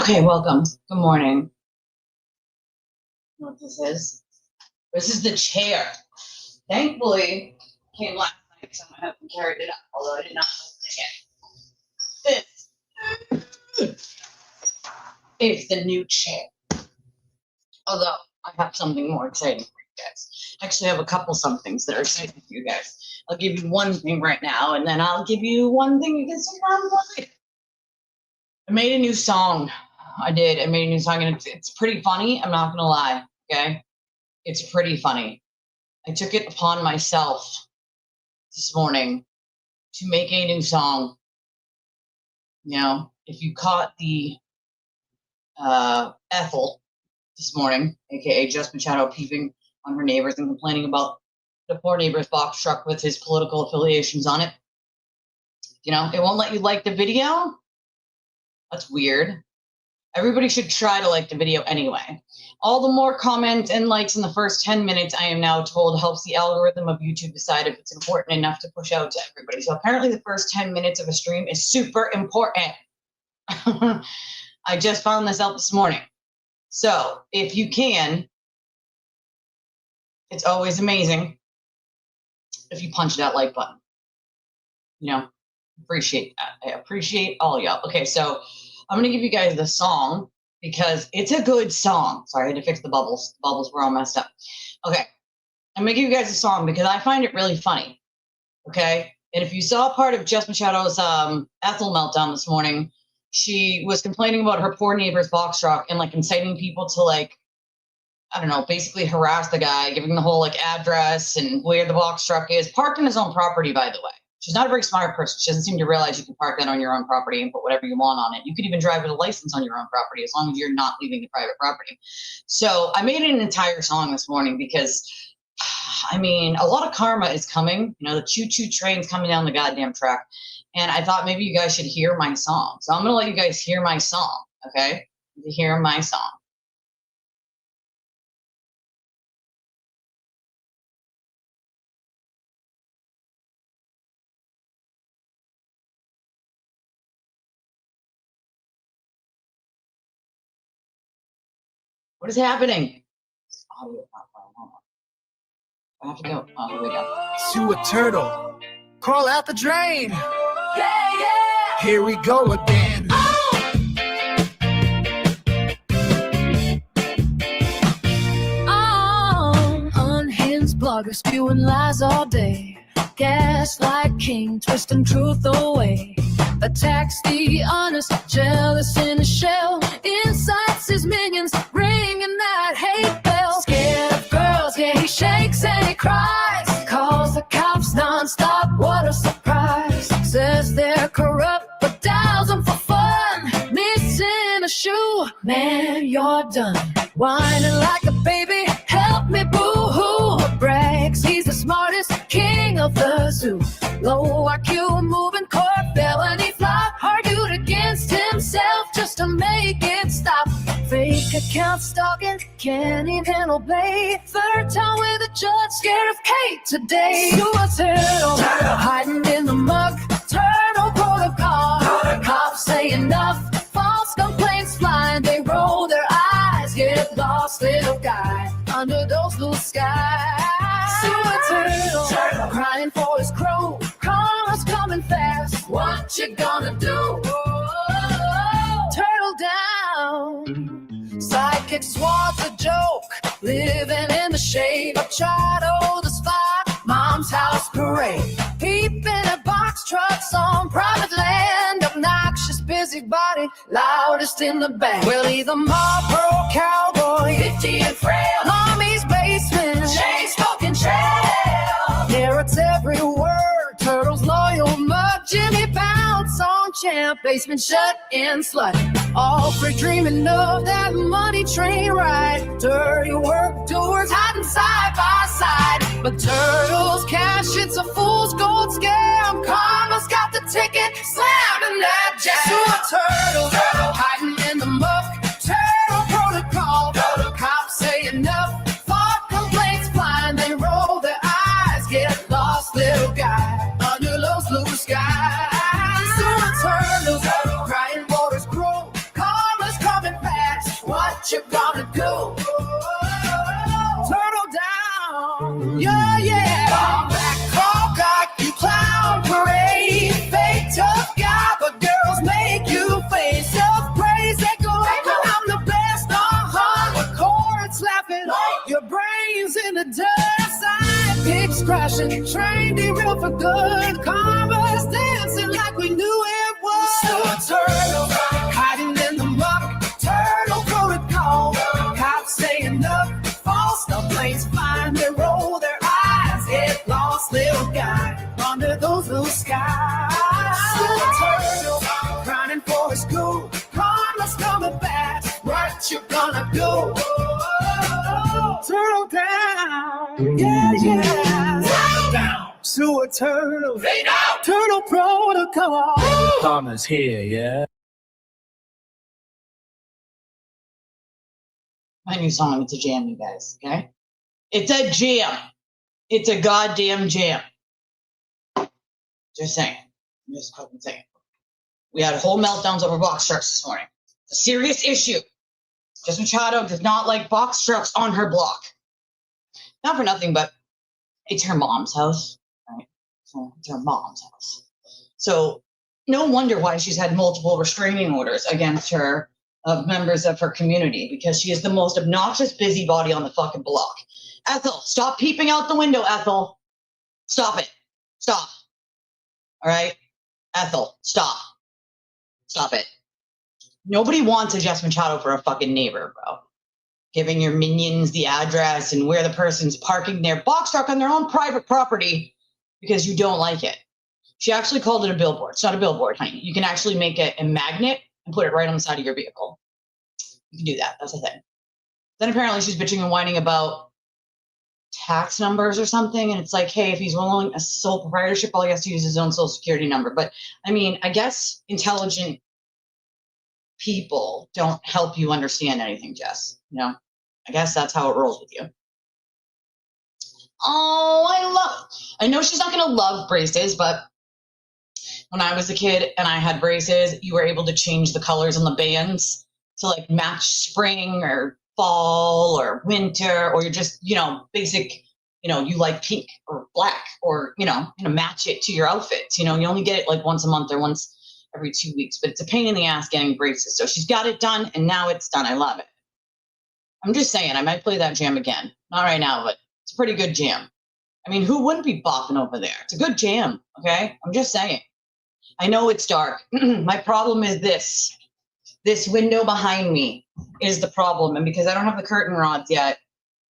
Okay, welcome. Good morning. I don't know what this is? This is the chair. Thankfully, it came last night, so I haven't carried it up, although I did not open it yet. This is the new chair. Although, I have something more exciting for you guys. Actually, I have a couple somethings that are exciting for you guys. I'll give you one thing right now, and then I'll give you one thing you can stick around for later. I made a new song. I made a new song, and it's pretty funny. I'm not going to lie, okay? It's pretty funny. I took it upon myself this morning to make a new song. You know, if you caught the Ethel this morning, aka Just Machado, peeping on her neighbors and complaining about the poor neighbor's box truck with his political affiliations on it. You know, it won't let you like the video. That's weird. Everybody should try to like the video anyway. All the more comments and likes in the first 10 minutes, I am now told, helps the algorithm of YouTube decide if it's important enough to push out to everybody. So apparently the first 10 minutes of a stream is super important. I just found this out this morning. So if you can, it's always amazing if you punch that like button. You know, appreciate that. I appreciate all y'all. Okay, so I'm going to give you guys the song because it's a good song. Sorry, I had to fix the bubbles. The bubbles were all messed up. Okay, I'm going to give you guys a song because I find it really funny. Okay, and if you saw part of Just Machado's Ethel meltdown this morning, she was complaining about her poor neighbor's box truck and like inciting people to like, I don't know, basically harass the guy, giving the whole like address and where the box truck is, parked on his own property, by the way. She's not a very smart person. She doesn't seem to realize you can park that on your own property and put whatever you want on it. You could even drive with a license on your own property as long as you're not leaving the private property. So I made an entire song this morning because, I mean, a lot of karma is coming. You know, the choo-choo train's coming down the goddamn track. And I thought maybe you guys should hear my song. So I'm going to let you guys hear my song, okay? To hear my song. What is happening? Audio. I have to go. Oh, here we go. To a turtle, crawl out the drain. Yeah, yeah. Here we go again. Unhinged bloggers spewing lies all day. Gaslight king, twisting truth away. Attacks the honest, jealous in a shell. Incites his minions, ringing that hate bell. Scared of girls, yeah, he shakes and he cries. Calls the cops non-stop, what a surprise. Says they're corrupt, but dials them for fun. Missing a shoe, man, you're done. Whining like a baby, help me boo-hoo. Brags, he's the smartest king of the zoo. Low IQ, moving court, felony flop. Argued against himself just to make it stop. Fake account stalking, can't even obey. Third time with a judge, scared of Kate today. To a turtle, hiding in the muck. Turtle protocol, cops say enough. False complaints flying, they roll their eyes. Get lost, little guy, under those blue skies. To a turtle, crying for his crow. Karma's coming fast, what you gonna do? Turtle down. Psychic swats a joke, living in the shade. Machado the spot, mom's house parade. Peeping at box trucks on private land. Obnoxious busybody, loudest in the band. Well, either Marlboro cowboy, 50 and frail. Mommy's basement, chain smoking trail. Narrates every word, turtles loyal mug. Jimmy bounce on champ, basement shut in slut. All free dreaming of that money train ride. Dirty work doers hiding side by side. But turtles cash, it's a fool's gold scam. Karma's got the ticket, slamming that jam. To a turtle, hiding in the muck. Turtle protocol, cops say enough. False complaints flying, they roll their eyes. Get lost, little guy, under those blue skies. To a turtle, crying waters grow. Karma's coming. Your brain's in the dirt side. Pigs crashing, train derailed for good. Karma's dancing like we knew it was. So a turtle hiding in the muck. Turtle protocol. Cops staying up. False, the planes flying. They roll their eyes. Get lost, little guy, under those blue skies. So a turtle grinding for his goal. Karma's coming back. What you gonna do? Turtle down, yeah, yeah. Turtle down. So a turtle, lay down. Turtle protocol. Karma's here, yeah. My new song, it's a jam, you guys, okay? It's a jam. It's a goddamn jam. Just saying. I'm just fucking saying. We had whole meltdowns over box trucks this morning. It's a serious issue. Just Machado does not like box trucks on her block. Not for nothing, but it's her mom's house, right? So it's her mom's house. So no wonder why she's had multiple restraining orders against her of members of her community, because she is the most obnoxious busybody on the fucking block. Ethel, stop peeping out the window, Ethel. Stop it. Stop. All right? Ethel, stop. Stop it. Nobody wants a Jess Machado for a fucking neighbor, bro. Giving your minions the address and where the person's parking their box truck on their own private property because you don't like it. She actually called it a billboard. It's not a billboard, honey. You can actually make it a magnet and put it right on the side of your vehicle. You can do that. That's the thing. Then apparently she's bitching and whining about tax numbers or something. And it's like, hey, if he's rolling a sole proprietorship, all he has to use his own social security number. But I mean, I guess intelligent people don't help you understand anything, Jess. You know, I guess that's how it rolls with you. Oh, I know she's not going to love braces, but when I was a kid and I had braces, you were able to change the colors on the bands to like match spring or fall or winter, or you're just, you know, basic, you know, you like pink or black, or, you know, match it to your outfits. You know, you only get it like once a month or once every 2 weeks, but it's a pain in the ass getting braces. So she's got it done, and now it's done. I love it. I'm just saying, I might play that jam again. Not right now, but it's a pretty good jam. I mean, who wouldn't be bopping over there? It's a good jam, okay? I'm just saying. I know it's dark. My problem is this. This window behind me is the problem. And because I don't have the curtain rods yet,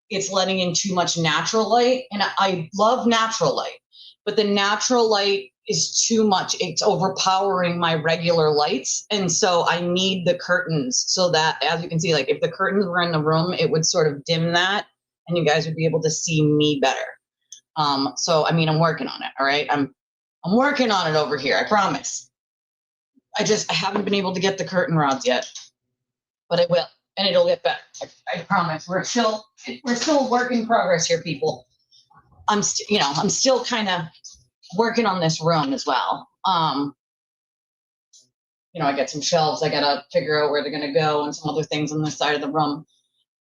it's letting in too much natural light. And I love natural light, but the natural light is too much. It's overpowering my regular lights. And so I need the curtains so that, as you can see, like if the curtains were in the room, it would sort of dim that and you guys would be able to see me better. So, I mean, I'm working on it. All right. I'm working on it over here. I promise. I haven't been able to get the curtain rods yet, but I will, and it'll get better. I promise. We're still work in progress here, people. I'm still kind of working on this room as well. I got some shelves. I got to figure out where they're going to go and some other things on this side of the room.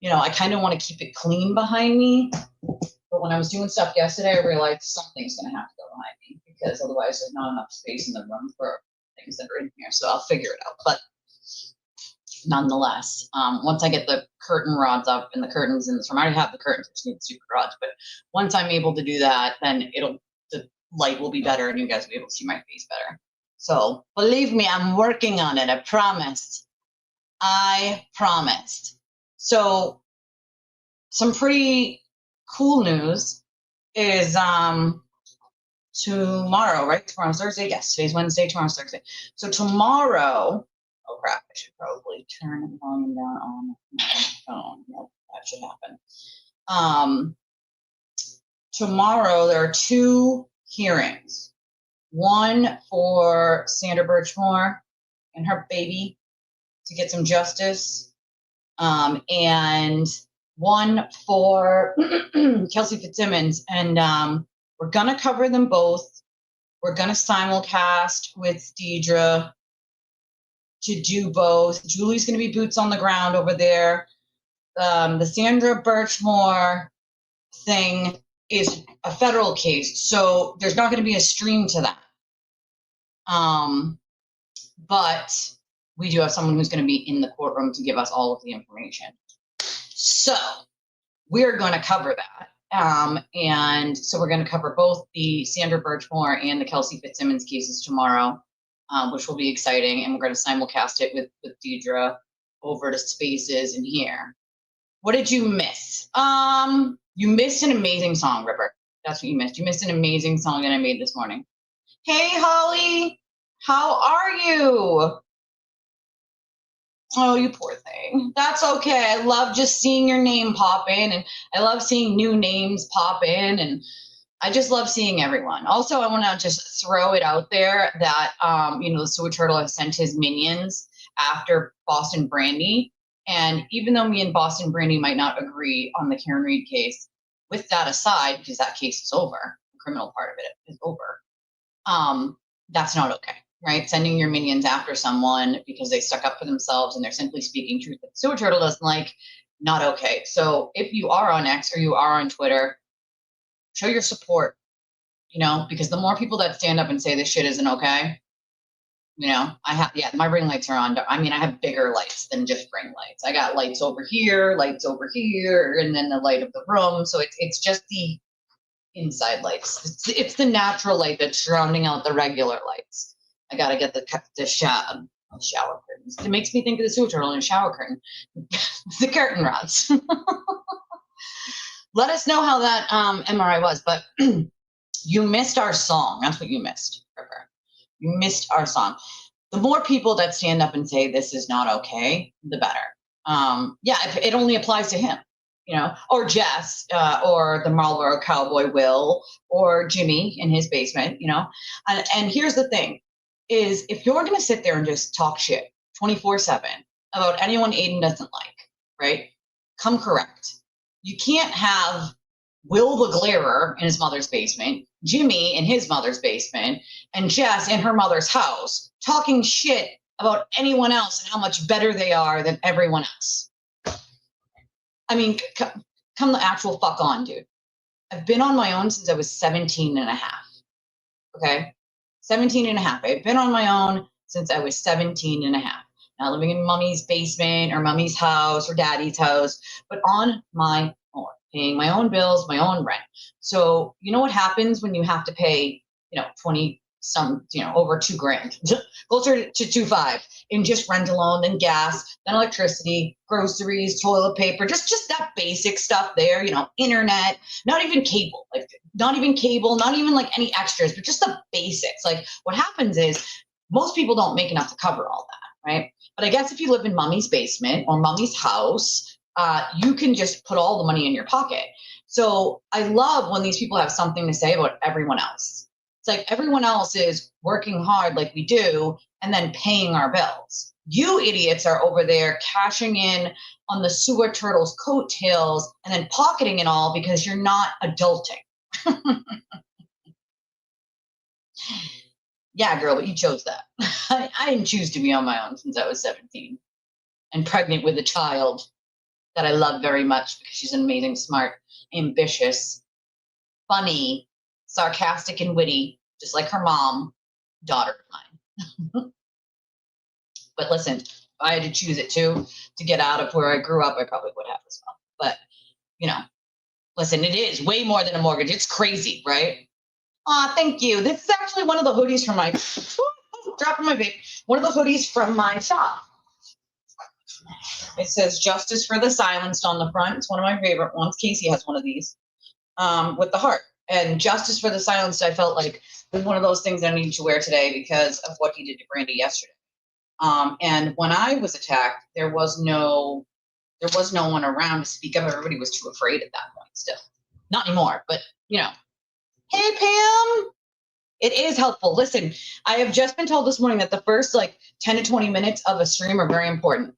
I kind of want to keep it clean behind me. But when I was doing stuff yesterday, I realized something's going to have to go behind me because otherwise there's not enough space in the room for things that are in here. So I'll figure it out. But nonetheless, once I get the curtain rods up and the curtains in this room, I already have the curtains, I just need the super rods. But once I'm able to do that, then the light will be better and you guys will be able to see my face better. So believe me, I'm working on it. I promised. So some pretty cool news is tomorrow, right? Tomorrow's Thursday. Yes, today's Wednesday, tomorrow's Thursday. So tomorrow, oh crap, I should probably turn the volume down on my phone. Yep, that should happen. Tomorrow there are 2 hearings. One for Sandra Birchmore and her baby to get some justice. And one for Kelsey Fitsimmons. And we're going to cover them both. We're going to simulcast with Dierdre to do both. Julie's going to be boots on the ground over there. The Sandra Birchmore thing is a federal case, so there's not going to be a stream to that. But we do have someone who's going to be in the courtroom to give us all of the information. So we're going to cover that. And so we're going to cover both the Sandra Birchmore and the Kelsey Fitsimmons cases tomorrow, which will be exciting. And we're going to simulcast it with Dierdre over to Spaces in here. What did you miss? You missed an amazing song, Ripper. That's what you missed. You missed an amazing song that I made this morning. Hey, Holly, how are you? Oh, you poor thing. That's okay. I love just seeing your name pop in, and I love seeing new names pop in, and I just love seeing everyone. Also, I want to just throw it out there that, the Sewer Turtle has sent his minions after Boston Brandy. And even though me and Boston Brandy might not agree on the Karen Reed case, with that aside, because that case is over, the criminal part of it is over, that's not okay, right? Sending your minions after someone because they stuck up for themselves and they're simply speaking truth that the Sewer Turtle doesn't like, not okay. So if you are on X or you are on Twitter, show your support, because the more people that stand up and say this shit isn't okay, my ring lights are on. I mean, I have bigger lights than just ring lights. I got lights over here, and then the light of the room. So it's just the inside lights. It's the natural light that's surrounding out the regular lights. I got to get the shower curtains. It makes me think of the Sewer Turtle in a shower curtain. The curtain rods. Let us know how that MRI was, but you missed our song. That's what you missed, River. You missed our song. The more people that stand up and say this is not okay, the better. It only applies to him, or Jess, or the Marlboro Cowboy Will, or Jimmy in his basement, And here's the thing, is if you're going to sit there and just talk shit 24/7 about anyone Aiden doesn't like, right, come correct. You can't have Will the Glarer in his mother's basement, Jimmy in his mother's basement, and Jess in her mother's house talking shit about anyone else and how much better they are than everyone else. I mean, come the actual fuck on, dude. I've been on my own since I was 17 and a half. Okay? 17 and a half. I've been on my own since I was 17 and a half. Not living in mommy's basement or mommy's house or daddy's house, but on my own, paying my own bills, my own rent. So you know what happens when you have to pay, 20 some, over $2,000, closer to 2.5 in just rent alone, then gas, then electricity, groceries, toilet paper, just that basic stuff there, internet, not even cable, not even like any extras, but just the basics. Like what happens is most people don't make enough to cover all that, right? But I guess if you live in mommy's basement or mommy's house, you can just put all the money in your pocket. So I love when these people have something to say about everyone else. It's like everyone else is working hard like we do and then paying our bills. You idiots are over there cashing in on the Sewer Turtle's coattails and then pocketing it all because you're not adulting. Yeah, girl, but you chose that. I didn't choose to be on my own since I was 17 and pregnant with a child that I love very much because she's amazing, smart, ambitious, funny, sarcastic, and witty, just like her mom, daughter of mine. But listen, if I had to choose it too, to get out of where I grew up, I probably would have as well. But, listen, it is way more than a mortgage. It's crazy, right? Aw, thank you. This is actually one of the hoodies from my, dropping my vape, one of the hoodies from my shop. It says Justice for the Silenced on the front. It's one of my favorite ones. Casey has one of these with the heart. And Justice for the Silenced, I felt like was one of those things I needed to wear today because of what he did to Brandy yesterday. And when I was attacked, there was no one around to speak up. Everybody was too afraid at that point still. Not anymore, but, Hey, Pam. It is helpful. Listen, I have just been told this morning that the first 10 to 20 minutes of a stream are very important,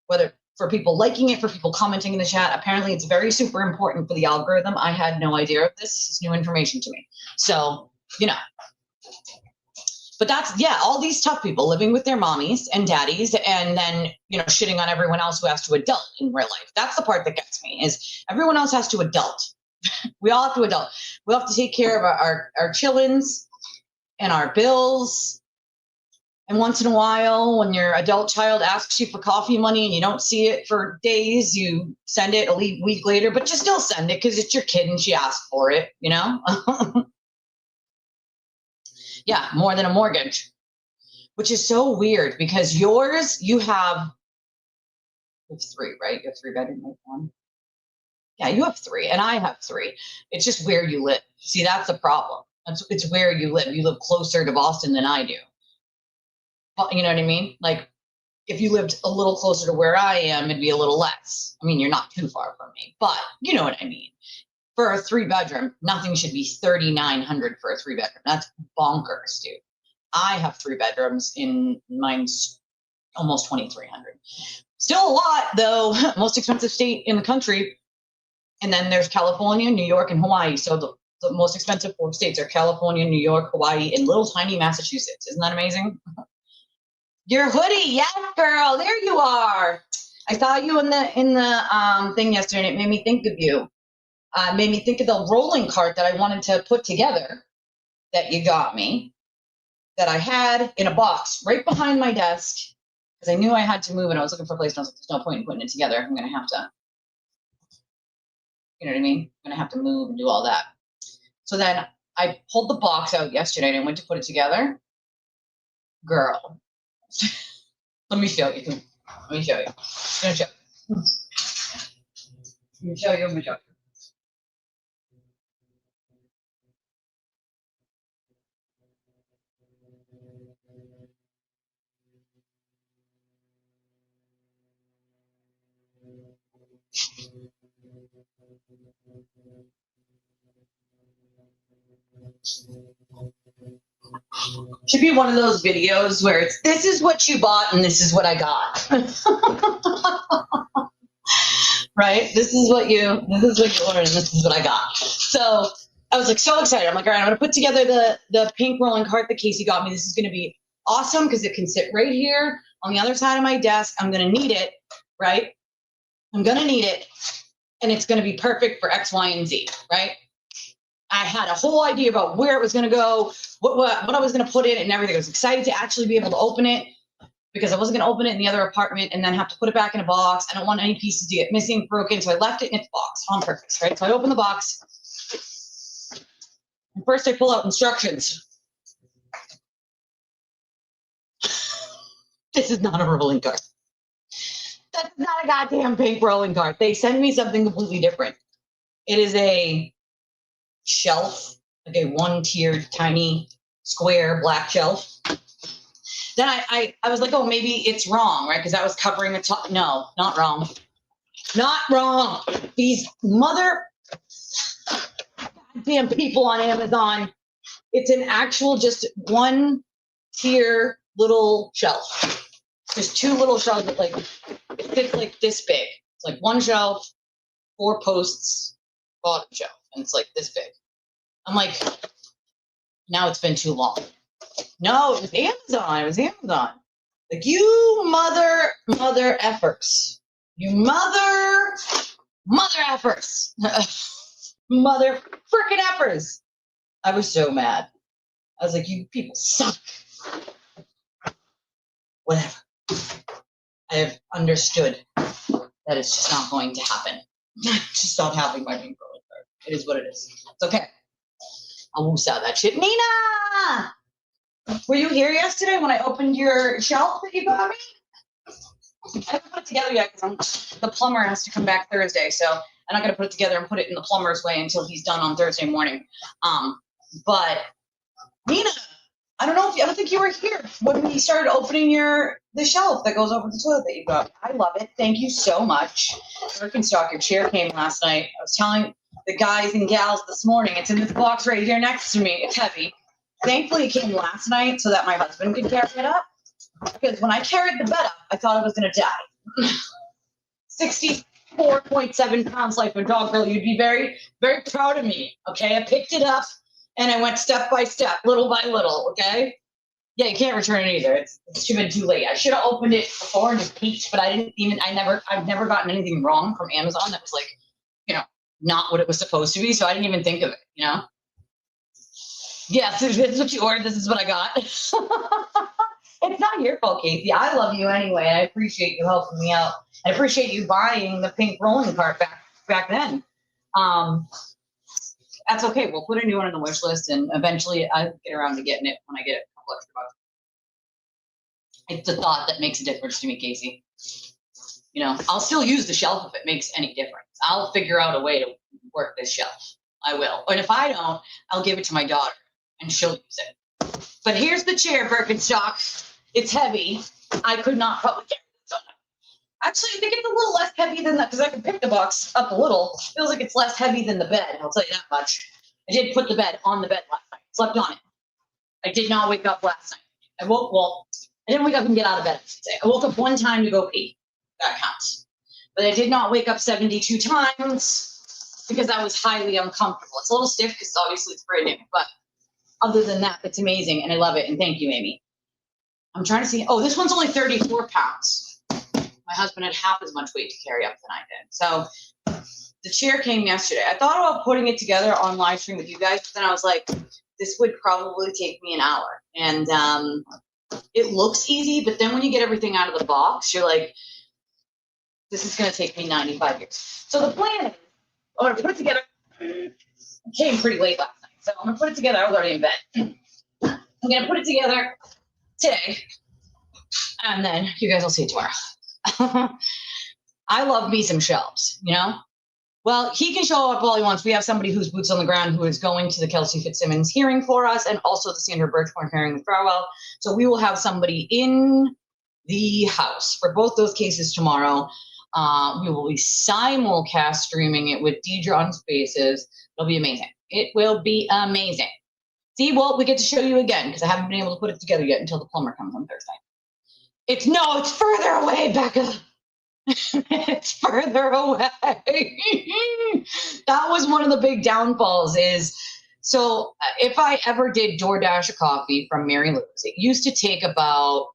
whether for people liking it, for people commenting in the chat. Apparently, it's very super important for the algorithm. I had no idea of this. This is new information to me. So, But that's, all these tough people living with their mommies and daddies and then, shitting on everyone else who has to adult in real life. That's the part that gets me, is everyone else has to adult. We all have to adult. We have to take care of our chillins and our bills And once in a while, when your adult child asks you for coffee money and you don't see it for days, you send it a week later, but you still send it because it's your kid and she asked for it, you know? Yeah, more than a mortgage, which is so weird because yours, you have 3, right? You have 3 bedroom, like 1. Yeah, you have 3 and I have 3. It's just where you live. See, that's the problem. It's where you live. You live closer to Boston than I do. You know what I mean? Like, if you lived a little closer to where I am, it'd be a little less. I mean, you're not too far from me, but you know what I mean. For a 3 bedroom, nothing should be $3,900 for a 3 bedroom. That's bonkers, dude. I have 3 bedrooms in mine's almost 2,300. Still a lot, though. Most expensive state in the country. And then there's California, New York, and Hawaii. So the most expensive 4 states are California, New York, Hawaii, and little tiny Massachusetts. Isn't that amazing? Your hoodie, yes, girl, there you are. I saw you in the thing yesterday, and it made me think of you. Made me think of the rolling cart that I wanted to put together that you got me, that I had in a box right behind my desk because I knew I had to move, and I was looking for a place, and I was like, there's no point in putting it together. I'm going to have to, you know what I mean? I'm going to have to move and do all that. So then I pulled the box out yesterday, and I went to put it together. Girl. Let me show you. Let me show you. I'm gonna show you. Should be one of those videos where it's, this is what you bought and this is what I got. Right? This is what you ordered and this is what I got. So I was like so excited. I'm like, all right, I'm going to put together the pink rolling cart that Casey got me. This is going to be awesome because it can sit right here on the other side of my desk. I'm going to need it, right? I'm going to need it. And it's going to be perfect for X, Y, and Z, right? I had a whole idea about where it was going to go, what I was going to put in it and everything. I was excited to actually be able to open it because I wasn't going to open it in the other apartment and then have to put it back in a box. I don't want any pieces to get missing, broken. So I left it in its box on purpose, right? So I opened the box. And first I pull out instructions. This is not a rolling cart. That's not a goddamn pink rolling cart. They send me something completely different. It is a shelf, like a 1-tiered tiny square black shelf. Then I was like, oh, maybe it's wrong, right? Because that was covering the top. No, not wrong. Not wrong. These mother goddamn people on Amazon. It's an actual just 1-tier little shelf. There's 2 little shelves that like it fits like this big. It's like 1 shelf, 4 posts, bottom shelf, and it's like this big. I'm like, now it's been too long. No, it was Amazon. It was Amazon. Like, you mother effers. You mother effers. Mother freaking effers. I was so mad. I was like, you people suck. Whatever. I have understood that it's just not going to happen. Just not happening by being rolling cart. It is what it is. It's okay. I'll woosah that shit. Nina! Were you here yesterday when I opened your shelf that you got me? I haven't put it together yet because the plumber has to come back Thursday, so I'm not going to put it together and put it in the plumber's way until he's done on Thursday morning. But Nina, I don't think you were here when we started opening the shelf that goes over the toilet that you got. I love it. Thank you so much. Birkenstock, your chair came last night. I was telling the guys and gals this morning, it's in this box right here next to me. It's heavy. Thankfully, it came last night so that my husband could carry it up. Because when I carried the bed up, I thought I was going to die. 64.7 pounds, like a dog girl. You'd be very, very proud of me. Okay, I picked it up and I went step by step, little by little. Okay. Yeah, you can't return it either. It's too been too late. I should have opened it before and just peeked, but I've never gotten anything wrong from Amazon that was like, not what it was supposed to be. So I didn't even think of it. Yes, this is what you ordered. This is what I got. It's not your fault, Casey. I love you anyway. I appreciate you helping me out. I appreciate you buying the pink rolling cart back then. That's okay. We'll put a new one on the wish list, and eventually I'll get around to getting it when I get a couple extra bucks. It's the thought that makes a difference to me, Casey. You know, I'll still use the shelf if it makes any difference. I'll figure out a way to work this shelf. I will. And if I don't, I'll give it to my daughter, and she'll use it. But here's the chair, Birkenstock. It's heavy. I could not probably carry this on. Actually, I think it's a little less heavy than that because I can pick the box up a little. Feels like it's less heavy than the bed. I'll tell you that much. I did put the bed on the bed last night. Slept on it. I did not wake up last night. I didn't wake up and get out of bed, I should say. I woke up one time to go pee. That counts. But I did not wake up 72 times because I was highly uncomfortable. It's a little stiff because obviously it's brand new. But other than that, it's amazing. And I love it. And thank you, Amy. I'm trying to see. Oh, this one's only 34 pounds. My husband had half as much weight to carry up than I did. So the chair came yesterday. I thought about putting it together on live stream with you guys, but then I was like, this would probably take me an hour. And it looks easy, but then when you get everything out of the box, you're like, this is going to take me 95 years. So the plan is, I'm going to put it together. It came pretty late last night. So I'm going to put it together. I was already in bed. I'm going to put it together today. And then you guys will see it tomorrow. I love me some shelves, you know? Well, he can show up all he wants. We have somebody who's boots on the ground who is going to the Kelsey Fitsimmons hearing for us and also the Sandra Birchmore hearing with Farwell. So we will have somebody in the house for both those cases tomorrow. We will be simulcast streaming it with Dierdre on Spaces. It'll be amazing. It will be amazing. See, well, we get to show you again because I haven't been able to put it together yet until the plumber comes on Thursday. It's further away, Becca. It's further away. That was one of the big downfalls is, so if I ever did DoorDash a coffee from Mary Lou's, it used to take about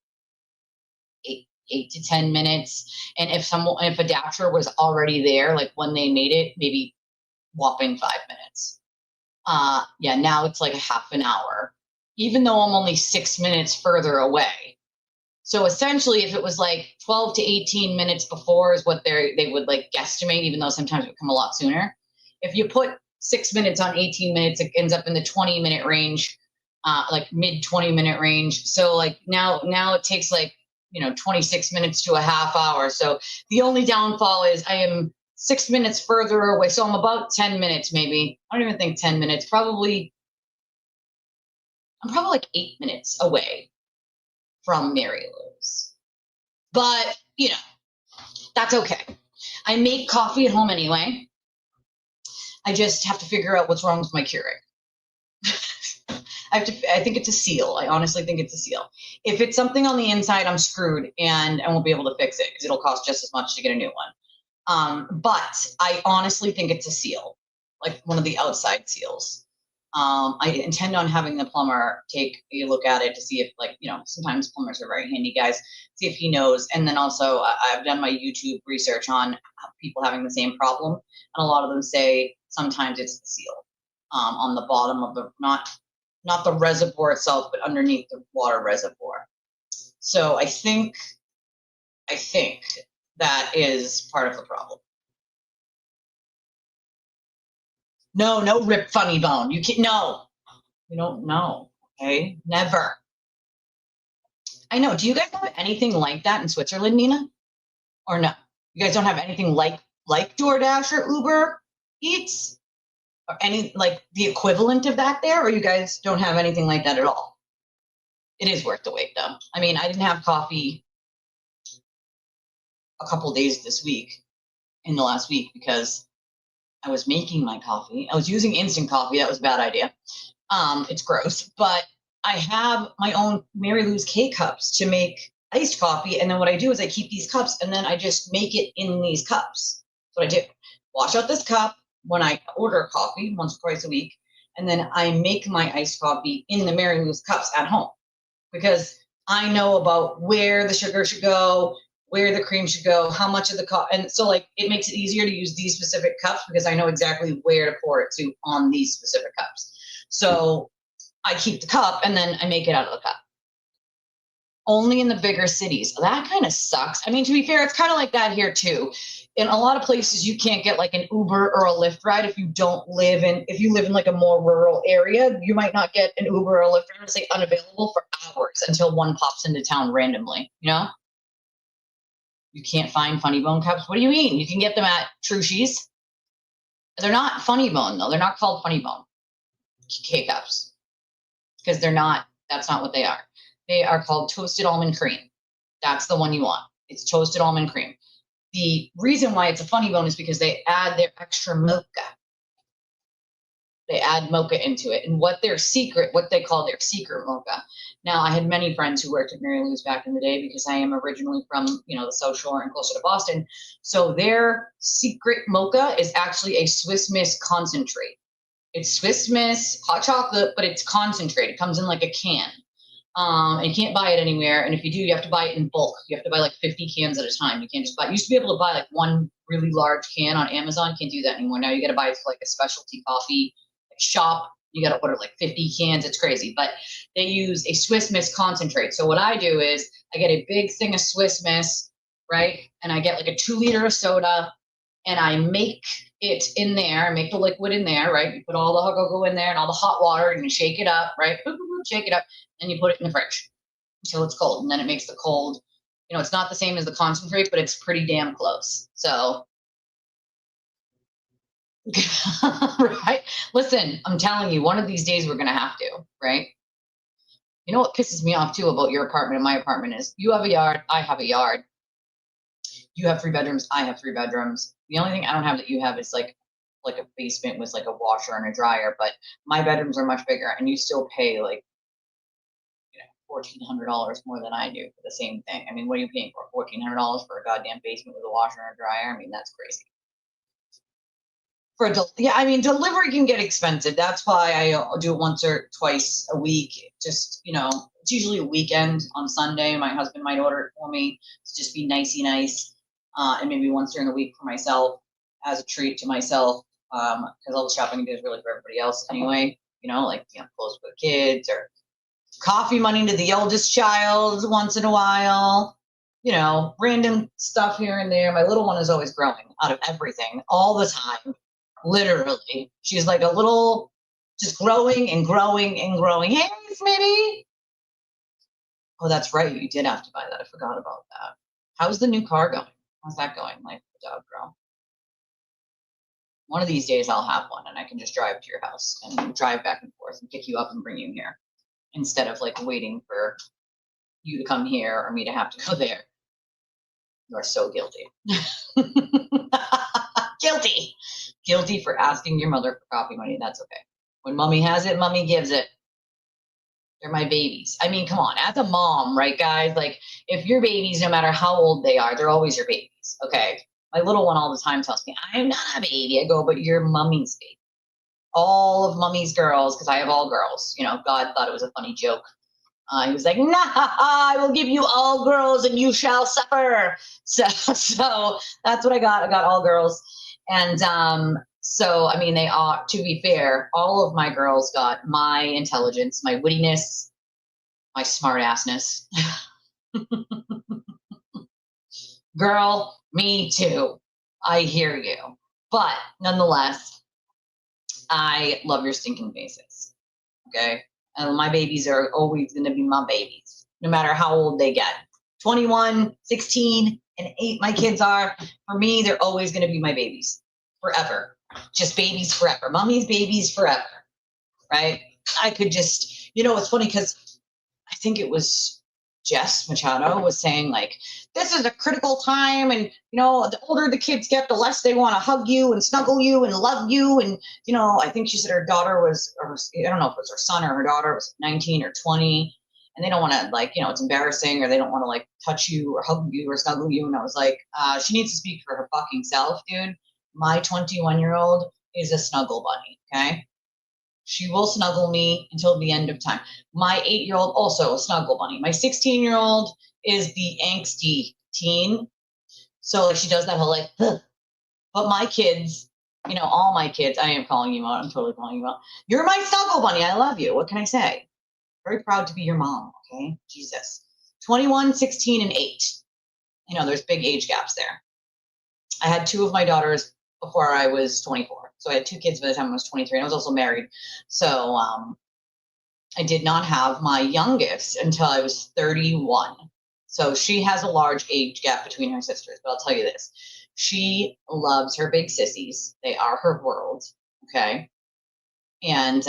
8 to 10 minutes. And if a dasher was already there, like when they made it, maybe whopping 5 minutes. Yeah, now it's like a half an hour, even though I'm only 6 minutes further away. So essentially, if it was like 12 to 18 minutes before is what they would like guesstimate, even though sometimes it would come a lot sooner. If you put 6 minutes on 18 minutes, it ends up in the 20-minute range, like mid 20-minute range. So like now it takes like, 26 minutes to a half hour. So the only downfall is I am 6 minutes further away. So I'm about 10 minutes, maybe. I don't even think 10 minutes, I'm probably like 8 minutes away from Mary Lou's. But, that's okay. I make coffee at home anyway. I just have to figure out what's wrong with my Keurig. I think it's a seal. I honestly think it's a seal. If it's something on the inside, I'm screwed and I won't be able to fix it because it'll cost just as much to get a new one. But I honestly think it's a seal, like one of the outside seals. I intend on having the plumber take a look at it to see if, sometimes plumbers are very handy guys, see if he knows. And then also I've done my YouTube research on people having the same problem. And a lot of them say sometimes it's the seal on the bottom of the, not the reservoir itself, but underneath the water reservoir. So I think that is part of the problem. No, rip funny bone. You can't, no. You don't know, okay? Never. I know. Do you guys have anything like that in Switzerland, Nina? Or no? You guys don't have anything like DoorDash or Uber Eats? Or any, like, the equivalent of that there? Or you guys don't have anything like that at all? It is worth the wait, though. I mean, I didn't have coffee a couple days in the last week, because I was making my coffee. I was using instant coffee. That was a bad idea. It's gross. But I have my own Mary Lou's K-cups to make iced coffee. And then what I do is I keep these cups and then I just make it in these cups. That's what I do. Wash out this cup when I order coffee once or twice a week. And then I make my iced coffee in the Mary Lou's cups at home. Because I know about where the sugar should go, where the cream should go, how much of the coffee. And so like it makes it easier to use these specific cups because I know exactly where to pour it to on these specific cups. So I keep the cup and then I make it out of the cup. only in the bigger cities. That kind of sucks. I mean, to be fair, it's kind of like that here too. In a lot of places, you can't get like an Uber or a Lyft ride if you live in like a more rural area. You might not get an Uber or a Lyft ride, say unavailable for hours until one pops into town randomly. You know, you can't find Funny Bone cups. What do you mean? You can get them at Trushi's. They're not Funny Bone though. They're not called Funny Bone K-cups because they're not. That's not what they are. They are called Toasted Almond Cream. That's the one you want. It's Toasted Almond Cream. The reason why it's a Funny Bone is because they add their extra mocha. They add mocha into it. And what they call their secret mocha. Now, I had many friends who worked at Mary Lou's back in the day because I am originally from, the South Shore and closer to Boston. So their secret mocha is actually a Swiss Miss concentrate. It's Swiss Miss hot chocolate, but it's concentrate. It comes in like a can. And you can't buy it anywhere. And if you do, you have to buy it in bulk. You have to buy like 50 cans at a time. You can't just buy. You used to be able to buy like one really large can on Amazon. You can't do that anymore. Now you got to buy it for like a specialty coffee shop. You got to order like 50 cans. It's crazy. But they use a Swiss Miss concentrate. So what I do is I get a big thing of Swiss Miss, right? And I get like a 2 liter of soda, and I make it in there. I make the liquid in there, right? You put all the go in there and all the hot water, and you shake it up, right? Shake it up. And you put it in the fridge until it's cold. And then it makes the cold, it's not the same as the concentrate, but it's pretty damn close. So, right? Listen, I'm telling you, one of these days we're going to have to, right? You know what pisses me off too about your apartment and my apartment is you have a yard, I have a yard. You have 3 bedrooms, I have 3 bedrooms. The only thing I don't have that you have is like a basement with like a washer and a dryer, but my bedrooms are much bigger and you still pay like $1,400 more than I do for the same thing. I mean, what are you paying for? $1,400 for a goddamn basement with a washer and a dryer? I mean, that's crazy. Delivery can get expensive. That's why I do it once or twice a week. Just, it's usually a weekend on Sunday. My husband might order it for me to just be nicey nice. And maybe once during the week for myself as a treat to myself. Because all the shopping I do is really for everybody else anyway. Clothes for the kids or coffee money to the oldest child once in a while, random stuff here and there. My little one is always growing out of everything all the time. Literally. She's like a little, just growing and growing and growing. Hey, Smitty. Oh, that's right. You did have to buy that. I forgot about that. How's the new car going? How's that going? Like the dog girl. One of these days I'll have one and I can just drive to your house and drive back and forth and pick you up and bring you here. Instead of like waiting for you to come here or me to have to go there. You are so guilty. Guilty for asking your mother for coffee money. That's okay. When mommy has it, mommy gives it. They're my babies. I mean, come on. As a mom, right, guys? Like, if your babies, no matter how old they are, they're always your babies. Okay. My little one all the time tells me, I'm not a baby. I go, but you're mommy's baby. All of mommy's girls, because I have all girls. God thought it was a funny joke. He was like, nah, I will give you all girls and you shall suffer. So that's what I got. I got all girls. And they are, to be fair, all of my girls got my intelligence, my wittiness, my smart assness. Girl, me too. I hear you. But nonetheless, I love your stinking faces. Okay? And my babies are always going to be my babies, no matter how old they get. 21, 16, and 8, my kids are. For me, they're always going to be my babies. Forever. Just babies forever. Mommy's babies forever. Right? I could just, it's funny because I think it was Jess Machado was saying, like, this is a critical time, and the older the kids get, the less they want to hug you and snuggle you and love you. And I think she said her daughter was, or I don't know if it was her son or her daughter, was 19 or 20, and they don't want to, like, it's embarrassing, or they don't want to, like, touch you or hug you or snuggle you. And I was like, she needs to speak for her fucking self, dude. My 21-year-old is a snuggle bunny. Okay. She will snuggle me until the end of time. My 8-year-old, also a snuggle bunny. My 16-year-old is the angsty teen. So she does that whole like, ugh. But my kids, all my kids, I am calling you out. I'm totally calling you out. You're my snuggle bunny. I love you. What can I say? Very proud to be your mom. Okay. Jesus. 21, 16, and 8. You know, there's big age gaps there. I had 2 of my daughters before I was 24. So I had 2 kids by the time I was 23, and I was also married. So I did not have my youngest until I was 31. So she has a large age gap between her sisters. But I'll tell you this. She loves her big sissies. They are her world. Okay. And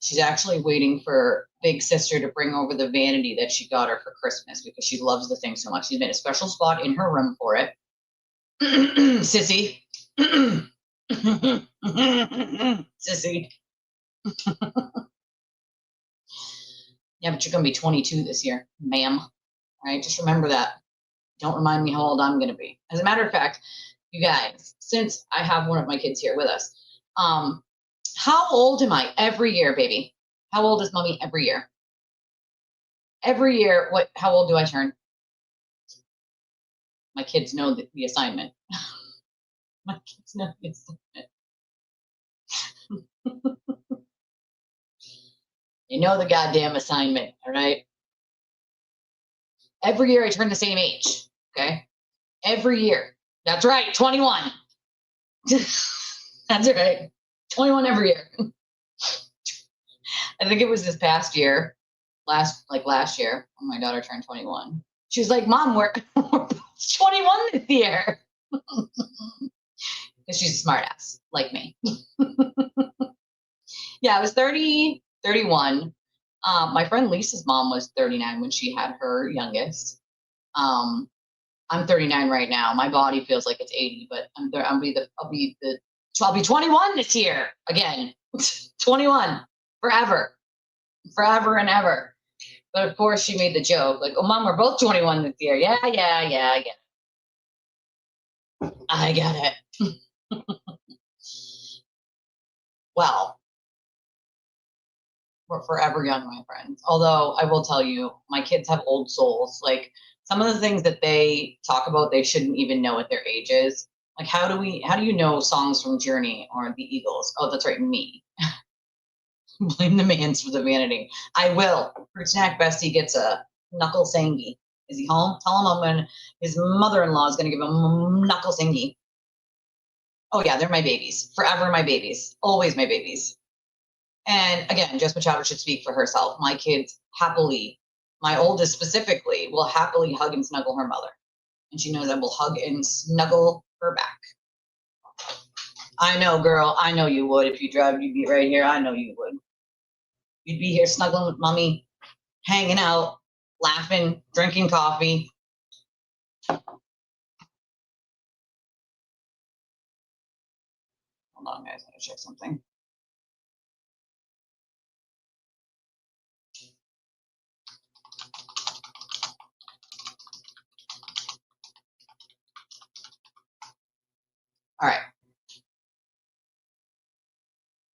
she's actually waiting for big sister to bring over the vanity that she got her for Christmas because she loves the thing so much. She's made a special spot in her room for it. Sissy. Sissy. Yeah, but you're going to be 22 this year, ma'am. All right, just remember that. Don't remind me how old I'm going to be. As a matter of fact, you guys, since I have one of my kids here with us, how old am I every year, baby? How old is mommy every year? Every year, how old do I turn? My kids know the assignment. My kids know the assignment. You know the goddamn assignment, all right? Every year I turn the same age, okay? Every year. That's right, 21. That's right. 21 every year. I think it was this past year, last year, when my daughter turned 21. She was like, Mom, we're 21 this year. Because she's a smart ass, like me. Yeah, I was 30, 31. My friend Lisa's mom was 39 when she had her youngest. I'm 39 right now. My body feels like it's 80, but I'll be 21 this year again. 21 forever and ever. But of course, she made the joke like, "Oh, Mom, we're both 21 this year." Yeah, I get it. I get it. Well, we're forever young, my friends. Although I will tell you, my kids have old souls. Like some of the things that they talk about, they shouldn't even know at their ages. Like how do you know songs from Journey or the Eagles? Oh, that's right, me. Blame the man's for the vanity. I will. Fruit Snack Bestie gets a knuckle sangy. Is he home? Tell him when his mother-in-law is going to give him a knuckle sangy. Oh yeah, they're my babies. Forever my babies. Always my babies. And again, Jess Machado should speak for herself. My kids happily, my oldest specifically, will happily hug and snuggle her mother. And she knows I will hug and snuggle her back. I know, girl. I know you would. If you drive, you'd be right here. I know you would. You'd be here snuggling with mommy, hanging out, laughing, drinking coffee. Hold on, guys. I gotta check something. All right.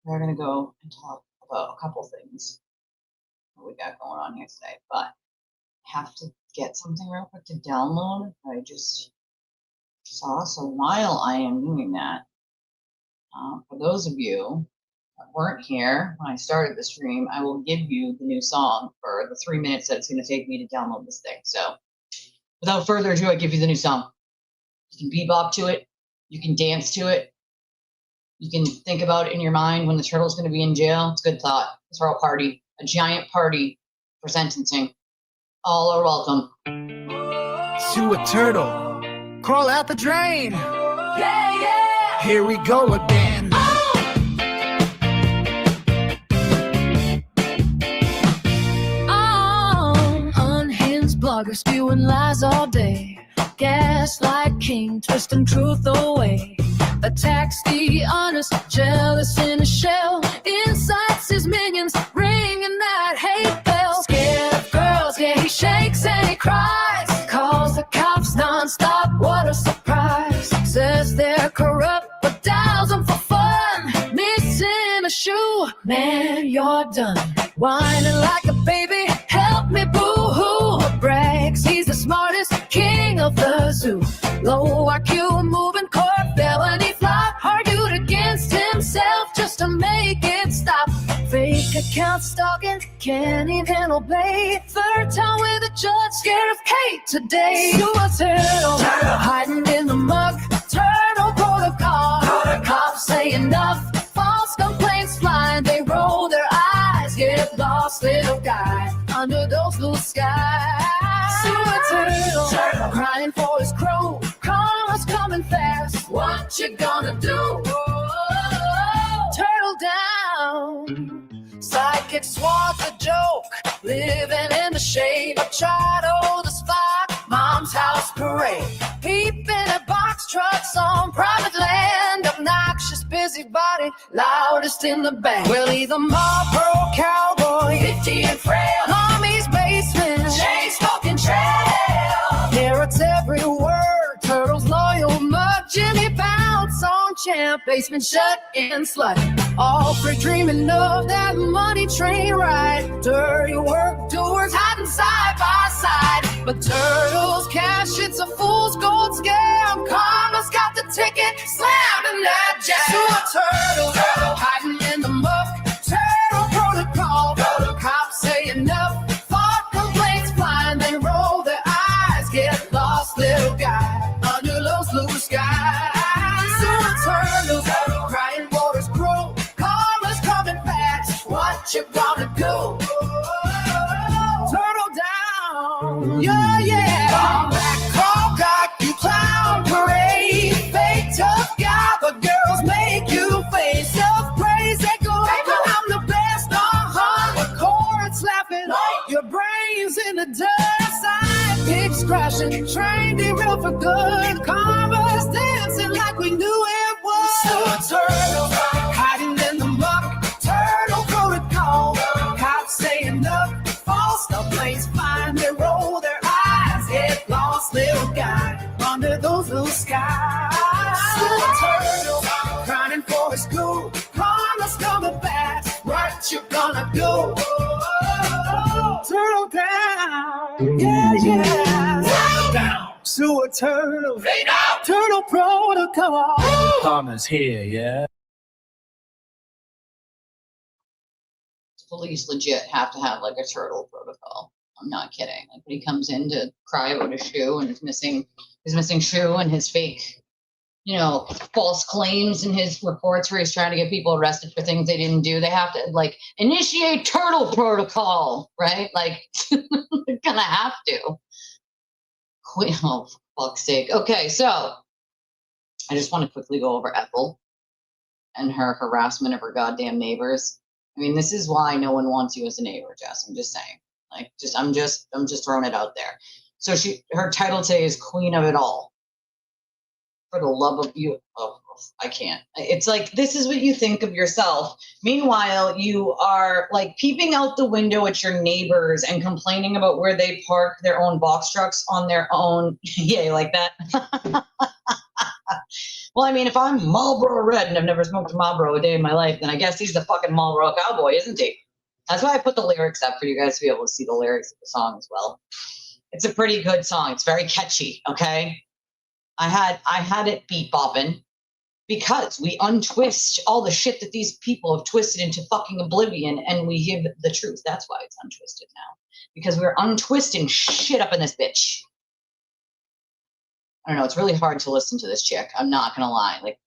We're going to go and talk about a couple things that we got going on here today, but I have to get something real quick to download I just saw. So while I am doing that, for those of you that weren't here when I started the stream, I will give you the new song for the 3 minutes that it's going to take me to download this thing. So without further ado, I give you the new song. You can bebop to it. You can dance to it. You can think about it in your mind when the turtle's going to be in jail. It's a good thought. Let's throw a party, a giant party for sentencing. All are welcome. To a turtle, crawl out the drain. Yeah, yeah. Here we go again. Unhinged blogger spewing lies all day. Gaslight king, twisting truth away. Attacks the honest, jealous in a shell. Incites his minions, ringing that hate bell. Scared of girls, yeah, he shakes and he cries. Calls the cops nonstop, what a surprise. Says they're corrupt, but dials them for fun. Missing a shoe, man, you're done. Whining like a baby, help me boo-hoo. Brags, he's the smartest king of the zoo. Low IQ, moving court, felony flop. Argued against himself just to make it stop. Fake Count stalking, can't even obey. Third time with a judge, scared of Kate today. You a turtle, hiding in the muck. Turtle protocol, cops say enough. False complaints flying, they roll their eyes. Get lost, little guy, under those blue skies. Sewer turtle, crying for his crow. Karma's coming fast, what you gonna do? Turtle down. Psychic swans a joke, living in the shade. Machado the spot, mom's house parade. Peeping at box trucks on private land. Obnoxious busybody, loudest in the band. Well, either Marlboro cowboy, 50 and frail. Mommy's basement, chain smoking trail. Parrots every word, turtles loyal mud. Jimmy bounce on champ, basement shut in slut. All free dreaming of that money train ride. Dirty work doers hiding side by side. But turtles cash, it's a fool's gold scam. Karma's got the ticket, slamming that jam. So a turtle, hiding in the muck. Turtle protocol, cops say enough. Fought complaints flying, they roll their eyes. Get lost, little guy, under those blue skies. So a turtle, crying waters grow. Karma's coming fast, what you gonna do? Turtle down, yeah, yeah. Come back, call back, you clown parade. Fake tough guy, but girls make you face self-praise. They go, I'm the best, with chords laughing. Your brains in the dirt, side pigs crashing. Train derailed for good. Karma's dancing like we knew it was. So a turtle, hiding in the muck. Turtle protocol, cops say enough. False complaints fine, they roll their eyes. Get lost, little guy, under those blue skies. So a turtle, crying for his cool. Karma's coming fast, what you gonna do? Turtle down, yeah, yeah. Turtle down, so a turtle. Turtle protocol. Karma's here, yeah. Police legit have to have like a turtle protocol. I'm not kidding. Like when he comes in to cry about his shoe and his missing shoe and his fake, false claims in his reports where he's trying to get people arrested for things they didn't do. They have to like initiate turtle protocol, right? Like they're gonna have to. Oh, for fuck's sake. Okay, so I just want to quickly go over Ethel and her harassment of her goddamn neighbors. I mean, this is why no one wants you as a neighbor, Jess. I'm just saying. Like, I'm just throwing it out there. So her title today is Queen of It All. For the love of you, I can't. It's like, this is what you think of yourself. Meanwhile, you are like peeping out the window at your neighbors and complaining about where they park their own box trucks on their own. Yay, like that. Well, I mean, if I'm Marlboro Red and I've never smoked a Marlboro a day in my life, then I guess he's the fucking Marlboro cowboy, isn't he? That's why I put the lyrics up for you guys to be able to see the lyrics of the song as well. It's a pretty good song. It's very catchy, okay? I had it beat bopping because we untwist all the shit that these people have twisted into fucking oblivion, and we give the truth. That's why it's untwisted now. Because we're untwisting shit up in this bitch. I don't know, it's really hard to listen to this chick. I'm not gonna lie. Like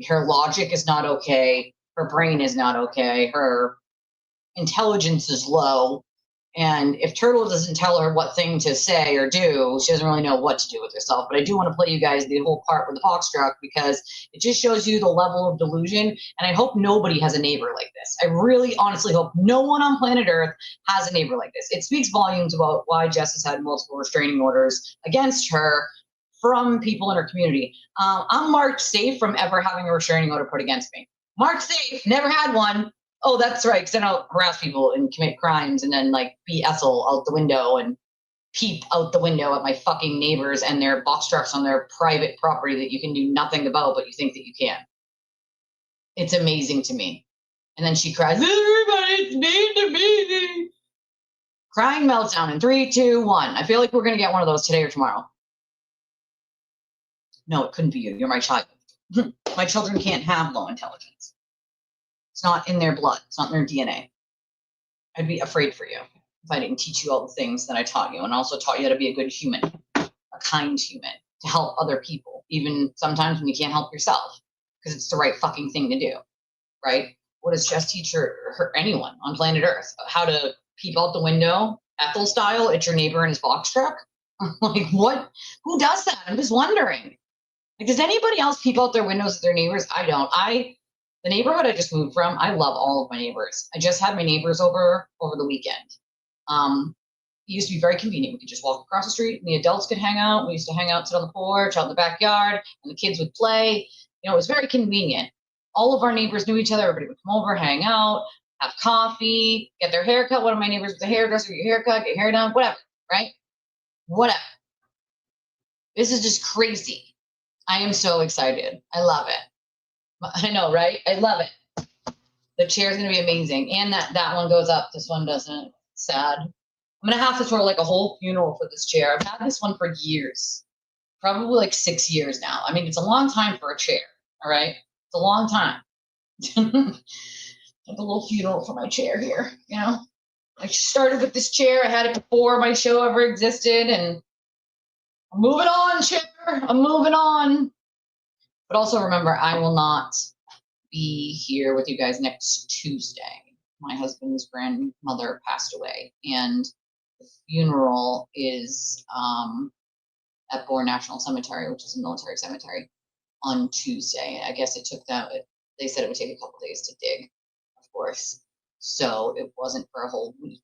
her logic is not okay. Her brain is not okay. Her intelligence is low. And if Turtle doesn't tell her what thing to say or do, she doesn't really know what to do with herself. But I do want to play you guys the whole part with the foxtrot because it just shows you the level of delusion. And I hope nobody has a neighbor like this. I really honestly hope no one on planet Earth has a neighbor like this. It speaks volumes about why Jess has had multiple restraining orders against her from people in her community. I'm marked safe from ever having a restraining order put against me. Marked safe, never had one. Oh, that's right, because then I'll harass people and commit crimes and then like be Ethel out the window and peep out the window at my fucking neighbors and their box trucks on their private property that you can do nothing about, but you think that you can. It's amazing to me. And then she cries, everybody's mean to me. Crying meltdown in 3, 2, 1. I feel like we're going to get one of those today or tomorrow. No, it couldn't be you. You're my child. My children can't have low intelligence. It's not in their blood. It's not in their DNA. I'd be afraid for you if I didn't teach you all the things that I taught you, and also taught you how to be a good human, a kind human, to help other people, even sometimes when you can't help yourself, because it's the right fucking thing to do, right? What does Jess teach anyone on planet Earth? How to peep out the window, Ethel style, at your neighbor in his box truck? Like, what? Who does that? I'm just wondering. Like, does anybody else peep out their windows at their neighbors? I don't. The neighborhood I just moved from, I love all of my neighbors. I just had my neighbors over the weekend. It used to be very convenient. We could just walk across the street and the adults could hang out. We used to hang out, sit on the porch, out in the backyard, and the kids would play. You know, it was very convenient. All of our neighbors knew each other. Everybody would come over, hang out, have coffee, get their hair cut. One of my neighbors was a hairdresser, get your hair cut, get your hair done, whatever, right? Whatever. This is just crazy. I am so excited. I love it. I know, right? I love it. The chair is going to be amazing. And that one goes up. This one doesn't. Sad. I'm going to have to throw like a whole funeral for this chair. I've had this one for years. Probably like 6 years now. I mean, it's a long time for a chair. All right? It's a long time. Like a little funeral for my chair here, you know? I started with this chair. I had it before my show ever existed. And I'm moving on, chair. I'm moving on. But also remember, I will not be here with you guys next Tuesday. My husband's grandmother passed away, and the funeral is at Bourne National Cemetery, which is a military cemetery, on Tuesday. I guess it took that. They said it would take a couple days to dig, of course. So it wasn't for a whole week.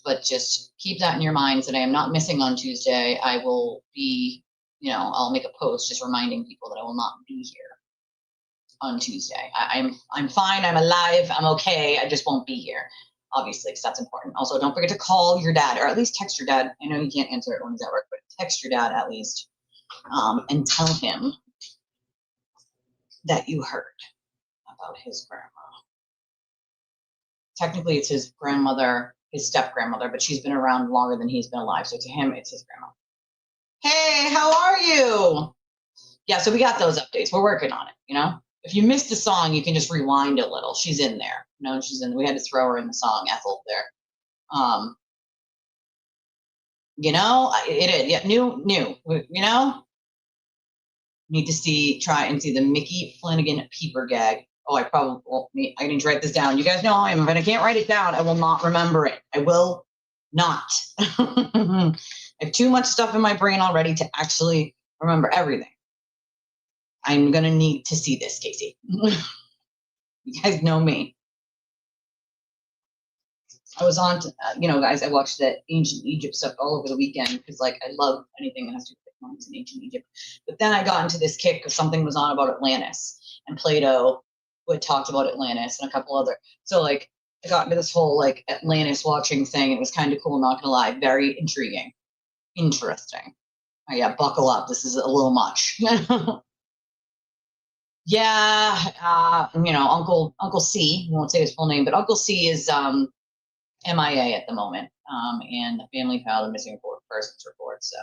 But just keep that in your minds that I am not missing on Tuesday. I will be, I'll make a post just reminding people that I will not be here on Tuesday. I'm fine. I'm alive. I'm okay. I just won't be here, obviously, because that's important. Also, don't forget to call your dad, or at least text your dad. I know you can't answer it when he's at work, but text your dad at least, and tell him that you heard about his grandma. Technically, it's his grandmother, his step-grandmother, but she's been around longer than he's been alive. So to him, it's his grandma. Hey, how are you? Yeah, so we got those updates. We're working on it, If you missed the song, you can just rewind a little. She's in there. She's in. We had to throw her in the song, Ethel, there. It is. Yeah, new. Need to try and see the Mickey Flanagan peeper gag. Oh, I didn't write this down. You guys know I am. If I can't write it down, I will not remember it. I will not. I have too much stuff in my brain already to actually remember everything. I'm going to need to see this, Casey. You guys know me. I was on, guys, I watched that ancient Egypt stuff all over the weekend because, I love anything that has to do with moments in ancient Egypt. But then I got into this kick because something was on about Atlantis and Plato, who had talked about Atlantis and a couple other. So, I got into this whole, Atlantis watching thing. It was kind of cool, not going to lie. Very intriguing. Interesting. Oh, yeah, buckle up. This is a little much. Yeah, Uncle C, we won't say his full name, but Uncle C is MIA at the moment, and the family filed a missing persons report. So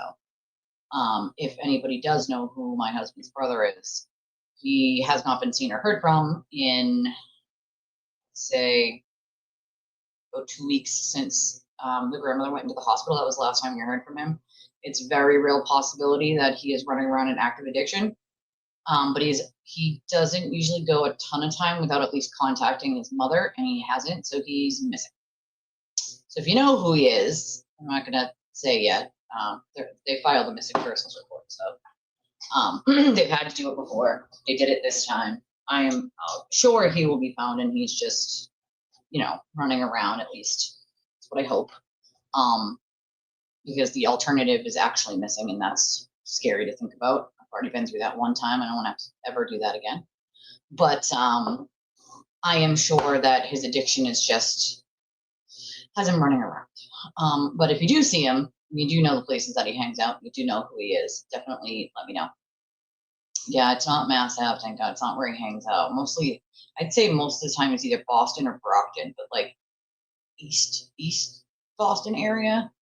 if anybody does know who my husband's brother is, he has not been seen or heard from in, say, about 2 weeks since the grandmother went into the hospital. That was the last time we heard from him. It's a very real possibility that he is running around in active addiction. But he doesn't usually go a ton of time without at least contacting his mother, and he hasn't, so he's missing. So if you know who he is, I'm not going to say yet. They filed a missing persons report, so they've had to do it before. They did it this time. I am sure he will be found, and he's just, running around at least. That's what I hope. Because the alternative is actually missing, and that's scary to think about. Already been through that one time. I don't want to ever do that again. But I am sure that his addiction is just has him running around. But if you do see him, you do know the places that he hangs out, you do know who he is, definitely let me know. Yeah, it's not Mass Ave, thank God. It's not where he hangs out. Mostly, I'd say most of the time it's either Boston or Brockton, but East Boston area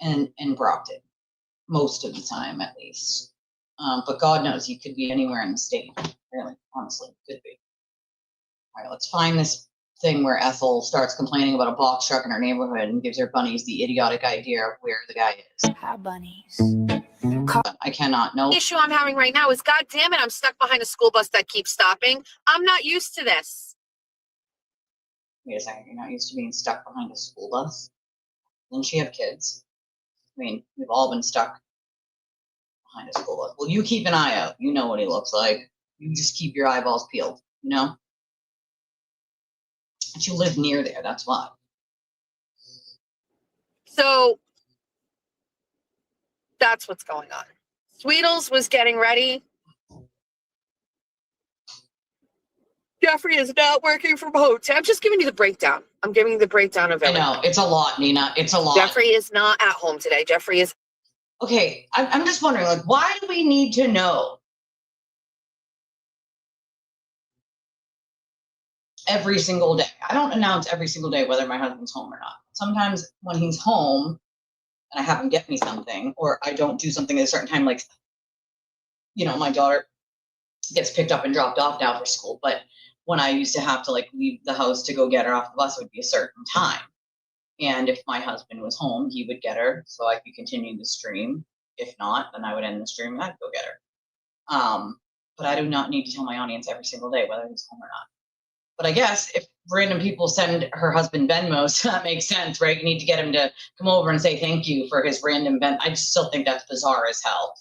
and Brockton, most of the time at least. But God knows, you could be anywhere in the state. Really, honestly, could be. All right, let's find this thing where Ethel starts complaining about a box truck in her neighborhood and gives her bunnies the idiotic idea of where the guy is. Our bunnies. I cannot. No. The issue I'm having right now is, God damn it, I'm stuck behind a school bus that keeps stopping. I'm not used to this. Wait a second. You're not used to being stuck behind a school bus? Didn't she have kids? I mean, we've all been stuck behind a school bus. Well, you keep an eye out. You know what he looks like. You just keep your eyeballs peeled, you know? But you live near there, that's why. So that's what's going on. Sweetles was getting ready. Jeffrey is not working from home. I'm just giving you the breakdown. I'm giving you the breakdown of everything. I know, it's a lot, Nina. It's a lot. Jeffrey is not at home today. Jeffrey is... Okay, I'm just wondering, like, why do we need to know every single day? I don't announce every single day whether my husband's home or not. Sometimes when he's home and I have him get me something, or I don't do something at a certain time, like, you know, my daughter gets picked up and dropped off now for school, but when I used to have to like leave the house to go get her off the bus, it would be a certain time. And if my husband was home, he would get her so I could continue the stream. If not, then I would end the stream and I'd go get her. But I do not need to tell my audience every single day whether he's home or not. But I guess if random people send her husband Venmos, that makes sense, right? You need to get him to come over and say thank you for his random Venmo. I just still think that's bizarre as hell.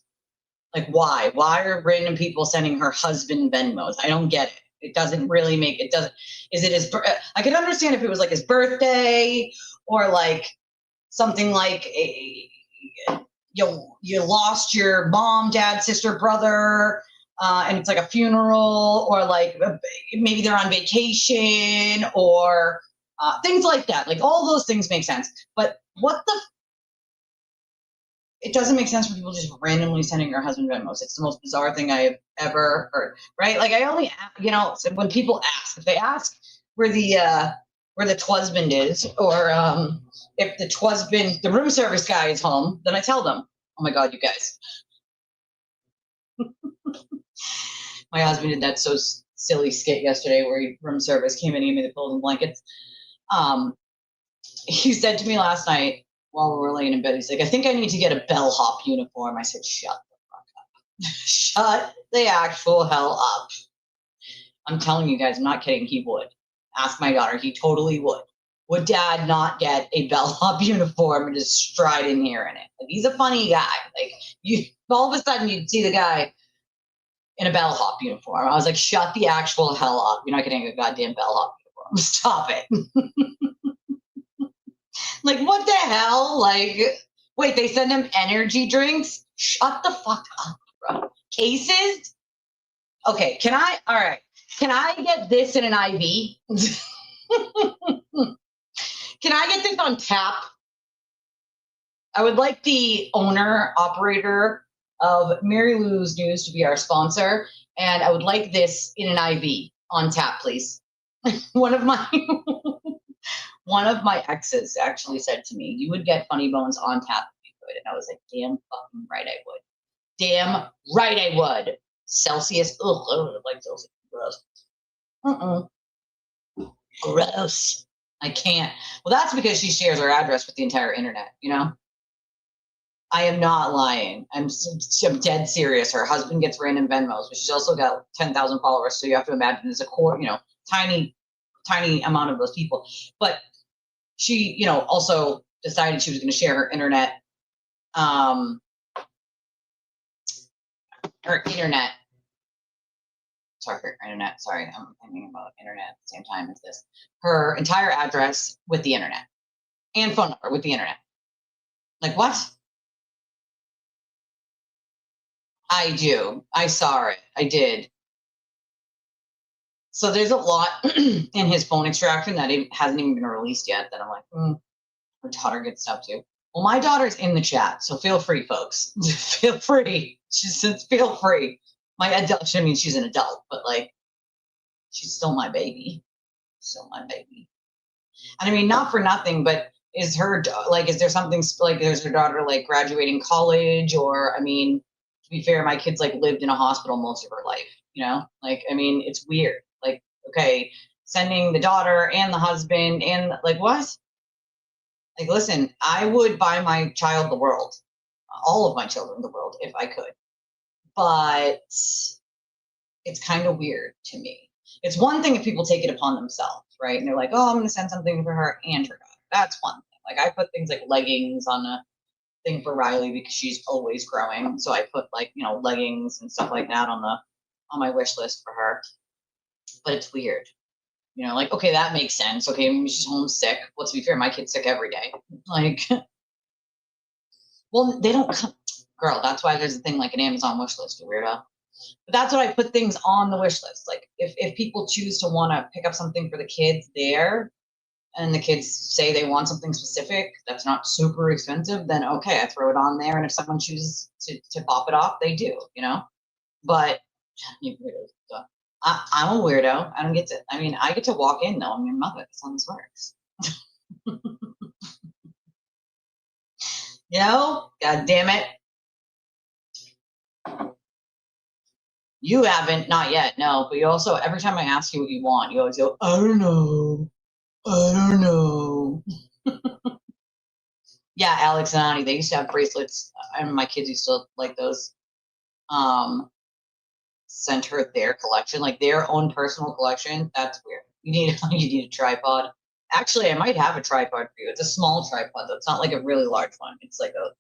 Like, why? Why are random people sending her husband Venmos? I don't get it. It doesn't really make it. Doesn't. Is it his? I could understand if it was like his birthday or like something like you lost your mom, dad, sister, brother. And it's like a funeral, or like maybe they're on vacation, or things like that. Like all those things make sense. But it doesn't make sense for people just randomly sending their husband Venmos. It's the most bizarre thing I have ever heard. Right? Like I only, when people ask, if they ask where the Twisband is, or if the room service guy is home, then I tell them. Oh my God, you guys. My husband did that so silly skit yesterday where room service came in and gave me the pillows and blankets. He said to me last night while we were laying in bed, he's like, I think I need to get a bellhop uniform. I said, shut the fuck up. Shut the actual hell up. I'm telling you guys, I'm not kidding. He would. Ask my daughter. He totally would. Would dad not get a bellhop uniform and just stride in here in it? Like, he's a funny guy. Like, all of a sudden you'd see the guy in a bellhop uniform. I was like, shut the actual hell up. You're not getting a goddamn bellhop uniform. Stop it. Like, what the hell? Like, wait, they send him energy drinks? Shut the fuck up, bro. Cases? Okay, can I get this in an IV? Can I get this on tap? I would like the owner, operator of Mary Lou's News to be our sponsor, and I would like this in an IV on tap, please. One of my exes actually said to me, "You would get Funny Bones on tap if you could," and I was like, "Damn fucking right I would. Damn right I would." Celsius, ugh, I don't like Celsius. Gross. Gross. I can't. Well, that's because she shares her address with the entire internet, you know? I am not lying. I'm dead serious. Her husband gets random Venmos, but she's also got 10,000 followers. So you have to imagine there's a core, tiny amount of those people. But she, also decided she was going to share her internet, Sorry, I'm thinking about internet at the same time as this. Her entire address with the internet and phone number with the internet. Like, what? I do. I saw it. I did. So there's a lot in his phone extraction that hasn't even been released yet that I'm like, her daughter gets up to. Well, my daughter's in the chat, so feel free, folks. Feel free. She says, feel free. My adult, she's an adult, but like, she's still my baby. Still my baby. And I mean, not for nothing, but is there something like, is her daughter like graduating college? Or, I mean, to be fair, my kid's like lived in a hospital most of her life, Like, I mean, it's weird. Like, okay, sending the daughter and the husband and like what? Like, listen, I would buy my child the world, all of my children the world if I could. But it's kind of weird to me. It's one thing if people take it upon themselves, right? And they're like, oh, I'm going to send something for her and her daughter. That's one thing. Like I put things like leggings on a thing for Riley because she's always growing. So I put like, you know, leggings and stuff like that on my wish list for her. But it's weird. You know, like, okay, that makes sense. Okay, maybe she's homesick. Well, to be fair, my kid's sick every day. Like, well, they don't come. Girl, that's why there's a thing like an Amazon wish list, you weirdo. But that's what I put things on the wish list. Like, if people choose to want to pick up something for the kids there, and the kids say they want something specific that's not super expensive, then okay, I throw it on there. And if someone chooses to pop it off, they do, you know? But I'm a weirdo. I don't get to, I mean, I get to walk in though. I'm your mother. That's how this works. You know? God damn it. You haven't, not yet, no. But you also, every time I ask you what you want, you always go, I don't know. I don't know. Yeah, Alex and Ani, they used to have bracelets. And my kids used to like those. Sent her their collection, like their own personal collection. That's weird. You need a tripod. Actually, I might have a tripod for you. It's a small tripod, though. It's not like a really large one. It's like a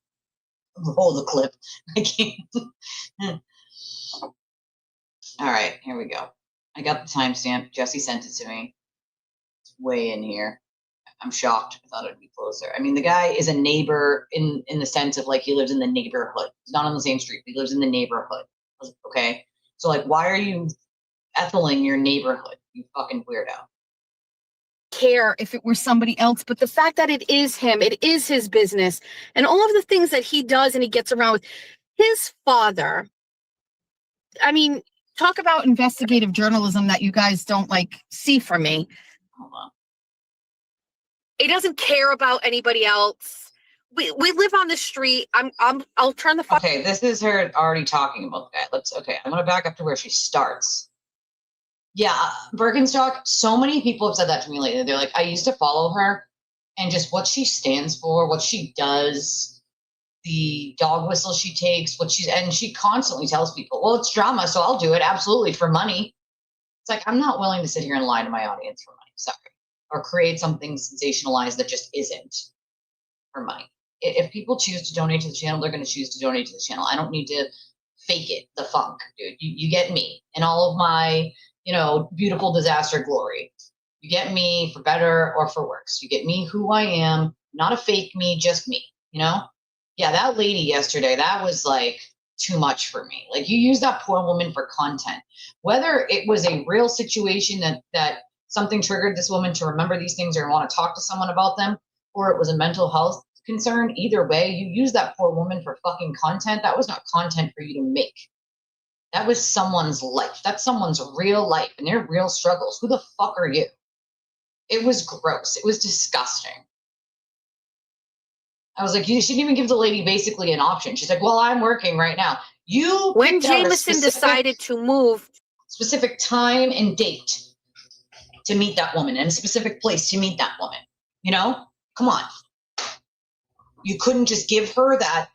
roll the clip. I can't. All right, here we go. I got the timestamp. Jesse sent it to me. It's way in here. I'm shocked. I thought it'd be closer. I mean, the guy is a neighbor in the sense of like he lives in the neighborhood. He's not on the same street. He lives in the neighborhood. Okay. So like, why are you Etheling your neighborhood? You fucking weirdo. Care if it were somebody else, but the fact that it is him, it is his business, and all of the things that he does and he gets around with. His father, I mean, talk about investigative journalism that you guys don't like see from me. Hold on. He doesn't care about anybody else. We live on the street. I'll turn the Okay, this is her already talking about the guy. I'm gonna back up to where she starts. Yeah, Birkenstock, so many people have said that to me lately. They're like, I used to follow her and just what she stands for, what she does, the dog whistle she takes, and she constantly tells people, well, it's drama, so I'll do it absolutely for money. It's like, I'm not willing to sit here and lie to my audience for money, sorry. Or create something sensationalized that just isn't for money. If people choose to donate to the channel, they're going to choose to donate to the channel. I don't need to fake it, the funk, dude. You get me and all of my, beautiful disaster glory. You get me for better or for worse. You get me who I am, not a fake me, just me, Yeah, that lady yesterday, that was like too much for me. Like you use that poor woman for content. Whether it was a real situation that something triggered this woman to remember these things or want to talk to someone about them, or it was a mental health concern, either way, you use that poor woman for fucking content. That was not content for you to make. That was someone's life. That's someone's real life and their real struggles. Who the fuck are you? It was gross. It was disgusting. I was like, she didn't even give the lady basically an option. She's like, well, I'm working right now. When Jameson decided to move, specific time and date to meet that woman and a specific place to meet that woman, come on. You couldn't just give her that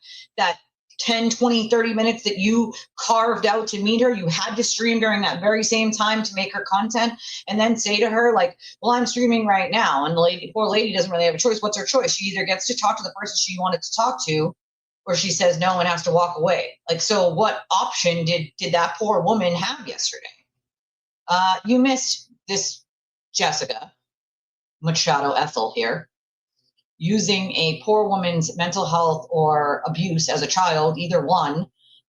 10, 20, 30 minutes that you carved out to meet her. You had to stream during that very same time to make her content and then say to her like, well, I'm streaming right now. And the poor lady doesn't really have a choice. What's her choice? She either gets to talk to the person she wanted to talk to, or she says no and has to walk away. Like, so what option did that poor woman have yesterday? You missed this Jessica Machado Ethel here, using a poor woman's mental health or abuse as a child, either one,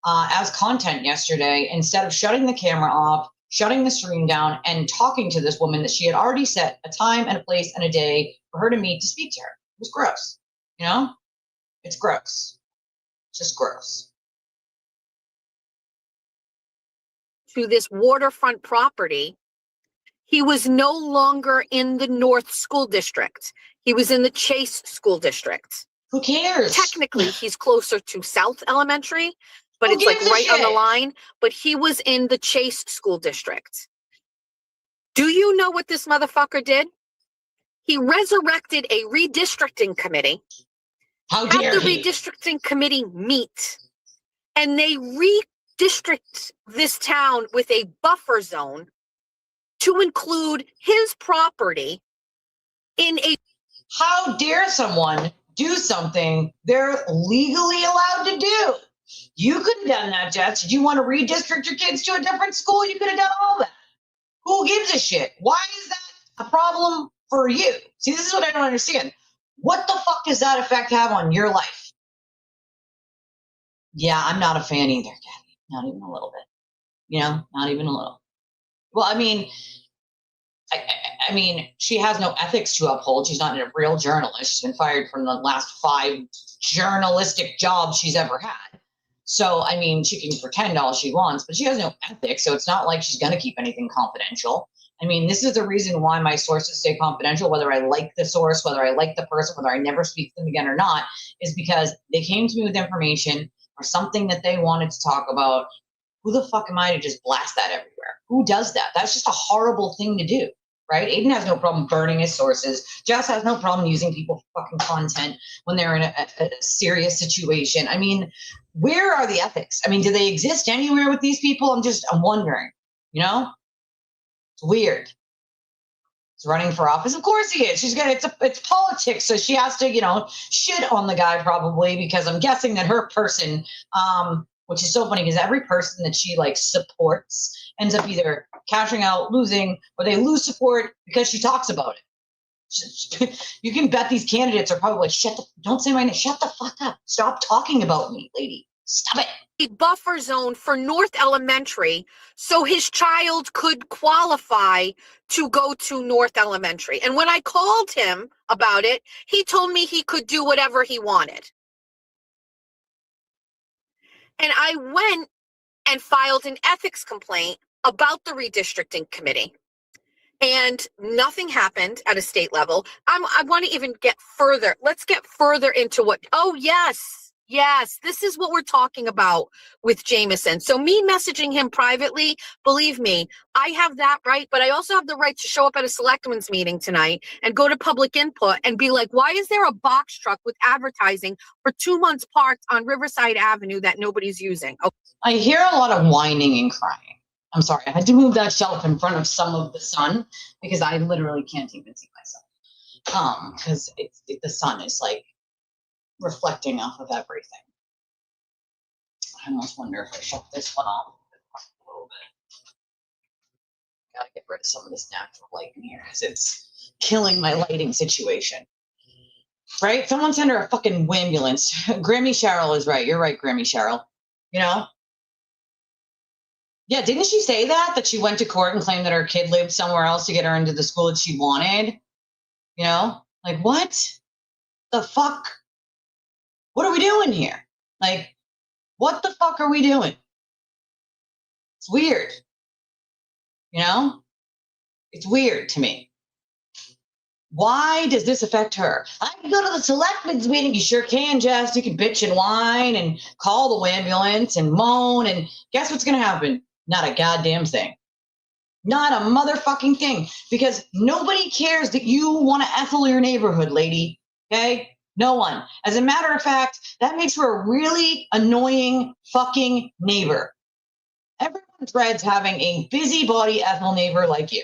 as content yesterday, instead of shutting the camera off, shutting the stream down, and talking to this woman that she had already set a time and a place and a day for her to meet to speak to her. It was gross. It's gross. It's just gross. To this waterfront property, he was no longer in the North School District. He was in the Chase School District. Who cares? Technically, he's closer to South Elementary, but it's like right on the line. But he was in the Chase School District. Do you know what this motherfucker did? He resurrected a redistricting committee. How dare Had the he? redistricting committee meet, and they redistrict this town with a buffer zone to include his property in a... How dare someone do something they're legally allowed to do? You could have done that, Jess. Did you want to redistrict your kids to a different school? You could have done all that. Who gives a shit? Why is that a problem for you? See, this is what I don't understand. What the fuck does that effect have on your life? Yeah, I'm not a fan either, Kathy. Not even a little bit. You know, not even a little. Well, I mean, I mean, she has no ethics to uphold. She's not a real journalist. She's been fired from the last 5 journalistic jobs she's ever had. So, I mean, she can pretend all she wants, but she has no ethics. So it's not like she's going to keep anything confidential. I mean, this is the reason why my sources stay confidential, whether I like the source, whether I like the person, whether I never speak to them again or not, is because they came to me with information or something that they wanted to talk about. Who the fuck am I to just blast that everywhere? Who does that? That's just a horrible thing to do, right? Aiden has no problem burning his sources. Jess has no problem using people's fucking content when they're in a serious situation. I mean, where are the ethics? I mean, do they exist anywhere with these people? I'm wondering, you know? It's weird. He's running for office. Of course he is. It's politics, so she has to, you know, shit on the guy probably, because I'm guessing that her person, which is so funny because every person that she like supports ends up either cashing out, losing, or they lose support because she talks about it. You can bet these candidates are probably like, don't say my name. Shut the fuck up. Stop talking about me, lady. Stop it. A buffer zone for North Elementary so his child could qualify to go to North Elementary. And when I called him about it, he told me he could do whatever he wanted. And I went and filed an ethics complaint about the redistricting committee. And nothing happened at a state level. I want to even get further. Let's get further into what, oh, yes, this is what we're talking about with Jameson. So me messaging him privately, believe me, I have that right, but I also have the right to show up at a selectmen's meeting tonight and go to public input and be like, why is there a box truck with advertising for 2 months parked on Riverside Avenue that nobody's using? Okay. I hear a lot of whining and crying. I'm sorry, I had to move that shelf in front of some of the sun because I literally can't even see myself. Because the sun is like reflecting off of everything. I almost wonder if I shut this one off a little bit. Gotta get rid of some of this natural light in here because it's killing my lighting situation. Right? Someone send her a fucking ambulance. Grammy Cheryl is right. You're right, Grammy Cheryl. You know? Yeah, didn't she say that she went to court and claimed that her kid lived somewhere else to get her into the school that she wanted? You know? Like, what the fuck? What are we doing here? Like, what the fuck are we doing? It's weird. You know? It's weird to me. Why does this affect her? I can go to the selectmen's meeting. You sure can, Jess. You can bitch and whine and call the ambulance and moan. And guess what's going to happen? Not a goddamn thing. Not a motherfucking thing. Because nobody cares that you want to ethel your neighborhood, lady. Okay? No one. As a matter of fact, that makes her a really annoying fucking neighbor. Everyone dreads having a busybody ethel neighbor like you.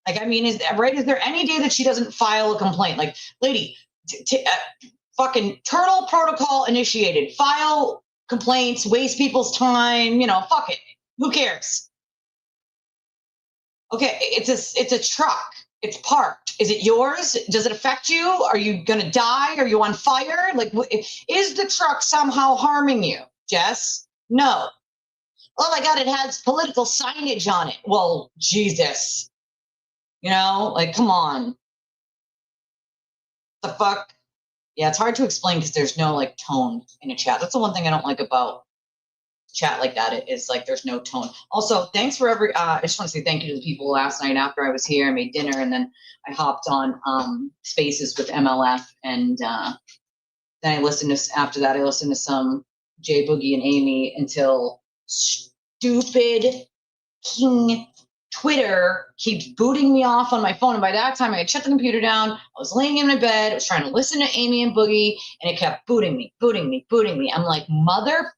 Like, I mean, is that right? Is there any day that she doesn't file a complaint? Like, lady, fucking turtle protocol initiated. File complaints, waste people's time, you know, fuck it. Who cares? Okay, it's a truck. It's parked. Is it yours? Does it affect you? Are you going to die? Are you on fire? Like, is the truck somehow harming you, Jess? No. Oh my God, it has political signage on it. Well, Jesus. You know, like, come on. The fuck? Yeah, it's hard to explain because there's no, like, tone in a chat. That's the one thing I don't like about chat like that. It's like there's no tone. Also, thanks for I just want to say thank you to the people last night after I was here. I made dinner and then I hopped on Spaces with MLF and then I listened to some Jay Boogie and Amy until stupid King Twitter keeps booting me off on my phone. And by that time, I had shut the computer down. I was laying in my bed. I was trying to listen to Amy and Boogie, and it kept booting me. I'm like, motherfucker,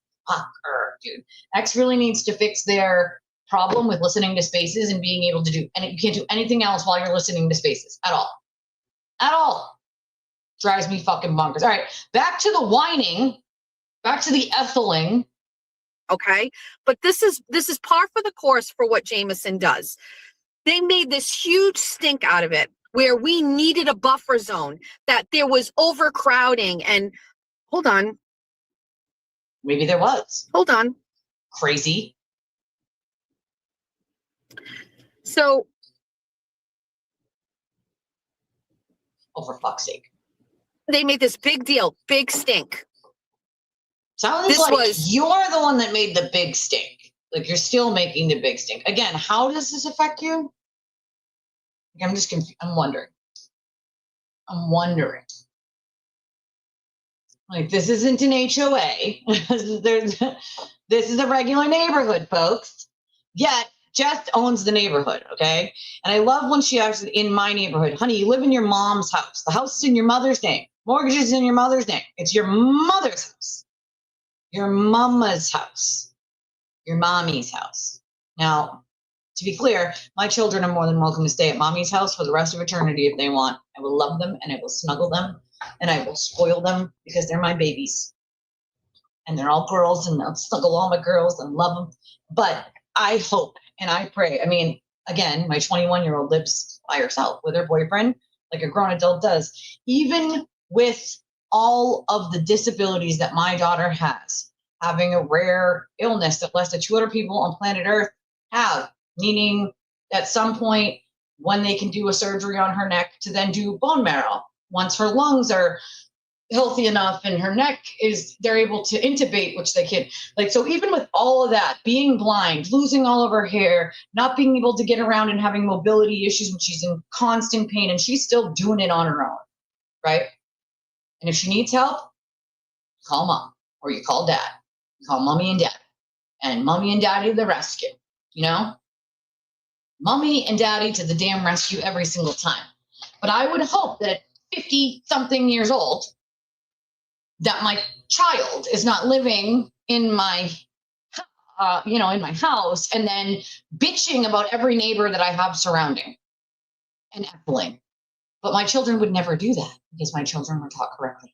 dude. X really needs to fix their problem with listening to Spaces and being able to do, and you can't do anything else while you're listening to Spaces at all. At all. Drives me fucking bonkers. All right, back to the whining, back to the ethling. Okay. But this is par for the course for what Jameson does. They made this huge stink out of it where we needed a buffer zone, that there was overcrowding and hold on. Maybe there was. Hold on. Crazy. So. Oh, for fuck's sake. They made this big deal, big stink. Sounds like you're the one that made the big stink. Like you're still making the big stink. Again, how does this affect you? Like, I'm just confused. I'm wondering. Like this isn't an HOA. This is a regular neighborhood, folks. Yet Jess owns the neighborhood, okay? And I love when she actually in my neighborhood. Honey, you live in your mom's house. The house is in your mother's name. Mortgage is in your mother's name. It's your mother's house. Your mama's house, your mommy's house. Now, to be clear, my children are more than welcome to stay at mommy's house for the rest of eternity if they want. I will love them and I will snuggle them and I will spoil them because they're my babies. And they're all girls and I'll snuggle all my girls and love them. But I hope and I pray. I mean, again, my 21-year-old lives by herself with her boyfriend like a grown adult does. Even with all of the disabilities that my daughter has, having a rare illness that less than 200 people on planet Earth have, meaning at some point when they can do a surgery on her neck to then do bone marrow, once her lungs are healthy enough and her neck is, they're able to intubate, which they can. Like, so even with all of that, being blind, losing all of her hair, not being able to get around and having mobility issues when she's in constant pain, and she's still doing it on her own, right? And if she needs help, call mom or you call dad. You call mommy and daddy. And mommy and daddy to the rescue, you know? Mommy and daddy to the damn rescue every single time. But I would hope that 50-something years old, that my child is not living in my, in my house and then bitching about every neighbor that I have surrounding and echoing. But my children would never do that because my children were taught correctly.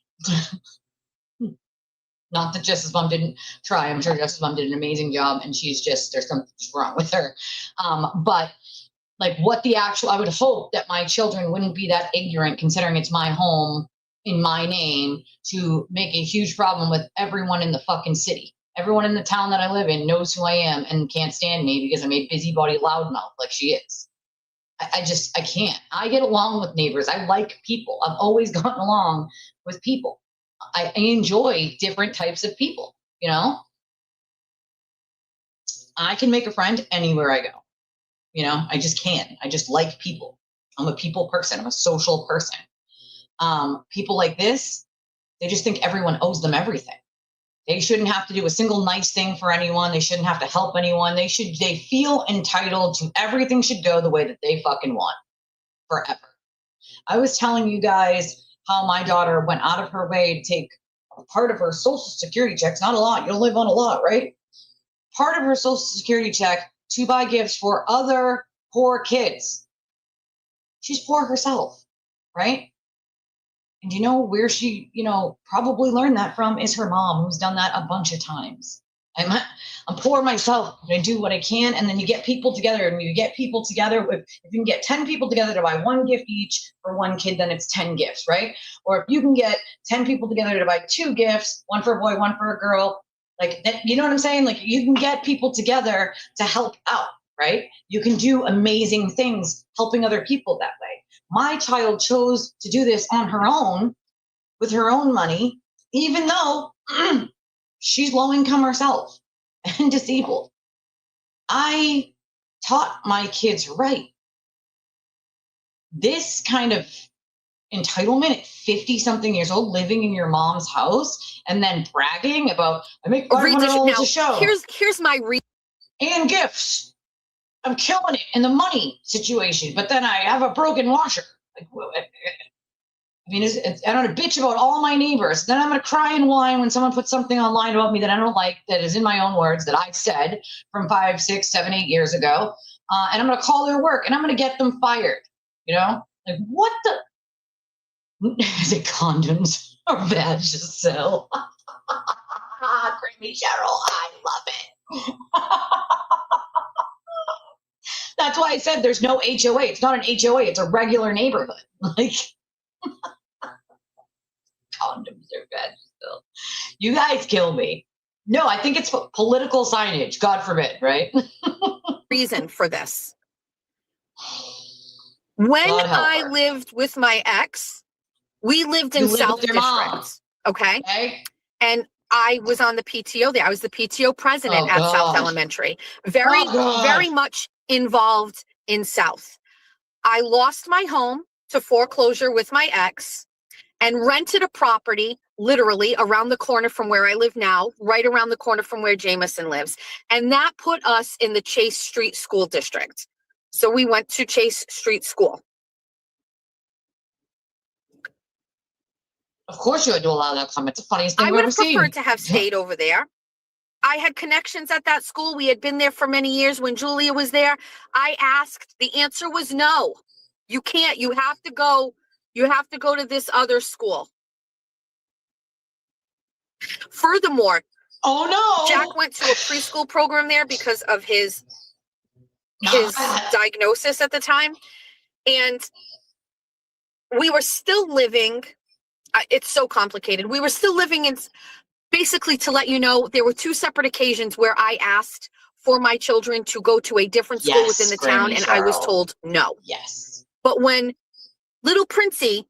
Not that Jess's mom didn't try. I'm sure Jess's mom did an amazing job and there's something wrong with her. But like I would hope that my children wouldn't be that ignorant considering it's my home in my name to make a huge problem with everyone in the fucking city. Everyone in the town that I live in knows who I am and can't stand me because I'm a busybody loudmouth like she is. I can't. I get along with neighbors. I like people. I've always gotten along with people. I enjoy different types of people, you know? I can make a friend anywhere I go. You know, I just can. I just like people. I'm a people person. I'm a social person. People like this, they just think everyone owes them everything. They shouldn't have to do a single nice thing for anyone. They shouldn't have to help anyone. They feel entitled to everything should go the way that they fucking want forever. I was telling you guys how my daughter went out of her way to take a part of her social security checks, not a lot, you don't live on a lot, right? Part of her social security check to buy gifts for other poor kids. She's poor herself, right? And you know where she, probably learned that from is her mom, who's done that a bunch of times. I'm poor myself. I do what I can. And then you get people together if you can get 10 people together to buy one gift each for one kid, then it's 10 gifts, right? Or if you can get 10 people together to buy 2 gifts, one for a boy, one for a girl, like that, you know what I'm saying? Like you can get people together to help out, right? You can do amazing things helping other people that way. My child chose to do this on her own with her own money, even though she's low income herself and disabled. I taught my kids right. This kind of entitlement at 50-something years old, living in your mom's house and then bragging about, I make $500 a show. Here's my and gifts. I'm killing it in the money situation, but then I have a broken washer. Like, I mean, I don't bitch about all my neighbors. Then I'm going to cry and whine when someone puts something online about me that I don't like, that is in my own words, that I said from 5, 6, 7, 8 years ago. And I'm going to call their work and I'm going to get them fired. You know, like what the? Is it condoms or bad to sell? Creamy Cheryl, I love it. That's why I said there's no HOA. It's not an HOA. It's a regular neighborhood. Like. Condoms are bad still. You guys kill me. No, I think it's political signage. God forbid, right? Reason for this. When I lived with my ex, we lived in South District. Okay. And I was on the PTO there. I was the PTO president at South Elementary. Very much involved in South. I lost my home to foreclosure with my ex and rented a property literally around the corner from where I live now, right around the corner from where Jameson lives. And that put us in the Chase Street School District. So we went to Chase Street School. Of course you had to allow that comment. It's the funniest thing I I've would ever have seen. preferred to have stayed over there. I had connections at that school. We had been there for many years when Julia was there. I asked, the answer was no. You can't, you have to go to this other school. Furthermore, Jack went to a preschool program there because of his diagnosis at the time. And we were still living, it's so complicated. We were still living in, basically to let you know, there were 2 separate occasions where I asked for my children to go to a different school within the town, and I was told no. Yes. But when little Princey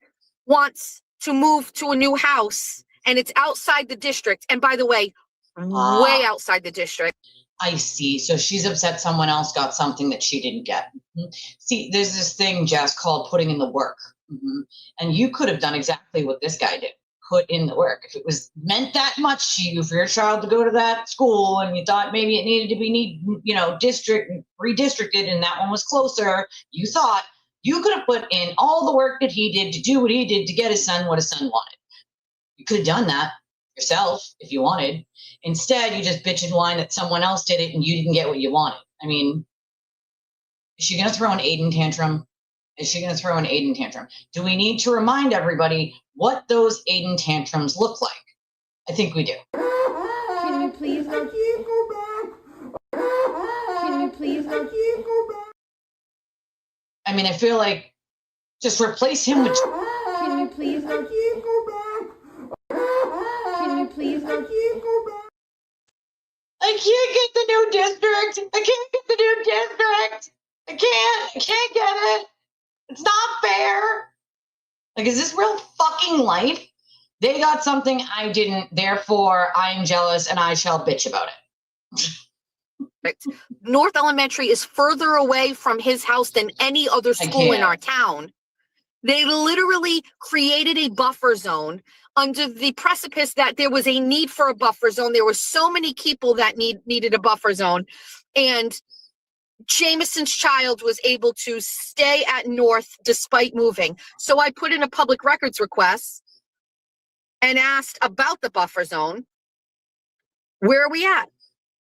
wants to move to a new house and it's outside the district, and by the way, way outside the district. I see. So she's upset someone else got something that she didn't get. Mm-hmm. See, there's this thing, Jess, called putting in the work. Mm-hmm. And you could have done exactly what this guy did. Put in the work. If it was meant that much to you for your child to go to that school and you thought maybe it needed to be redistricted and that one was closer, you thought you could have put in all the work that he did to do what he did to get his son what his son wanted. You could have done that yourself if you wanted. Instead, you just bitch and whine that someone else did it and you didn't get what you wanted. I mean, is she going to throw an Aiden tantrum? Do we need to remind everybody what those Aiden tantrums look like? I think we do. Can you please not go back? Can you please not go back? I mean, I feel like just replace him with. Can you please not go back? Can you please not go back? I can't get the new district. I can't get it. It's not fair. Like, is this real fucking life? They got something I didn't, therefore I'm jealous and I shall bitch about it. Right. North Elementary is further away from his house than any other school in our town. They literally created a buffer zone under the precipice that there was a need for a buffer zone. There were so many people that needed a buffer zone. And Jameson's child was able to stay at North despite moving. So I put in a public records request and asked about the buffer zone. Where are we at?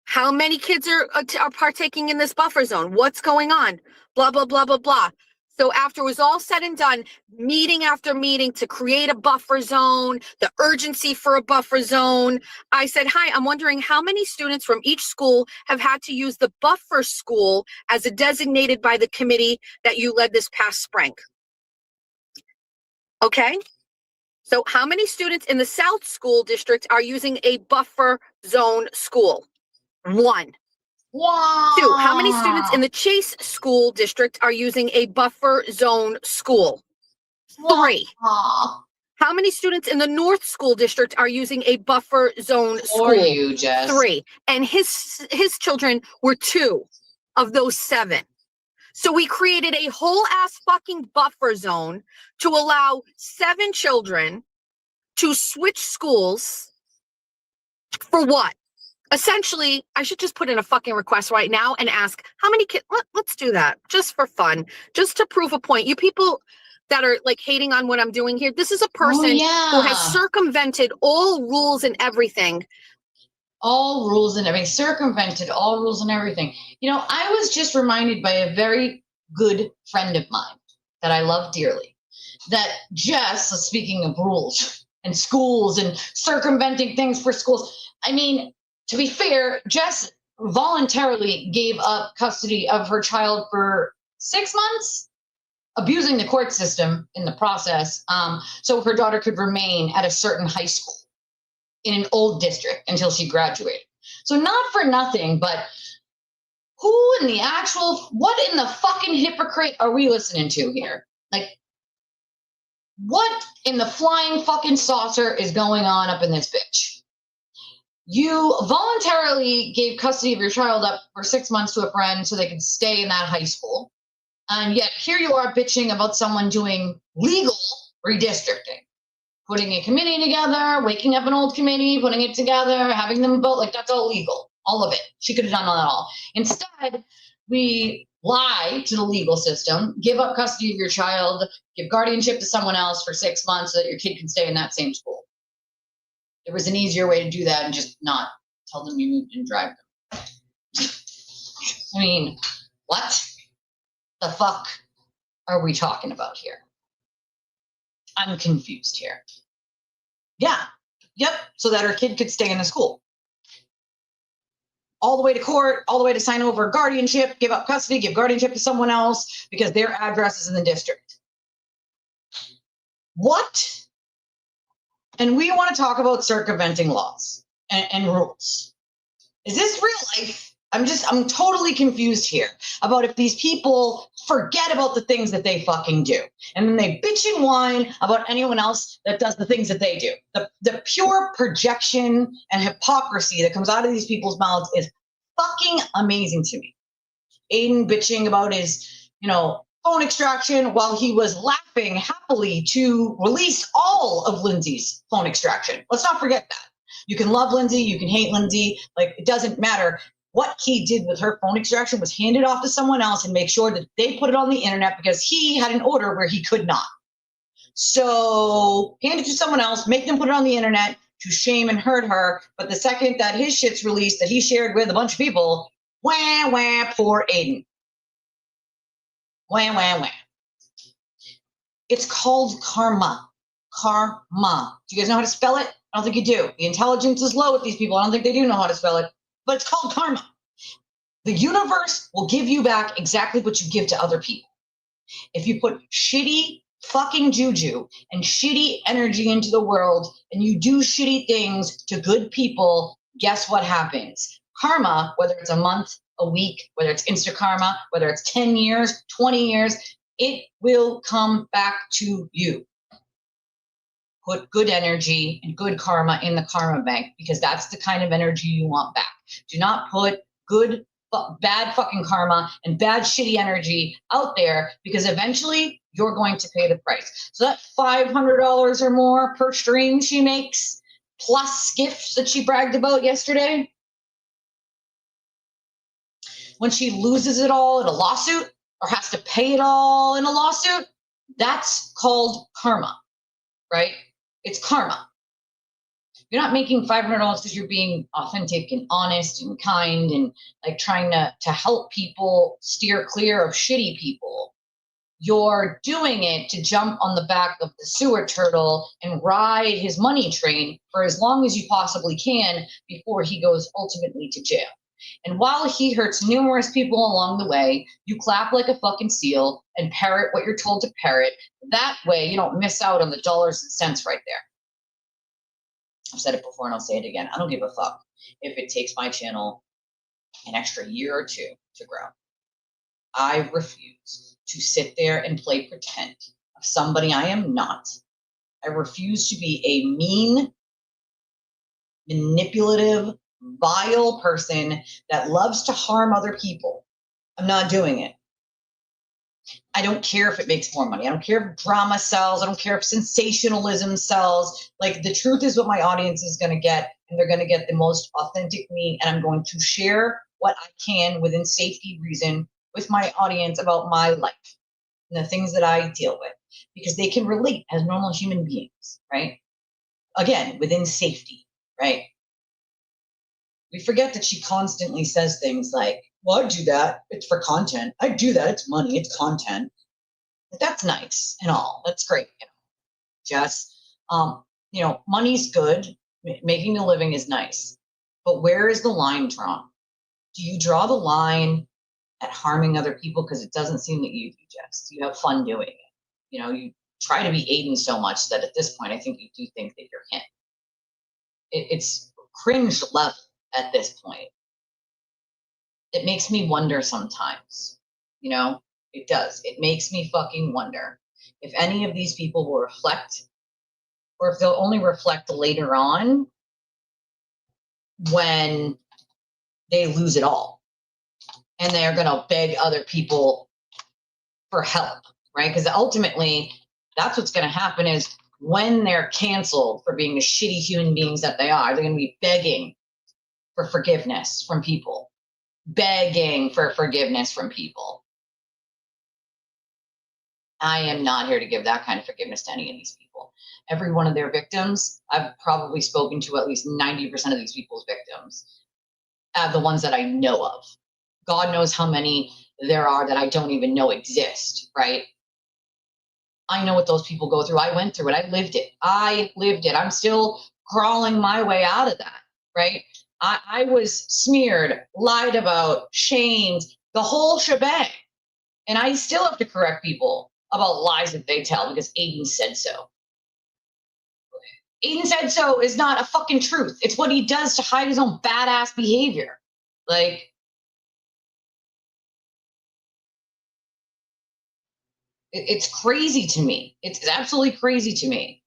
How many kids are partaking in this buffer zone? What's going on? Blah, blah, blah, blah, blah. So after it was all said and done, meeting after meeting to create a buffer zone, the urgency for a buffer zone, I said, hi, I'm wondering how many students from each school have had to use the buffer school as a designated by the committee that you led this past spring. Okay. So how many students in the South School District are using a buffer zone school? 1. Wow. 2, how many students in the Chase School District are using a buffer zone school? 3. Wow. How many students in the North School District are using a buffer zone school? Or you, Jess. 3. And his children were 2 of those 7. So we created a whole ass fucking buffer zone to allow 7 children to switch schools for what? Essentially, I should just put in a fucking request right now and ask how many kids. Let's do that just for fun, just to prove a point. You people that are like hating on what I'm doing here, this is a person who has circumvented all rules and everything. All rules and everything, circumvented all rules and everything. You know, I was just reminded by a very good friend of mine that I love dearly, that Jess, speaking of rules and schools and circumventing things for schools, I mean, to be fair, Jess voluntarily gave up custody of her child for 6 months, abusing the court system in the process, so her daughter could remain at a certain high school in an old district until she graduated. So not for nothing, but what in the fucking hypocrite are we listening to here? Like, what in the flying fucking saucer is going on up in this bitch? You voluntarily gave custody of your child up for 6 months to a friend so they could stay in that high school. And yet here you are bitching about someone doing legal redistricting. Putting a committee together, waking up an old committee, putting it together, having them vote, like that's all legal, all of it. She could have done that all. Instead, we lie to the legal system, give up custody of your child, give guardianship to someone else for 6 months so that your kid can stay in that same school. There was an easier way to do that and just not tell them you moved and drive them. I mean, what the fuck are we talking about here? I'm confused here. Yeah. Yep. So that her kid could stay in the school. All the way to court, all the way to sign over guardianship, give up custody, give guardianship to someone else because their address is in the district. What? And we want to talk about circumventing laws and rules. Is this real life? I'm totally confused here about if these people forget about the things that they fucking do. And then they bitch and whine about anyone else that does the things that they do. The pure projection and hypocrisy that comes out of these people's mouths is fucking amazing to me. Aiden bitching about his, phone extraction while he was laughing happily to release all of Lindsay's phone extraction. Let's not forget that. You can love Lindsay, you can hate Lindsay, like it doesn't matter. What he did with her phone extraction was hand it off to someone else and make sure that they put it on the internet because he had an order where he could not. So hand it to someone else, make them put it on the internet to shame and hurt her. But the second that his shit's released that he shared with a bunch of people, wah, wah, poor Aiden. Wah, wah, wah. It's called karma. Karma. Do you guys know how to spell it? I don't think you do. The intelligence is low with these people. I don't think they do know how to spell it. But it's called karma. The universe will give you back exactly what you give to other people. If you put shitty fucking juju and shitty energy into the world and you do shitty things to good people, guess what happens? Karma, whether it's a month, a week, whether it's insta karma, whether it's 10 years, 20 years, it will come back to you. Put good energy and good karma in the karma bank because that's the kind of energy you want back. Do not put bad fucking karma and bad shitty energy out there because eventually you're going to pay the price. So that $500 or more per stream she makes, plus gifts that she bragged about yesterday, when she loses it all in a lawsuit or has to pay it all in a lawsuit, that's called karma, right? It's karma. You're not making $500 because you're being authentic and honest and kind and like trying to help people steer clear of shitty people. You're doing it to jump on the back of the sewer turtle and ride his money train for as long as you possibly can before he goes ultimately to jail. And while he hurts numerous people along the way, you clap like a fucking seal and parrot what you're told to parrot. That way you don't miss out on the dollars and cents right there. I've said it before and I'll say it again. I don't give a fuck if it takes my channel an extra year or two to grow. I refuse to sit there and play pretend of somebody I am not. I refuse to be a mean, manipulative, vile person that loves to harm other people. I'm not doing it. I don't care if it makes more money. I don't care if drama sells. I don't care if sensationalism sells. Like, the truth is what my audience is going to get, and they're going to get the most authentic me. And I'm going to share what I can within safety reason with my audience about my life and the things that I deal with, because they can relate as normal human beings, right? Again, within safety, right? We forget that she constantly says things like, well, I do that. It's for content. I do that. It's money. It's content. But that's nice and all. That's great. Just, money's good. Making a living is nice. But where is the line drawn? Do you draw the line at harming other people? Because it doesn't seem that you do, Jess. You have fun doing it. You try to be Aiden so much that at this point, I think you do think that you're him. It's cringe level at this point. It makes me wonder sometimes, it does. It makes me fucking wonder if any of these people will reflect, or if they'll only reflect later on when they lose it all and they're going to beg other people for help, right? Because ultimately that's what's going to happen is when they're canceled for being the shitty human beings that they are, they're going to be begging for forgiveness from people. Begging for forgiveness from people. I am not here to give that kind of forgiveness to any of these people. Every one of their victims, I've probably spoken to at least 90% of these people's victims, the ones that I know of. God knows how many there are that I don't even know exist, right? I know what those people go through. I went through it. I lived it. I'm still crawling my way out of that, right? I was smeared, lied about, shamed, the whole shebang. And I still have to correct people about lies that they tell because Aiden said so. Aiden said so is not a fucking truth. It's what he does to hide his own badass behavior. Like, it's crazy to me. It's absolutely crazy to me.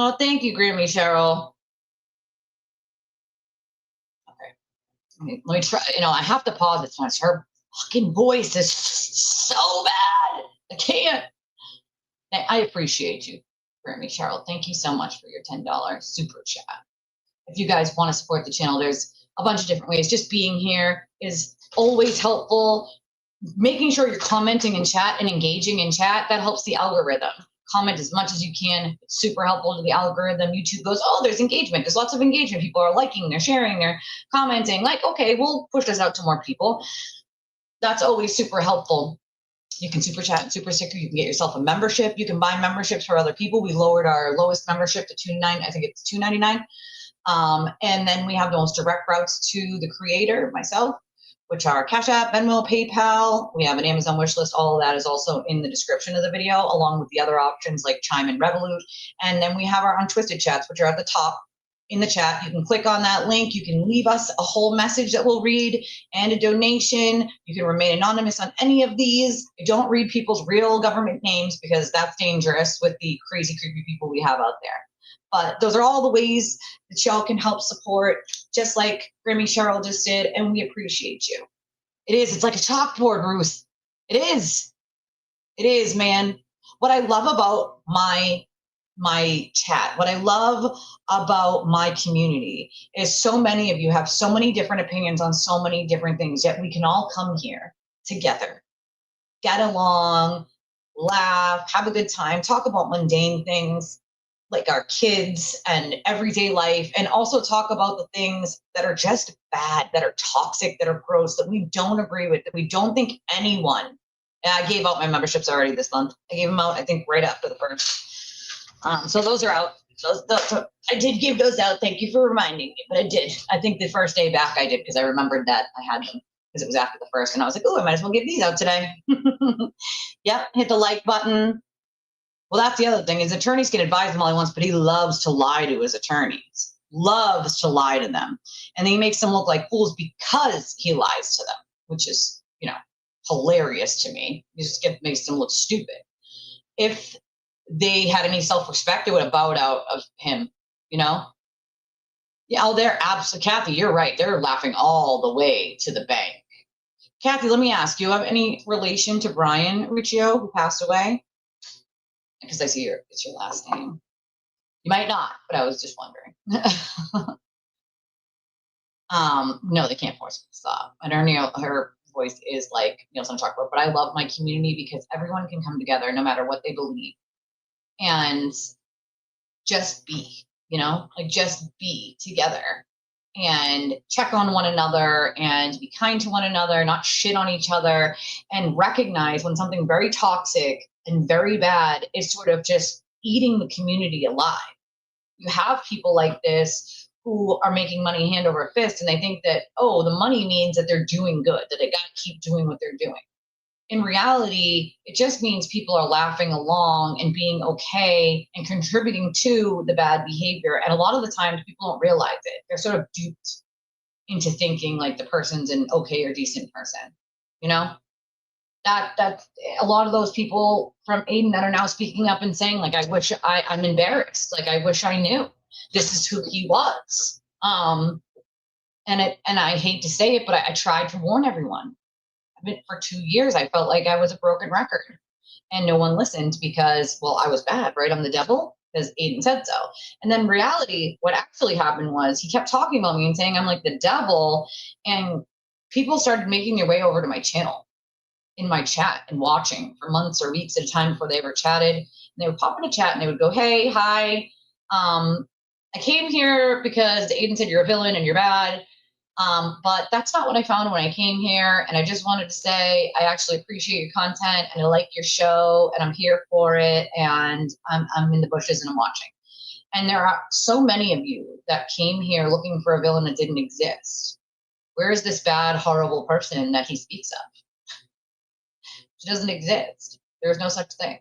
Oh, thank you, Grammy Cheryl. Okay. Let me try. I have to pause it once. Her fucking voice is so bad. I can't. I appreciate you, Grammy Cheryl. Thank you so much for your $10 super chat. If you guys want to support the channel, there's a bunch of different ways. Just being here is always helpful. Making sure you're commenting in chat and engaging in chat, that helps the algorithm. Comment as much as you can. It's super helpful to the algorithm. YouTube goes, oh, there's engagement. There's lots of engagement. People are liking, they're sharing, they're commenting. Like, okay, we'll push this out to more people. That's always super helpful. You can super chat and super sticker. You can get yourself a membership. You can buy memberships for other people. We lowered our lowest membership to $2.99. And then we have the most direct routes to the creator, myself, which are Cash App, Venmo, PayPal. We have an Amazon wish list. All of that is also in the description of the video, along with the other options like Chime and Revolut. And then we have our Untwisted chats, which are at the top in the chat. You can click on that link. You can leave us a whole message that we'll read and a donation. You can remain anonymous on any of these. I don't read people's real government names because that's dangerous with the crazy, creepy people we have out there. But those are all the ways that y'all can help support, just like Grammy Cheryl just did, and we appreciate you. It's like a chalkboard, Ruth. It is, man. What I love about my chat, what I love about my community is so many of you have so many different opinions on so many different things, yet we can all come here together, get along, laugh, have a good time, talk about mundane things like our kids and everyday life, and also talk about the things that are just bad, that are toxic, that are gross, that we don't agree with, that we don't think anyone. And I gave out my memberships already this month. I gave them out, I think, right after the first. So those are out. I did give those out. Thank you for reminding me, but I did. I think the first day back I did because I remembered that I had them because it was after the first, and I was like, oh, I might as well give these out today. Yep, hit the like button. Well, that's the other thing is attorneys can advise him all he wants, but he loves to lie to his attorneys, loves to lie to them. And then he makes them look like fools because he lies to them, which is, hilarious to me. You just makes them look stupid. If they had any self-respect, they would have bowed out of him, you know? Yeah, oh, they're absolutely, Kathy, you're right. They're laughing all the way to the bank. Kathy, let me ask, you have any relation to Brian Riccio, who passed away? Because I see it's your last name. You might not, but I was just wondering. No, they can't force me to stop. I don't know, her voice is like, something to talk about, but I love my community because everyone can come together no matter what they believe and just be, just be together and check on one another and be kind to one another, not shit on each other, and recognize when something very toxic and very bad is sort of just eating the community alive. You have people like this who are making money hand over fist, and they think that, oh, the money means that they're doing good, that they got to keep doing what they're doing. In reality, it just means people are laughing along and being okay and contributing to the bad behavior. And a lot of the times people don't realize it. They're sort of duped into thinking like the person's an okay or decent person, That's a lot of those people from Aiden that are now speaking up and saying, like, I'm embarrassed. Like, I wish I knew this is who he was. And I hate to say it, but I tried to warn everyone. For 2 years, I felt like I was a broken record and no one listened because, well, I was bad, right? I'm the devil because Aiden said so. And then reality, what actually happened was he kept talking about me and saying I'm like the devil. And people started making their way over to my channel in my chat and watching for months or weeks at a time before they ever chatted. And they would pop in a chat and they would go, hey, hi. I came here because Aiden said you're a villain and you're bad. But that's not what I found when I came here. And I just wanted to say, I actually appreciate your content and I like your show and I'm here for it. And I'm in the bushes and I'm watching. And there are so many of you that came here looking for a villain that didn't exist. Where is this bad, horrible person that he speaks of? She doesn't exist. There's no such thing.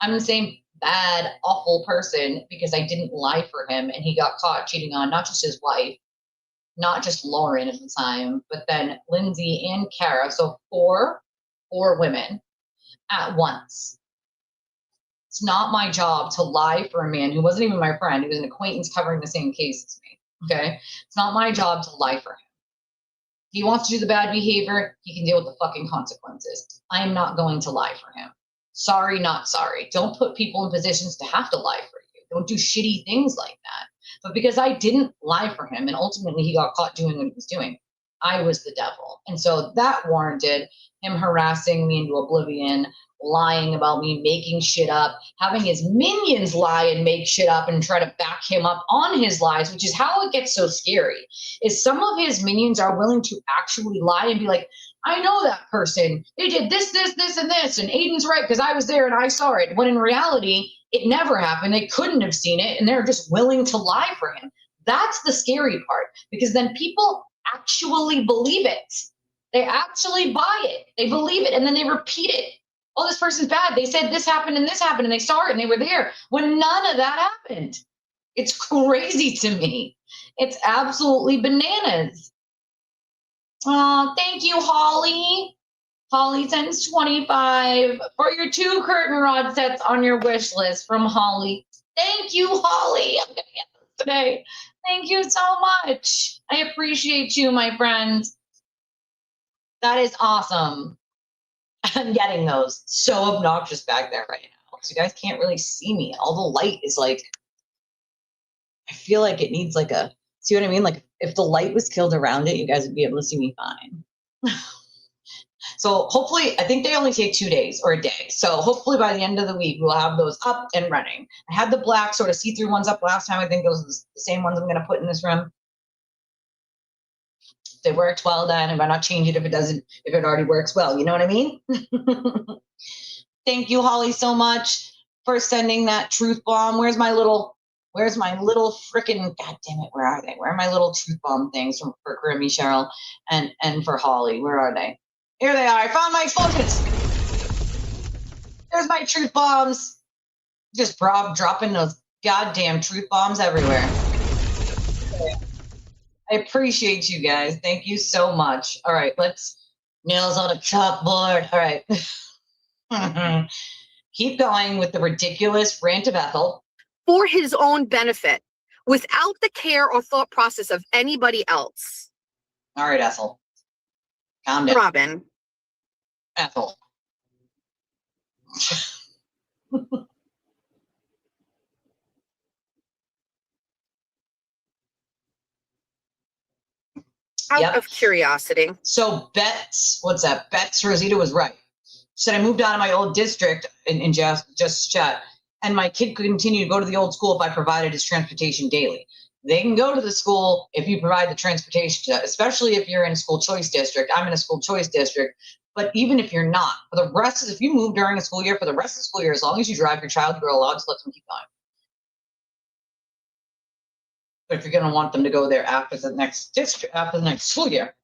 I'm the same bad, awful person because I didn't lie for him and he got caught cheating on not just his wife, not just Lauren at the time, but then Lindsay and Kara. So four women at once. It's not my job to lie for a man who wasn't even my friend. He was an acquaintance covering the same case as me. Okay. It's not my job to lie for him. If he wants to do the bad behavior, he can deal with the fucking consequences. I am not going to lie for him. Sorry, not sorry. Don't put people in positions to have to lie for you. Don't do shitty things like that. But because I didn't lie for him and ultimately he got caught doing what he was doing, I was the devil. And so that warranted him harassing me into oblivion, lying about me, making shit up, having his minions lie and make shit up and try to back him up on his lies, which is how it gets so scary, is some of his minions are willing to actually lie and be like, I know that person. They did this, this, this, and this. And Aiden's right because I was there and I saw it. When in reality, it never happened. They couldn't have seen it. And they're just willing to lie for him. That's the scary part because then people actually believe it. They actually buy it. They believe it. And then they repeat it. Oh, this person's bad. They said this happened and this happened and they saw it and they were there when none of that happened. It's crazy to me. It's absolutely bananas. Oh, thank you, Holly. Holly sends 25 for your 2 curtain rod sets on your wish list from Holly. Thank you, Holly. I'm going to get this today. Thank you so much. I appreciate you, my friend. That is awesome. I'm getting those. So obnoxious back there right now. So you guys can't really see me. All the light is like, I feel like it needs like a, see what I mean? Like if the light was killed around it, you guys would be able to see me fine. So hopefully, I think they only take 2 days or a day. So hopefully by the end of the week, we'll have those up and running. I had the black sort of see-through ones up last time. I think those are the same ones I'm going to put in this room. If they worked well, then why not change it if it already works well? You know what I mean? Thank you, Holly, so much for sending that truth bomb. Where's my little freaking, God damn it, where are they? Where are my little truth bomb things for Grimmy, Cheryl, and for Holly? Where are they? Here they are. I found my explosions. There's my truth bombs. Just dropping those goddamn truth bombs everywhere. I appreciate you guys. Thank you so much. All right, let's Nails on a chalkboard. All right. Keep going with the ridiculous rant of Ethel. For his own benefit, without the care or thought process of anybody else. All right, Ethel. Calm down. Robin. Ethel. Out of curiosity. So what's that? Bets Rosita was right. She said, I moved out of my old district in just chat, and my kid could continue to go to the old school if I provided his transportation daily. They can go to the school if you provide the transportation, especially if you're in a school choice district. I'm in a school choice district. But even if you're not, for the rest, if you move during a school year, for the rest of the school year, as long as you drive your child, you're allowed to let them keep going. But if you're going to want them to go there after the next school year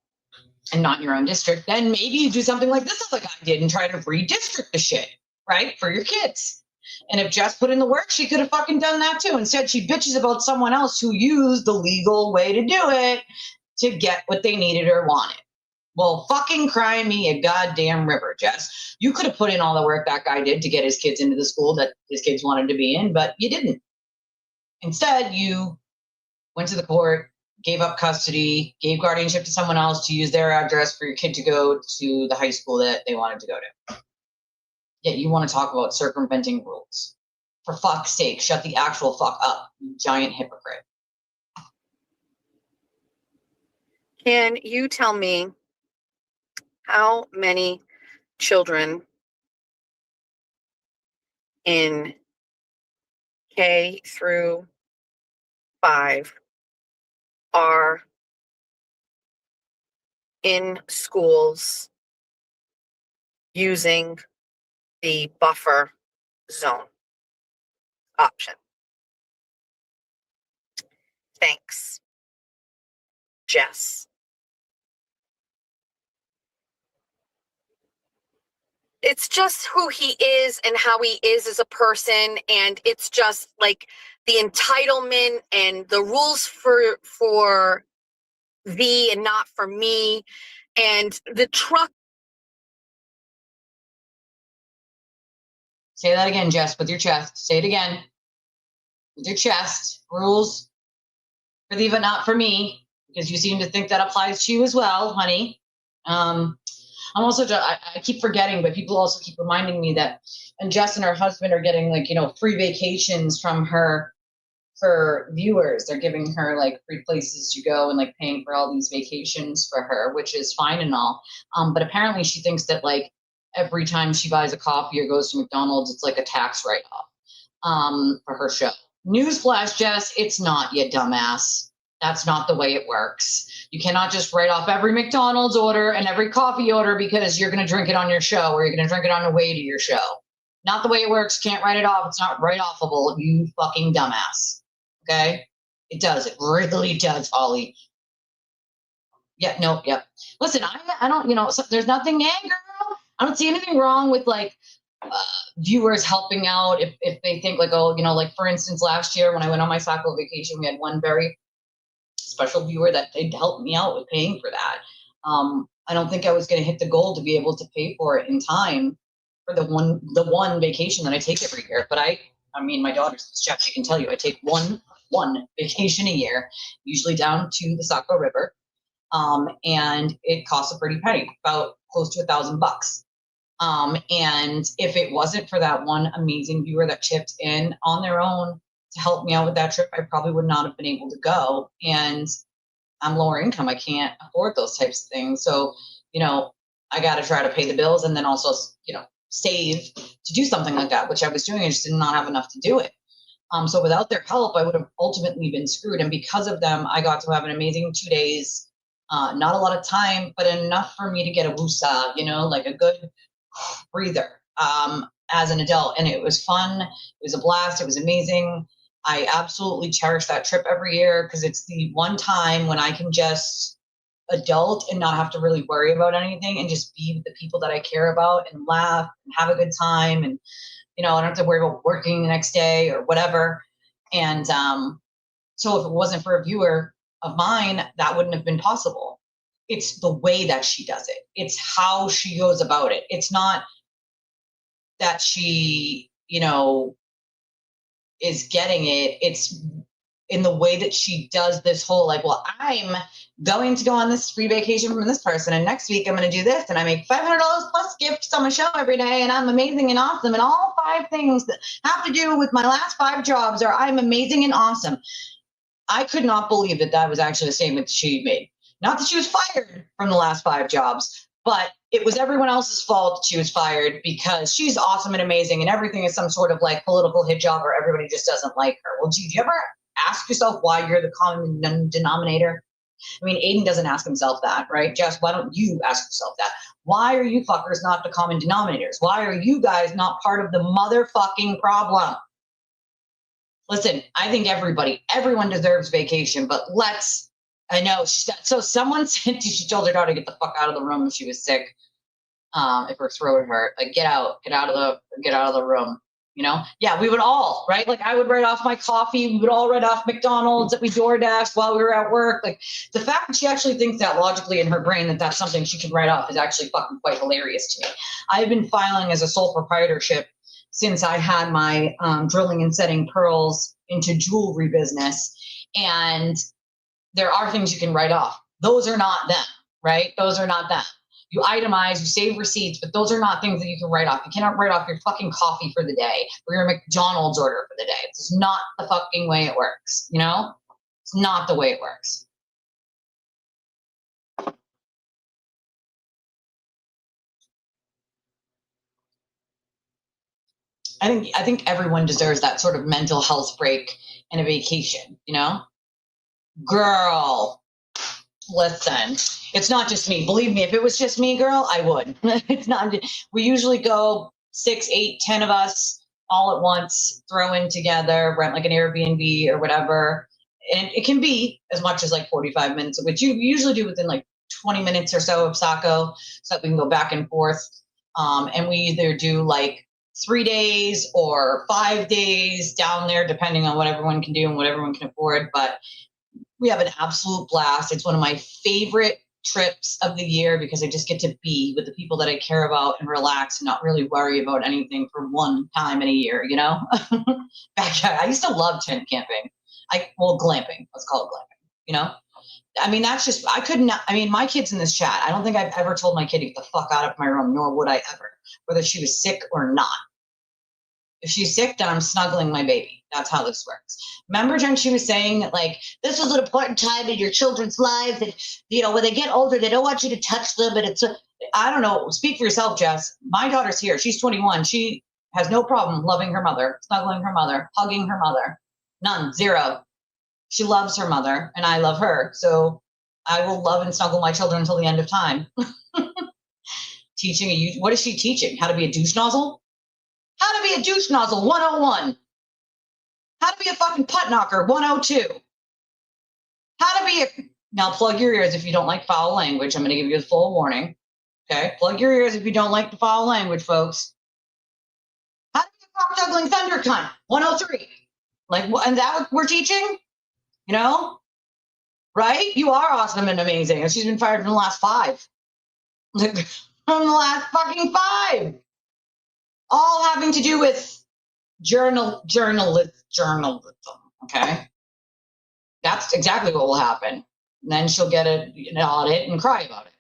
and not your own district, then maybe you do something like this other guy did and try to redistrict the shit, right, for your kids. And if Jess put in the work, she could have fucking done that too. Instead, she bitches about someone else who used the legal way to do it to get what they needed or wanted. Well, fucking cry me a goddamn river, Jess. You could have put in all the work that guy did to get his kids into the school that his kids wanted to be in, but you didn't. Instead, you went to the court, gave up custody, gave guardianship to someone else to use their address for your kid to go to the high school that they wanted to go to. Yet you want to talk about circumventing rules. For fuck's sake, shut the actual fuck up, you giant hypocrite. Can you tell me how many children in K through 5 are in schools using the buffer zone option? Thanks, Jess. It's just who he is and how he is as a person, and it's just like the entitlement and the rules for thee and not for me, and the truck. Say that again, Jess, with your chest. Say it again. With your chest. Rules for thee, but not for me, because you seem to think that applies to you as well, honey. I'm also, I keep forgetting, but people also keep reminding me that, and Jess and her husband are getting free vacations from her viewers. They're giving her free places to go and paying for all these vacations for her, which is fine and all. But apparently she thinks that every time she buys a coffee or goes to McDonald's, it's like a tax write-off for her show. Newsflash, Jess, it's not, you dumbass. That's not the way it works. You cannot just write off every McDonald's order and every coffee order because you're going to drink it on your show or you're going to drink it on the way to your show. Not the way it works. Can't write it off. It's not write-offable, you fucking dumbass. Okay? It does. It really does, Holly. Yeah, no, yeah. Listen, I don't, there's nothing, girl. I don't see anything wrong with viewers helping out if they think for instance, last year when I went on my Saco vacation, we had one very special viewer that they'd help me out with paying for that. I don't think I was going to hit the goal to be able to pay for it in time for the one vacation that I take every year. But I mean, my daughter's chef, she can tell you, I take one vacation a year, usually down to the Saco River. And it costs a pretty penny, about close to $1,000. And if it wasn't for that one amazing viewer that chipped in on their own to help me out with that trip, I probably would not have been able to go. And I'm lower income. I can't afford those types of things. So, I got to try to pay the bills and then also, save to do something like that, which I was doing. I just did not have enough to do it. So without their help, I would have ultimately been screwed. And because of them, I got to have an amazing 2 days. Not a lot of time, but enough for me to get a woosah, a good breather as an adult. And it was fun. It was a blast. It was amazing. I absolutely cherish that trip every year because it's the one time when I can just adult and not have to really worry about anything and just be with the people that I care about and laugh and have a good time. And, I don't have to worry about working the next day or whatever. And so if it wasn't for a viewer of mine, that wouldn't have been possible. it's the way that she does it. It's how she goes about it. It's not that she, you know, is getting it. It's in the way that she does this whole, like, well, I'm going to go on this free vacation from this person, and next week I'm going to do this, and I make $500 plus gifts on my show every day, and I'm amazing and awesome, and all 5 things that have to do with my last 5 jobs are I'm amazing and awesome. I could not believe that that was actually a statement she made. Not that she was fired from the last 5 jobs, but it was everyone else's fault she was fired because she's awesome and amazing, and everything is some sort of like political hit job or everybody just doesn't like her. Well, gee, do you ever ask yourself why you're the common denominator? I mean, Aiden doesn't ask himself that, right? Jess, why don't you ask yourself that? Why are you fuckers not the common denominators? Why are you guys not part of the motherfucking problem? Listen, I think everyone deserves vacation, but I know, so someone said she told her daughter to get the fuck out of the room if she was sick. If her throat hurt, like get out of the room. You know, yeah, we would all, right? Like I would write off my coffee. We would all write off McDonald's that we DoorDashed while we were at work. Like the fact that she actually thinks that logically in her brain that that's something she can write off is actually fucking quite hilarious to me. I've been filing as a sole proprietorship since I had my drilling and setting pearls into jewelry business. And there are things you can write off. Those are not them, right? Those are not them. You itemize, you save receipts, but those are not things that you can write off. You cannot write off your fucking coffee for the day or your McDonald's order for the day. It's just not the fucking way it works, you know? It's not the way it works. I think everyone deserves that sort of mental health break and a vacation, you know? Girl, listen, it's not just me. Believe me, if it was just me, girl, I would. It's not. We usually go 6, 8, 10 of us all at once, throw in together, rent like an Airbnb or whatever. And it can be as much as like 45 minutes, which you usually do within like 20 minutes or so of Saco, so that we can go back and forth. And we either do like 3 days or 5 days down there, depending on what everyone can do and what everyone can afford. But we have an absolute blast. It's one of my favorite trips of the year because I just get to be with the people that I care about and relax and not really worry about anything for one time in a year, you know? I used to love tent camping. Glamping. Let's call it glamping, you know? I mean, my kid's in this chat. I don't think I've ever told my kid to get the fuck out of my room, nor would I ever, whether she was sick or not. If she's sick, then I'm snuggling my baby. That's how this works. Remember, Jen, she was saying that, like, this is an important time in your children's lives. And, you know, when they get older, they don't want you to touch them. And I don't know. Speak for yourself, Jess. My daughter's here. She's 21. She has no problem loving her mother, snuggling her mother, hugging her mother. None. 0. She loves her mother, and I love her. So I will love and snuggle my children until the end of time. What is she teaching? How to be a douche nozzle? How to be a douche nozzle, 101. How to be a fucking putt knocker, 102. Now plug your ears if you don't like foul language. I'm going to give you a full warning. Okay, plug your ears if you don't like the foul language, folks. How to be a cock juggling thunder cunt, 103. Like, and that what we're teaching? You know? Right? You are awesome and amazing. And she's been fired from the last 5. From the last fucking 5. All having to do with journalism, okay? That's exactly what will happen. And then she'll get an audit and cry about it.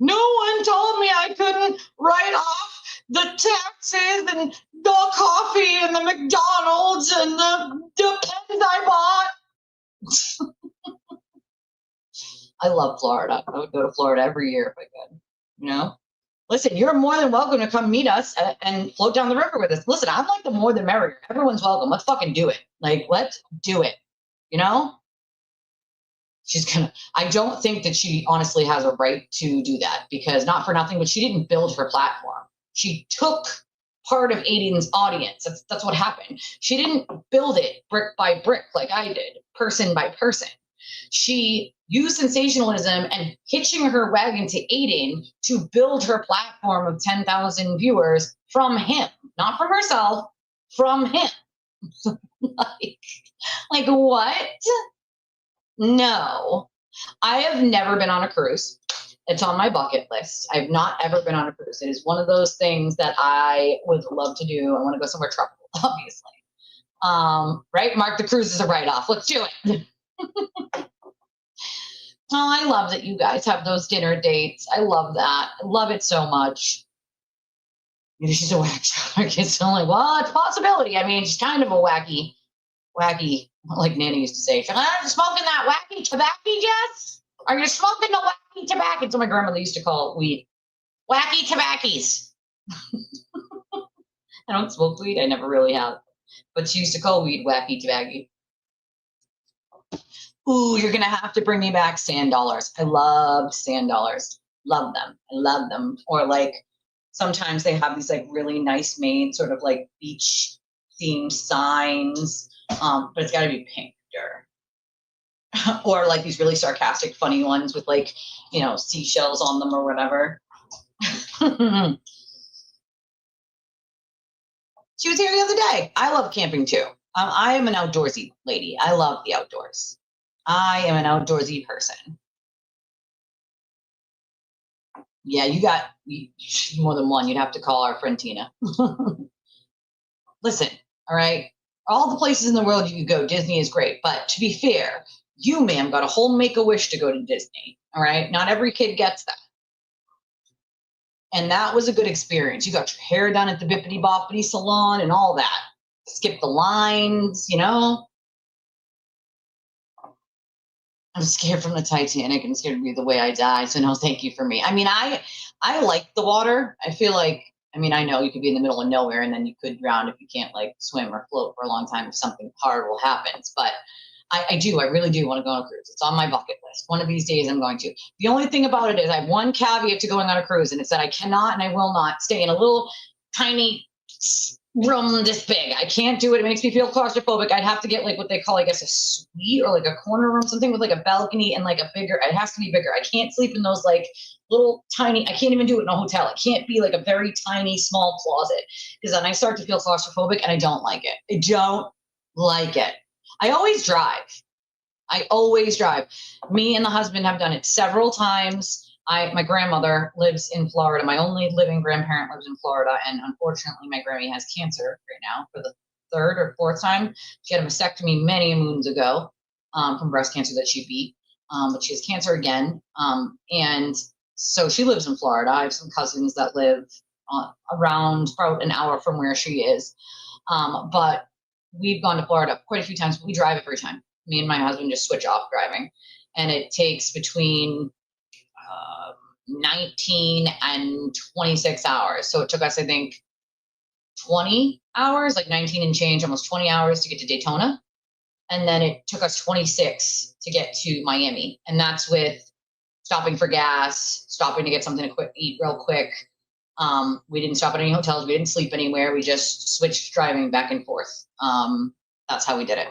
No one told me I couldn't write off the taxes and the coffee and the McDonald's and the pens I bought. I love Florida. I would go to Florida every year if I could, you know? Listen, you're more than welcome to come meet us and float down the river with us. Listen, I'm like the more the merrier. Everyone's welcome. Let's fucking do it. Like, let's do it. You know? I don't think that she honestly has a right to do that because not for nothing, but she didn't build her platform. She took part of Aiden's audience. That's what happened. She didn't build it brick by brick like I did, person by person. She used sensationalism and hitching her wagon to Aiden to build her platform of 10,000 viewers from him, not from herself, from him. like what? No. I have never been on a cruise. It's on my bucket list. I've not ever been on a cruise. It is one of those things that I would love to do. I want to go somewhere tropical, obviously. Right? Mark the cruise as a write-off. Let's do it. Oh, I love that you guys have those dinner dates. I love that. I love it so much. Maybe she's a whack shark. It's only, well, it's a possibility. I mean, she's kind of a wacky, like Nanny used to say. She's like, smoking that wacky tobacco, Jess? Are you smoking the wacky tobacco? That's what my grandmother used to call weed. Wacky tobackies. I don't smoke weed. I never really have. But she used to call weed wacky tobacco. Ooh, you're going to have to bring me back sand dollars. I love sand dollars. Love them. I love them. Or like sometimes they have these like really nice made sort of like beach themed signs. But it's got to be pink dirt. Or like these really sarcastic, funny ones with like, you know, seashells on them or whatever. She was here the other day. I love camping too. I am an outdoorsy lady. I love the outdoors. I am an outdoorsy person. Yeah, you got more than one. You'd have to call our friend Tina. Listen, all right? All the places in the world you could go, Disney is great. But to be fair, you, ma'am, got a whole Make-A-Wish to go to Disney, all right? Not every kid gets that. And that was a good experience. You got your hair done at the Bippity Boppity salon and all that. Skip the lines, you know? I'm scared from the Titanic. I'm scared to be the way I die. So no, thank you for me. I mean, I like the water. I feel like, I mean, I know you could be in the middle of nowhere and then you could drown if you can't like swim or float for a long time if something horrible happens. But I really do want to go on a cruise. It's on my bucket list. One of these days I'm going to. The only thing about it is I have one caveat to going on a cruise, and it's that I cannot and I will not stay in a little tiny room this big. I can't do it. It makes me feel claustrophobic. I'd have to get like what they call, I guess, a suite or like a corner room, something with like a balcony and like a bigger, it has to be bigger. I can't sleep in those like little tiny, I can't even do it in a hotel. It can't be like a very tiny, small closet because then I start to feel claustrophobic and I don't like it. I don't like it. I always drive. Me and the husband have done it several times. My grandmother lives in Florida. My only living grandparent lives in Florida. And unfortunately, my Grammy has cancer right now for the third or fourth time. She had a mastectomy many moons ago from breast cancer that she beat. But she has cancer again. And so she lives in Florida. I have some cousins that live around about an hour from where she is. But we've gone to Florida quite a few times. But we drive every time. Me and my husband just switch off driving. And it takes between 19 and 26 hours. So it took us, I think, 20 hours, like 19 and change, almost 20 hours to get to Daytona. And then it took us 26 to get to Miami. And that's with stopping for gas, stopping to get something to eat real quick. We didn't stop at any hotels. We didn't sleep anywhere. We just switched driving back and forth. That's how we did it.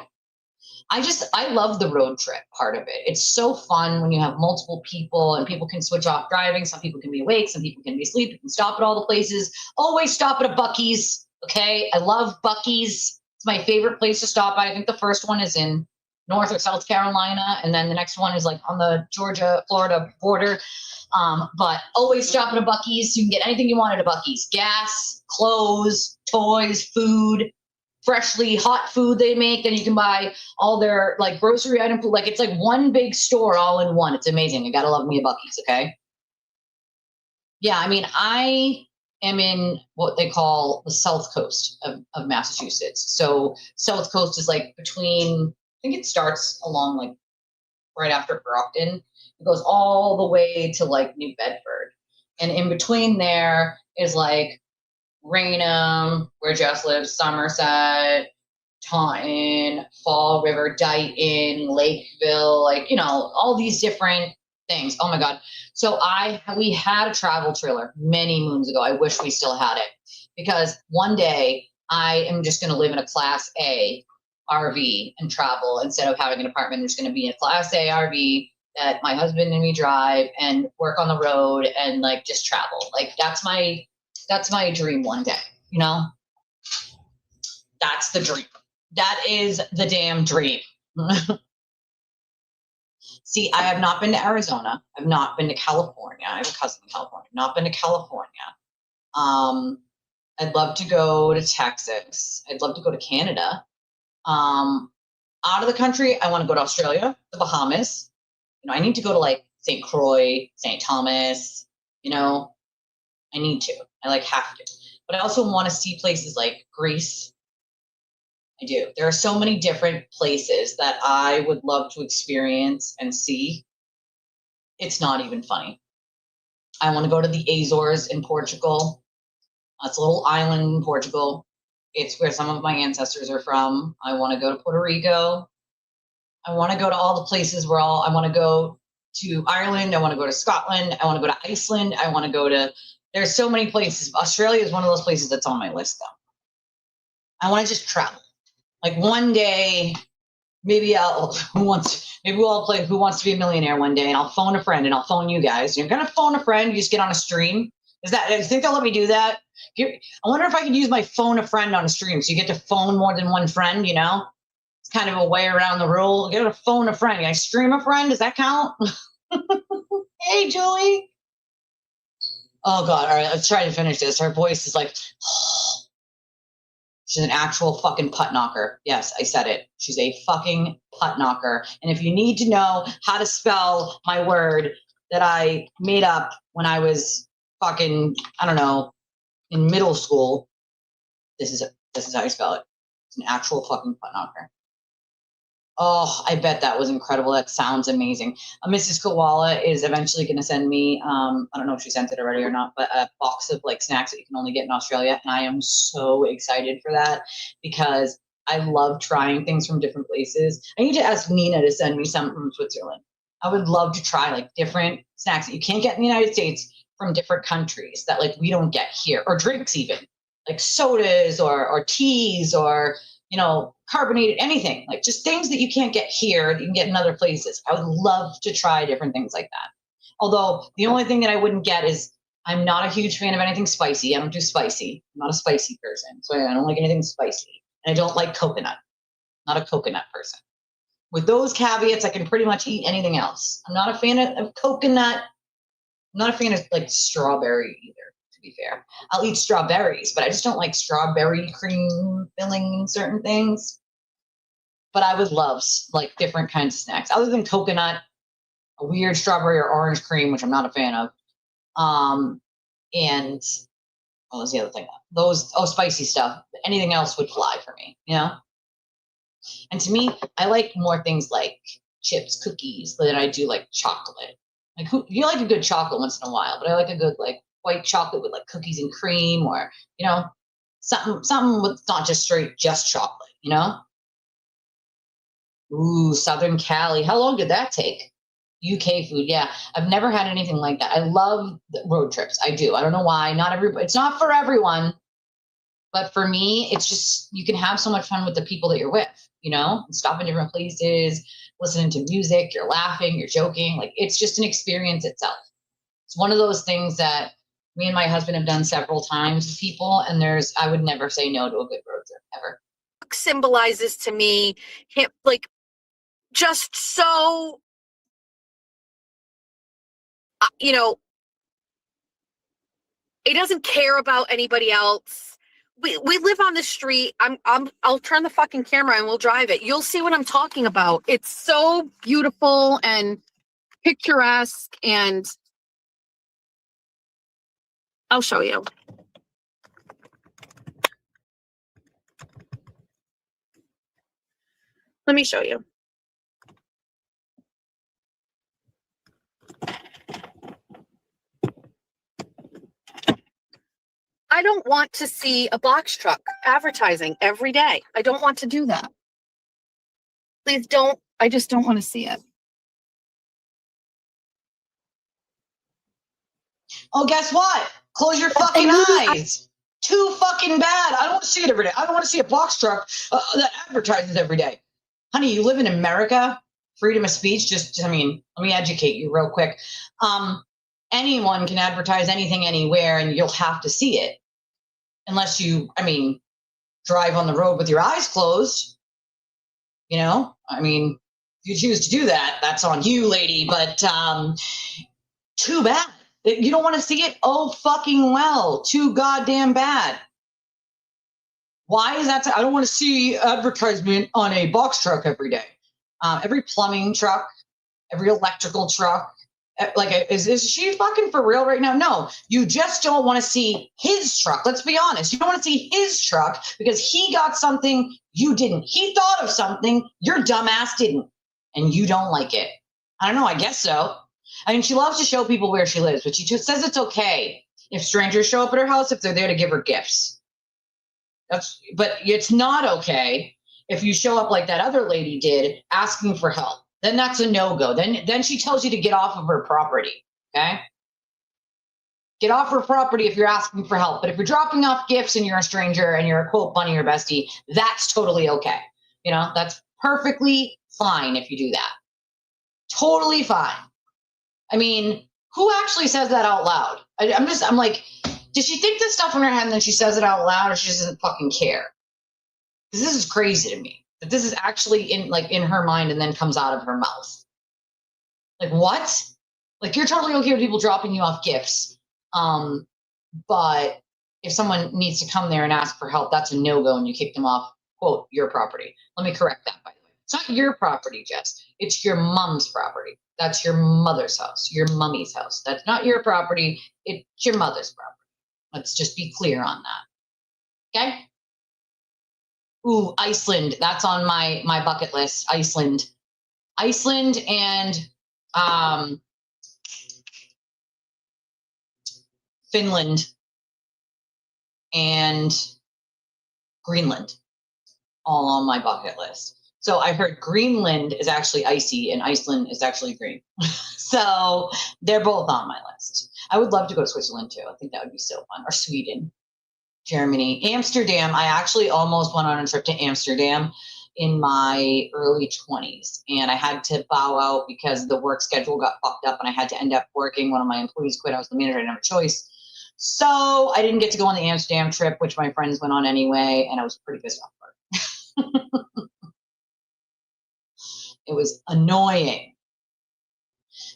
I love the road trip part of it. It's so fun when you have multiple people and people can switch off driving. Some people can be awake. Some people can be asleep. You can stop at all the places. Always stop at a Buc-ee's. Okay. I love Buc-ee's. It's my favorite place to stop at. I think the first one is in North or South Carolina. And then the next one is like on the Georgia-Florida border. But always stop at a Buc-ee's. You can get anything you want at a Buc-ee's. Gas, clothes, toys, food. Freshly hot food they make, and you can buy all their like grocery item food. Like it's like one big store all in one. It's amazing. I gotta love me a Buc-ee's, okay? Yeah, I mean, I am in what they call the South Coast of Massachusetts. So South Coast is like between, I think it starts along like right after Brockton. It goes all the way to like New Bedford. And in between there is like Raynham, where Jess lives, Somerset, Taunton, Fall River, Dighton, Lakeville, like, you know, all these different things. Oh my God. So we had a travel trailer many moons ago. I wish we still had it because one day I am just going to live in a Class A RV and travel instead of having an apartment. There's going to be a Class A RV that my husband and me drive and work on the road and like just travel. Like that's my dream one day, you know? That's the dream. That is the damn dream. See, I have not been to Arizona. I've not been to California. I have a cousin in California. Not been to California. I'd love to go to Texas. I'd love to go to Canada. Out of the country, I want to go to Australia, the Bahamas. You know, I need to go to like St. Croix, St. Thomas. You know, I need to. I like have to. But I also want to see places like Greece. I do. There are so many different places that I would love to experience and see. It's not even funny. I want to go to the Azores in Portugal. It's a little island in Portugal. It's where some of my ancestors are from. I want to go to Puerto Rico. I want to go to all the places where I want to go to Ireland. I want to go to Scotland. I want to go to Iceland. I want to go to, there's so many places. Australia is one of those places that's on my list though. I want to just travel. Like one day, maybe we'll play Who Wants to Be a Millionaire one day, and I'll phone a friend, and I'll phone you guys. You're gonna phone a friend. You just get on a stream. Do you think they'll let me do that? I wonder if I could use my phone a friend on a stream, so you get to phone more than one friend. You know, it's kind of a way around the rule. Get a phone a friend. Can I stream a friend? Does that count? Hey, Julie. Oh God! All right, let's try to finish this. Her voice is like. She's an actual fucking putt knocker. Yes, I said it. She's a fucking putt knocker. And if you need to know how to spell my word that I made up when I was fucking, I don't know, in middle school, this is how you spell it. It's an actual fucking putt knocker. Oh, I bet that was incredible. That sounds amazing. Mrs. Koala is eventually going to send me, I don't know if she sent it already or not, but a box of like snacks that you can only get in Australia. And I am so excited for that because I love trying things from different places. I need to ask Nina to send me some from Switzerland. I would love to try like different snacks that you can't get in the United States from different countries that like we don't get here, or drinks even, like sodas or teas or, you know, carbonated, anything, like just things that you can't get here that you can get in other places. I would love to try different things like that. Although the only thing that I wouldn't get is I'm not a huge fan of anything spicy. I don't do spicy. I'm not a spicy person. So I don't like anything spicy. And I don't like coconut. Not a coconut person. With those caveats, I can pretty much eat anything else. I'm not a fan of coconut. I'm not a fan of like strawberry either. Be fair, I'll eat strawberries, but I just don't like strawberry cream filling in certain things. But I would love like different kinds of snacks other than coconut, a weird strawberry or orange cream, which I'm not a fan of. And what was the other thing? Spicy stuff. Anything else would fly for me, you know? And to me, I like more things like chips, cookies than I do like chocolate. Like you like a good chocolate once in a while, but I like a good like white chocolate with like cookies and cream, or, you know, something with not just straight just chocolate, you know? Ooh, Southern Cali. How long did that take? UK food. Yeah, I've never had anything like that. I love the road trips. I do. I don't know why. It's not for everyone, but for me, it's just, you can have so much fun with the people that you're with, you know, and stop in different places, listening to music, you're laughing, you're joking. Like, it's just an experience itself. It's one of those things that me and my husband have done several times with people, and I would never say no to a good road trip, ever. Symbolizes to me him, like, just so, you know, he doesn't care about anybody else. We live on the street. I'll turn the fucking camera and we'll drive it. You'll see what I'm talking about. It's so beautiful and picturesque, and I'll show you. Let me show you. I don't want to see a box truck advertising every day. I don't want to do that. Please don't. I just don't want to see it. Oh, guess what? Close your fucking eyes. Too fucking bad. I don't want to see it every day. I don't want to see a box truck that advertises every day. Honey, you live in America. Freedom of speech. Let me educate you real quick. Anyone can advertise anything anywhere, and you'll have to see it. Unless you, drive on the road with your eyes closed. You know, If you choose to do that, that's on you, lady. But too bad. You don't want to see it? Oh, fucking well. Too goddamn bad. Why is that? I don't want to see advertisement on a box truck every day. Every plumbing truck, every electrical truck. Like, is she fucking for real right now? No, you just don't want to see his truck. Let's be honest. You don't want to see his truck because he got something you didn't. He thought of something your dumbass didn't, and you don't like it. I don't know. I guess so. I mean, she loves to show people where she lives, but she just says it's okay if strangers show up at her house if they're there to give her gifts. But it's not okay if you show up like that other lady did asking for help. Then that's a no-go. Then she tells you to get off of her property, okay? Get off her property if you're asking for help. But if you're dropping off gifts and you're a stranger and you're a quote bunny or bestie, that's totally okay. You know, that's perfectly fine if you do that. Totally fine. I mean, who actually says that out loud? I'm like, does she think this stuff in her head and then she says it out loud, or she doesn't fucking care? Because this is crazy to me. That this is actually in her mind and then comes out of her mouth. Like, what? Like, you're totally okay with people dropping you off gifts. But if someone needs to come there and ask for help, that's a no-go and you kick them off, quote, your property. Let me correct that, by the way. It's not your property, Jess. It's your mom's property. That's your mother's house, your mummy's house. That's not your property. It's your mother's property. Let's just be clear on that. Okay? Ooh, Iceland. That's on my bucket list. Iceland and Finland and Greenland, all on my bucket list. So I heard Greenland is actually icy and Iceland is actually green. So they're both on my list. I would love to go to Switzerland too. I think that would be so fun. Or Sweden. Germany, Amsterdam. I actually almost went on a trip to Amsterdam in my early 20s, and I had to bow out because the work schedule got fucked up and I had to end up working. One of my employees quit. I was the manager. I didn't have a choice. So I didn't get to go on the Amsterdam trip, which my friends went on anyway, and I was pretty pissed off about it. It was annoying.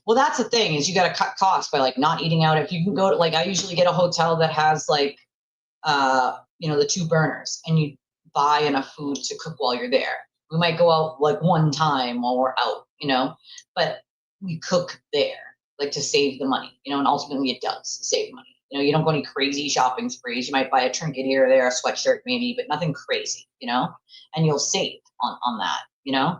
Well, that's the thing, is you got to cut costs by like not eating out. If you can go to, like, I usually get a hotel that has like, the 2 burners, and you buy enough food to cook while you're there. We might go out like one time while we're out, but we cook there, like, to save the money, and ultimately it does save money. You don't go any crazy shopping sprees. You might buy a trinket here or there, a sweatshirt maybe, but nothing crazy, and you'll save on that,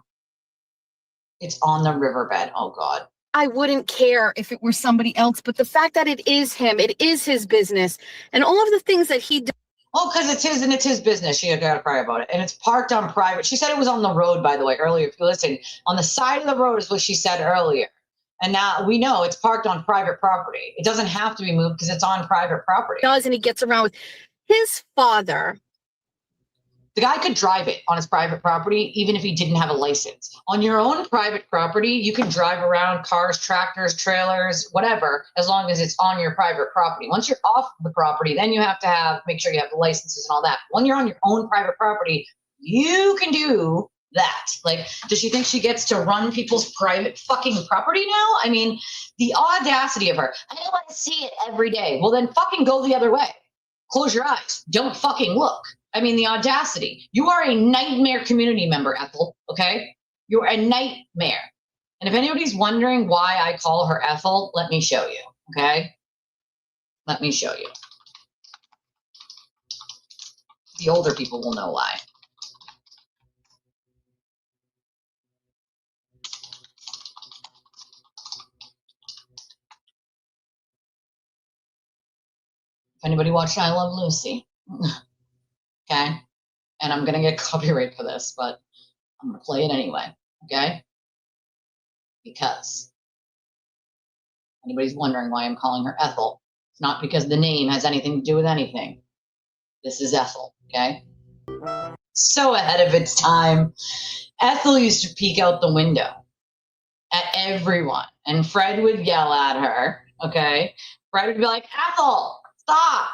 It's on the riverbed. Oh God. I wouldn't care if it were somebody else, but the fact that it is him, it is his business, and all of the things that he does. Oh, because it's his and it's his business. She got to cry about it. And it's parked on private. She said it was on the road, by the way, earlier. If you listen, on the side of the road is what she said earlier. And now we know it's parked on private property. It doesn't have to be moved because it's on private property. And he gets around with his father. The guy could drive it on his private property, even if he didn't have a license. On your own private property, you can drive around cars, tractors, trailers, whatever, as long as it's on your private property. Once you're off the property, then you have to make sure you have the licenses and all that. When you're on your own private property, you can do that. Like, does she think she gets to run people's private fucking property now? I mean, the audacity of her. I don't want to see it every day. Well, then fucking go the other way. Close your eyes. Don't fucking look. I mean, the audacity. You are a nightmare community member, Ethel, okay? You're a nightmare. And if anybody's wondering why I call her Ethel, let me show you, okay? Let me show you. The older people will know why. If anybody watched I Love Lucy, okay? And I'm going to get copyright for this, but I'm going to play it anyway, okay? Because anybody's wondering why I'm calling her Ethel, it's not because the name has anything to do with anything. This is Ethel, okay? So ahead of its time. Ethel used to peek out the window at everyone, and Fred would yell at her, okay? Fred would be like, Ethel, stop!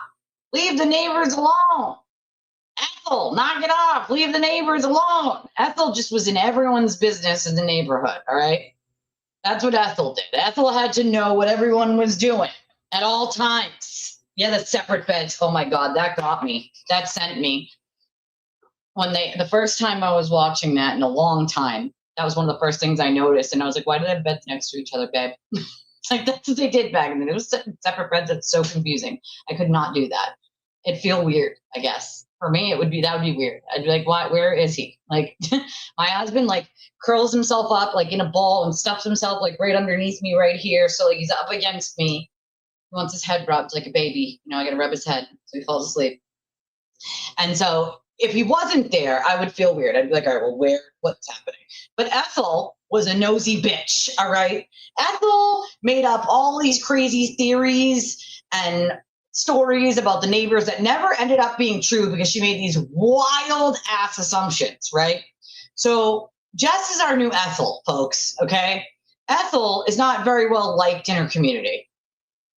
Leave the neighbors alone! Ethel, knock it off. Leave the neighbors alone. Ethel just was in everyone's business in the neighborhood, all right? That's what Ethel did. Ethel had to know what everyone was doing at all times. Yeah, the separate beds. Oh my God, that got me. That sent me. The first time I was watching that in a long time, that was one of the first things I noticed. And I was like, why do they have beds next to each other, babe? Like, that's what they did back then. It was separate beds. That's so confusing. I could not do that. It'd feel weird, I guess. For me, that would be weird. I'd be like, why, where is he? Like, my husband, like, curls himself up, like, in a ball and stuffs himself, like, right underneath me right here. So, like, he's up against me. He wants his head rubbed like a baby. You know, I got to rub his head so he falls asleep. And so if he wasn't there, I would feel weird. I'd be like, all right, well, what's happening? But Ethel was a nosy bitch, all right? Ethel made up all these crazy theories and stories about the neighbors that never ended up being true because she made these wild ass assumptions, right? So Jess is our new Ethel, folks, okay? Ethel is not very well liked in her community.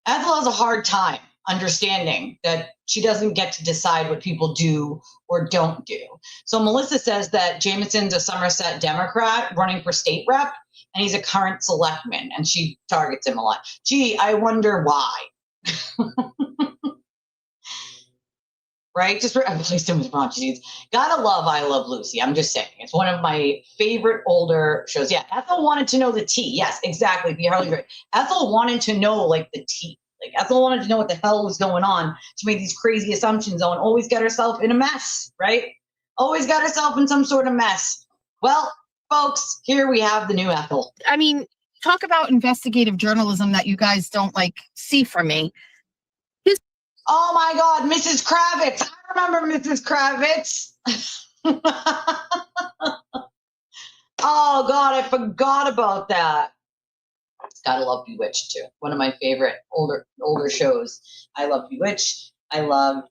Ethel has a hard time understanding that she doesn't get to decide what people do or don't do. So Melissa says that Jameson's a Somerset Democrat running for state rep, and he's a current selectman, and she targets him a lot. Gee, I wonder why. Right? Just replaced him with raunchy dudes. Gotta love I Love Lucy. I'm just saying. It's one of my favorite older shows. Yeah, Ethel wanted to know the tea. Yes, exactly. Be Harley Great. Ethel wanted to know, like, the tea. Like, Ethel wanted to know what the hell was going on. She made these crazy assumptions on, always got herself in a mess, right? Always got herself in some sort of mess. Well, folks, here we have the new Ethel. I mean, talk about investigative journalism that you guys don't, like, see from me. Oh my God, Mrs. Kravitz. I remember Mrs. Kravitz. Oh God, I forgot about that. Gotta love Bewitched too. One of my favorite older shows. I love Bewitched. I Love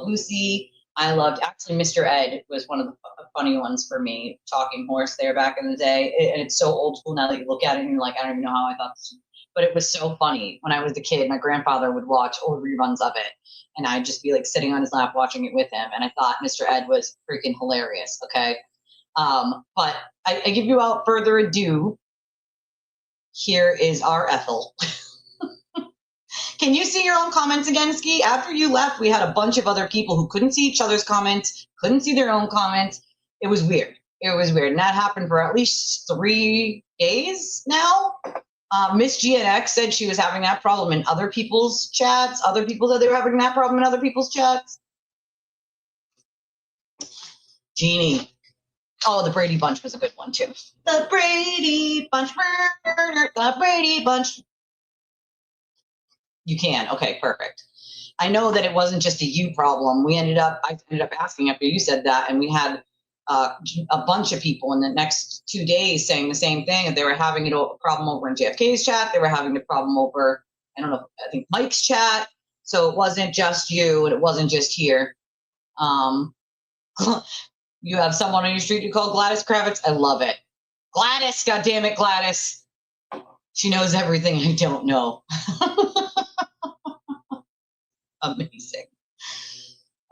Lucy. I loved, actually, Mr. Ed was one of the funny ones for me. Talking Horse there back in the day. And it's so old school now that you look at it and you're like, I don't even know how I thought this. But it was so funny. When I was a kid, my grandfather would watch old reruns of it. And I'd just be like sitting on his lap watching it with him. And I thought Mr. Ed was freaking hilarious. Okay. But I give you without further ado, here is our Ethel. Can you see your own comments again, Ski? After you left, we had a bunch of other people who couldn't see each other's comments, couldn't see their own comments. It was weird. It was weird. And that happened for at least 3 days now. Miss GNX said she was having that problem in other people's chats. Other people said they were having that problem in other people's chats. Jeannie. Oh, the Brady Bunch was a good one, too. The Brady Bunch. The Brady Bunch. You can. Okay, perfect. I know that it wasn't just a you problem. I ended up asking after you said that, and we had a bunch of people in the next 2 days saying the same thing. They were having a problem over in JFK's chat. They were having a problem over, I think Mike's chat. So it wasn't just you, and it wasn't just here. You have someone on your street you call Gladys Kravitz. I love it. Gladys, goddammit, Gladys. She knows everything I don't know. Amazing.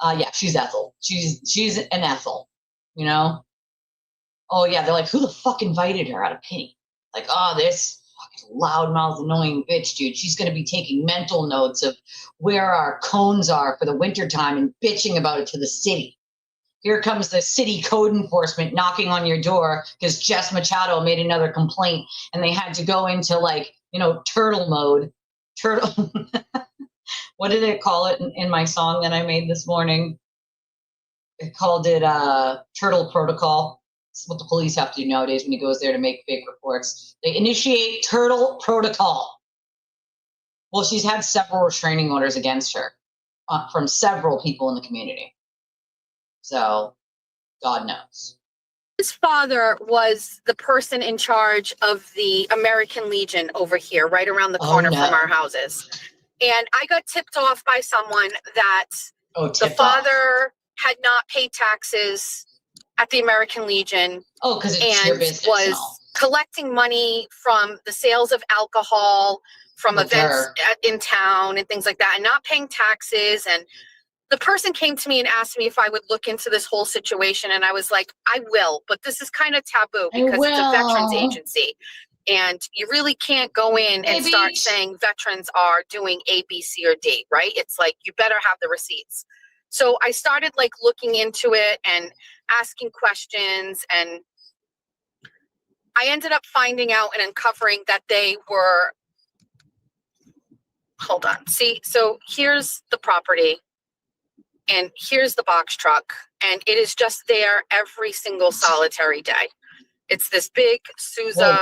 Yeah, she's Ethel. She's an Ethel. You know? Oh, yeah, they're like, who the fuck invited her out of pity? Like, oh, this fucking loudmouth, annoying bitch, dude. She's going to be taking mental notes of where our cones are for the wintertime and bitching about it to the city. Here comes the city code enforcement knocking on your door because Jess Machado made another complaint and they had to go into, like, turtle mode. Turtle. What did it call it in my song that I made this morning? It called it Turtle Protocol. It's what the police have to do nowadays when he goes there to make fake reports. They initiate Turtle Protocol. Well, she's had several restraining orders against her from several people in the community. So, God knows. His father was the person in charge of the American Legion over here, right around the corner from our houses. And I got tipped off by someone that the father had not paid taxes at the American Legion. Oh, because it's your business. Was collecting money from the sales of alcohol, from events in town and things like that, and not paying taxes. And the person came to me and asked me if I would look into this whole situation. And I was like, I will, but this is kind of taboo because it's a veterans agency. And you really can't go in and start saying veterans are doing A, B, C, or D, right? It's like, you better have the receipts. So I started like looking into it and asking questions, and I ended up finding out and uncovering that they were, hold on. See, so here's the property and here's the box truck, and it is just there every single solitary day. It's this big Sousa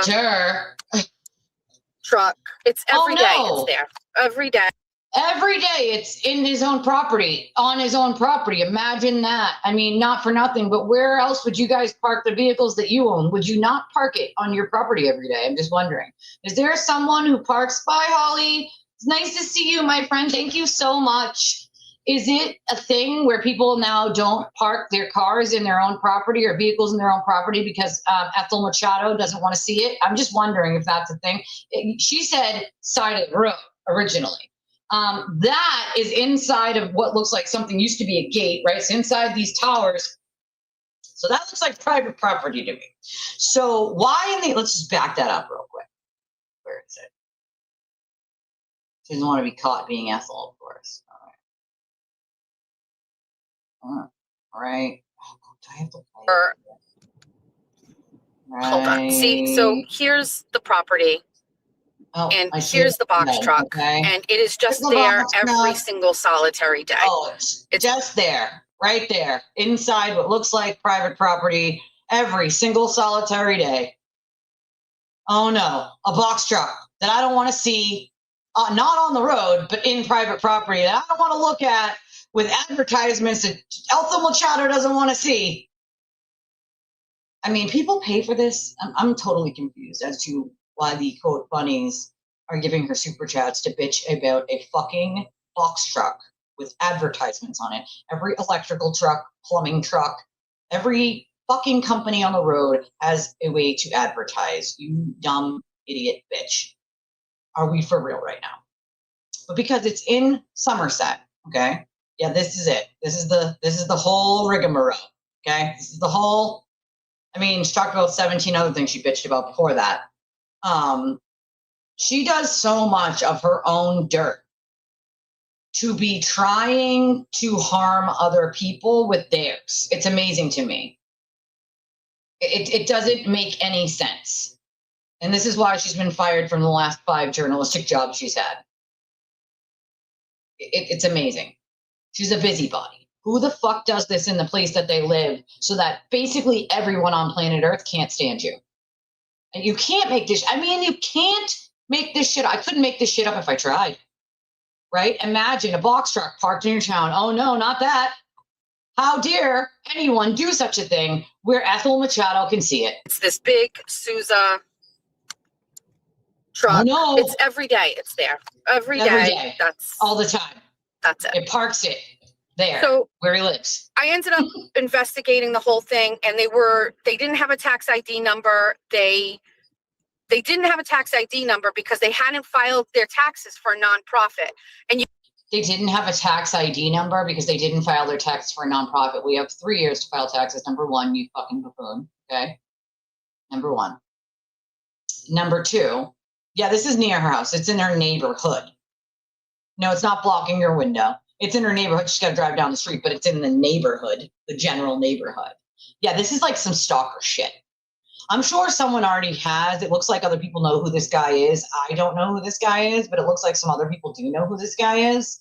truck. It's every day. It's there every day. Every day it's in his own property, on his own property. Imagine that. I mean, not for nothing, but where else would you guys park the vehicles that you own? Would you not park it on your property every day? I'm just wondering. Is there someone who parks by, Holly? It's nice to see you, my friend. Thank you so much. Is it a thing where people now don't park their cars in their own property or vehicles in their own property because Ethel Machado doesn't want to see it? I'm just wondering if that's a thing. She said side of the road originally. That is inside of what looks like something used to be a gate, right? It's inside these towers. So that looks like private property to me. So why in the, let's just back that up real quick. Where is it? She doesn't want to be caught being Ethel, of course. All right. Do I have to play right. Hold on. See, so here's the property. Oh, and here's the box truck, and it is just there every single solitary day. Oh, it's just there, right there, inside what looks like private property every single solitary day. Oh no, a box truck that I don't want to see, not on the road, but in private property that I don't want to look at with advertisements that Ethel Machado doesn't want to see. I mean, people pay for this. I'm totally confused as to why the quote bunnies are giving her super chats to bitch about a fucking box truck with advertisements on it. Every electrical truck, plumbing truck, every fucking company on the road has a way to advertise. You dumb idiot bitch. Are we for real right now? But because it's in Somerset, okay? Yeah, this is it. This is the whole rigmarole, okay? This is the whole, I mean, she talked about 17 other things she bitched about before that. She does so much of her own dirt to be trying to harm other people with theirs. It's amazing to me. It doesn't make any sense. And this is why she's been fired from the last 5 journalistic jobs she's had. It's amazing. She's a busybody. Who the fuck does this in the place that they live so that basically everyone on planet Earth can't stand you? And you can't make this, I mean, you can't make this shit. I couldn't make this shit up if I tried, right? Imagine a box truck parked in your town. Oh no, not that. How dare anyone do such a thing where Ethel Machado can see it? It's this big Sousa truck. Oh, no. It's every day. It's there. Every day. That's all the time. That's it. It parks it there, so where he lives. I ended up investigating the whole thing, and they didn't have a tax ID number. They didn't have a tax ID number because they hadn't filed their taxes for a nonprofit. And they didn't have a tax ID number because they didn't file their taxes for a nonprofit. We have 3 years to file taxes. Number 1, you fucking buffoon. Okay. Number 1. Number 2. Yeah, this is near her house. It's in her neighborhood. No, it's not blocking your window. It's in her neighborhood. She's got to drive down the street, but it's in the neighborhood, the general neighborhood. Yeah, this is like some stalker shit. I'm sure someone already has. It looks like other people know who this guy is. I don't know who this guy is, but it looks like some other people do know who this guy is.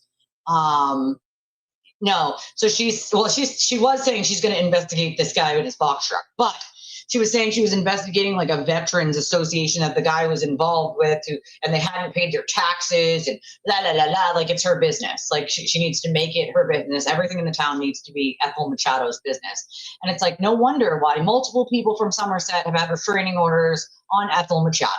No. So she was saying she's going to investigate this guy with his box truck, but she was saying she was investigating like a veterans association that the guy was involved with, and they hadn't paid their taxes and like it's her business. Like she needs to make it her business. Everything in the town needs to be Ethel Machado's business. And it's like, no wonder why multiple people from Somerset have had restraining orders on Ethel Machado.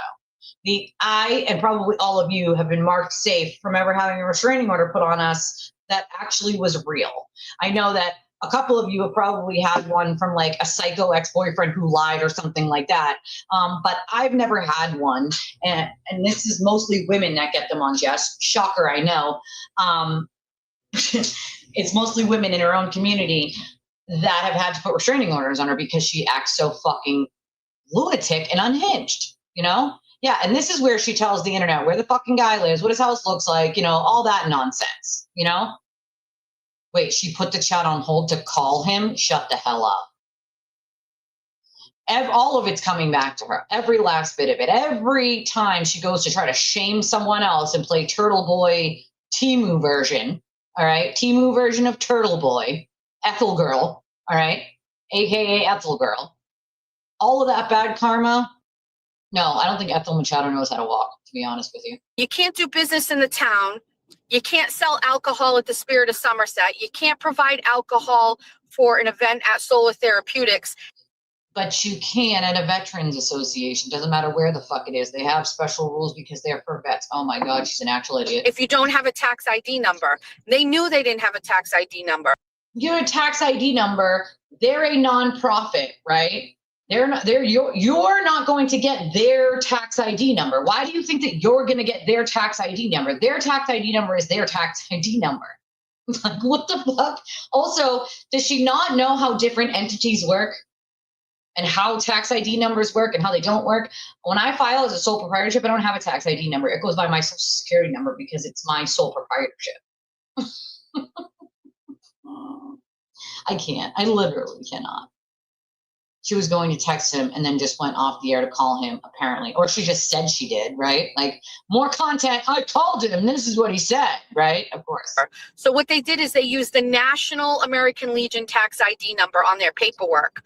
I and probably all of you have been marked safe from ever having a restraining order put on us that actually was real. I know that a couple of you have probably had one from like a psycho ex-boyfriend who lied or something like that. But I've never had one. And this is mostly women that get them on Jess. Shocker, I know. it's mostly women in her own community that have had to put restraining orders on her because she acts so fucking lunatic and unhinged, you know? Yeah, and this is where she tells the internet where the fucking guy lives, what his house looks like, you know, all that nonsense, you know? Wait, she put the chat on hold to call him? Shut the hell up. All of it's coming back to her. Every last bit of it. Every time she goes to try to shame someone else and play Turtle Boy Temu version, all right? Temu version of Turtle Boy, Ethel Girl, all right? AKA Ethel Girl. All of that bad karma. No, I don't think Ethel Machado knows how to walk, to be honest with you. You can't do business in the town. You can't sell alcohol at the Spirit of Somerset. You can't provide alcohol for an event at Solar Therapeutics. But you can at a veterans association. Doesn't matter where the fuck it is. They have special rules because they're for vets. Oh my God, she's an actual idiot. If you don't have a tax ID number, they knew they didn't have a tax ID number. You have a tax ID number. They're a nonprofit, right? You're not going to get their tax ID number. Why do you think that you're going to get their tax ID number? Their tax ID number is their tax ID number. Like, what the fuck? Also, does she not know how different entities work? And how tax ID numbers work and how they don't work. When I file as a sole proprietorship, I don't have a tax ID number. It goes by my social security number because it's my sole proprietorship. I can't. I literally cannot. She was going to text him and then just went off the air to call him, apparently. Or she just said she did, right? Like, more content. I called him. This is what he said, right? Of course. So what they did is they used the National American Legion tax ID number on their paperwork.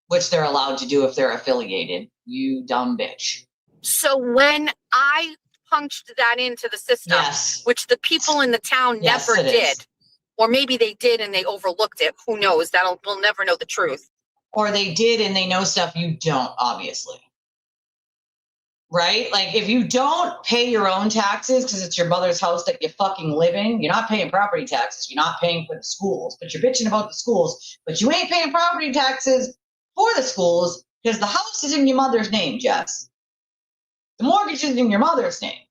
Which they're allowed to do if they're affiliated. You dumb bitch. So when I punched that into the system, yes. Which the people in the town never did, or maybe they did and they overlooked it. Who knows? We'll never know the truth. Or they did and they know stuff you don't, obviously. Right? Like, if you don't pay your own taxes because it's your mother's house that you fucking live in, you're not paying property taxes. You're not paying for the schools, but you're bitching about the schools, but you ain't paying property taxes for the schools because the house is in your mother's name, Jess. The mortgage is in your mother's name.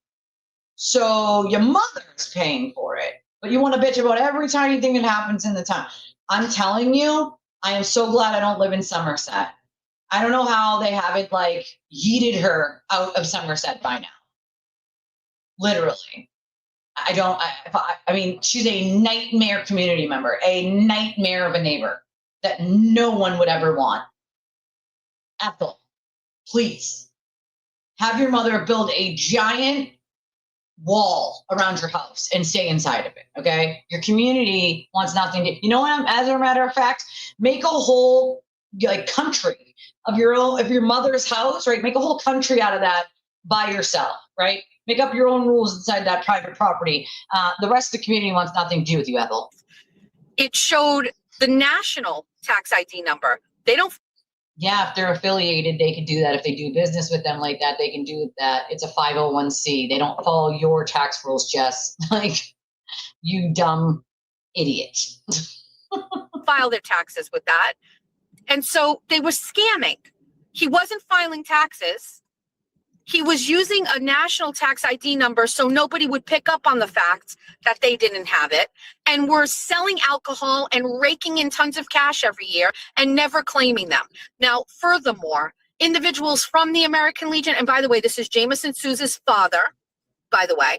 So your mother's paying for it. But you want to bitch about every tiny thing that happens in the town. I'm telling you, I am so glad I don't live in Somerset. I don't know how they haven't, like, yeeted her out of Somerset by now. Literally. I mean, she's a nightmare community member, a nightmare of a neighbor that no one would ever want. Ethel, please have your mother build a giant wall around your house and stay inside of it. Okay. Your community wants nothing to, you know what? As a matter of fact, make a whole like country of your own, of your mother's house, right? Make a whole country out of that by yourself, right? Make up your own rules inside that private property. The rest of the community wants nothing to do with you, Ethel. It showed the national tax ID number. They don't. Yeah, if they're affiliated, they can do that. If they do business with them like that, they can do that. It's a 501c. They don't follow your tax rules, Jess. Like, you dumb idiot. File their taxes with that. And so they were scamming. He wasn't filing taxes. He was using a national tax ID number so nobody would pick up on the fact that they didn't have it, and were selling alcohol and raking in tons of cash every year and never claiming them. Now, furthermore, individuals from the American Legion, and by the way, this is Jameson Sousa's father, by the way,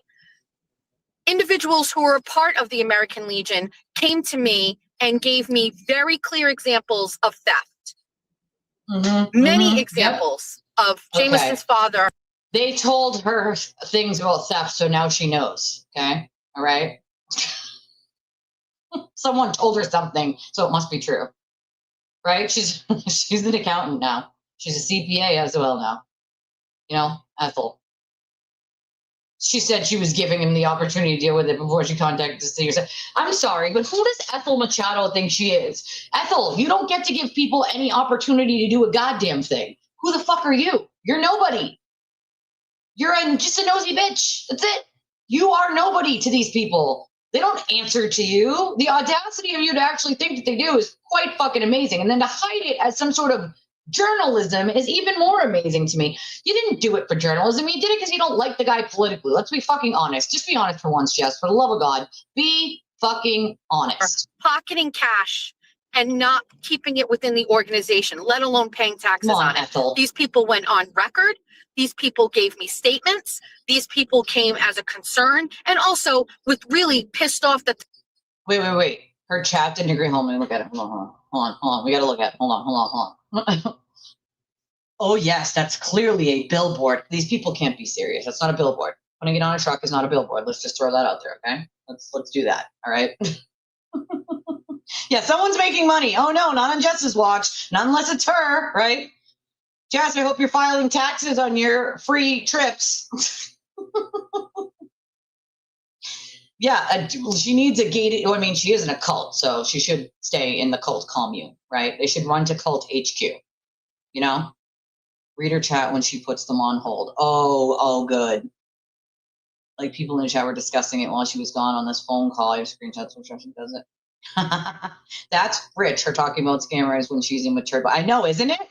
individuals who were a part of the American Legion came to me and gave me very clear examples of theft. Many examples of Jameson's father. They told her things about theft, so now she knows. Okay. All right. Someone told her something, so it must be true. Right? She's an accountant now. She's a CPA as well now. You know, Ethel. She said she was giving him the opportunity to deal with it before she contacted the city. I'm sorry, but who does Ethel Machado think she is? Ethel, you don't get to give people any opportunity to do a goddamn thing. Who the fuck are you? You're nobody. You're just a nosy bitch. That's it. You are nobody to these people. They don't answer to you. The audacity of you to actually think that they do is quite fucking amazing. And then to hide it as some sort of journalism is even more amazing to me. You didn't do it for journalism. You did it because you don't like the guy politically. Let's be fucking honest. Just be honest for once, Jess. For the love of God, be fucking honest. Pocketing cash and not keeping it within the organization, let alone paying taxes on it. Ethel. These people went on record. These people gave me statements. These people came as a concern, and also with really pissed off that. Wait. Her chat didn't agree. Hold on, look at it. Hold on. We gotta look at it. Hold on. Oh yes, that's clearly a billboard. These people can't be serious. That's not a billboard. Putting it on a truck is not a billboard. Let's just throw that out there, okay? Let's do that. All right. Yeah, someone's making money. Oh no, not on Jess's watch. Not unless it's her, right? Jess, I hope you're filing taxes on your free trips. Yeah, she needs a gated. I mean, she is in a cult, so she should stay in the cult commune, right? They should run to cult HQ. You know, read her chat when she puts them on hold. Oh, good. Like people in the chat were discussing it while she was gone on this phone call. I have screenshots of she does it. That's Rich, her talking about scammers when she's immature. But I know, isn't it?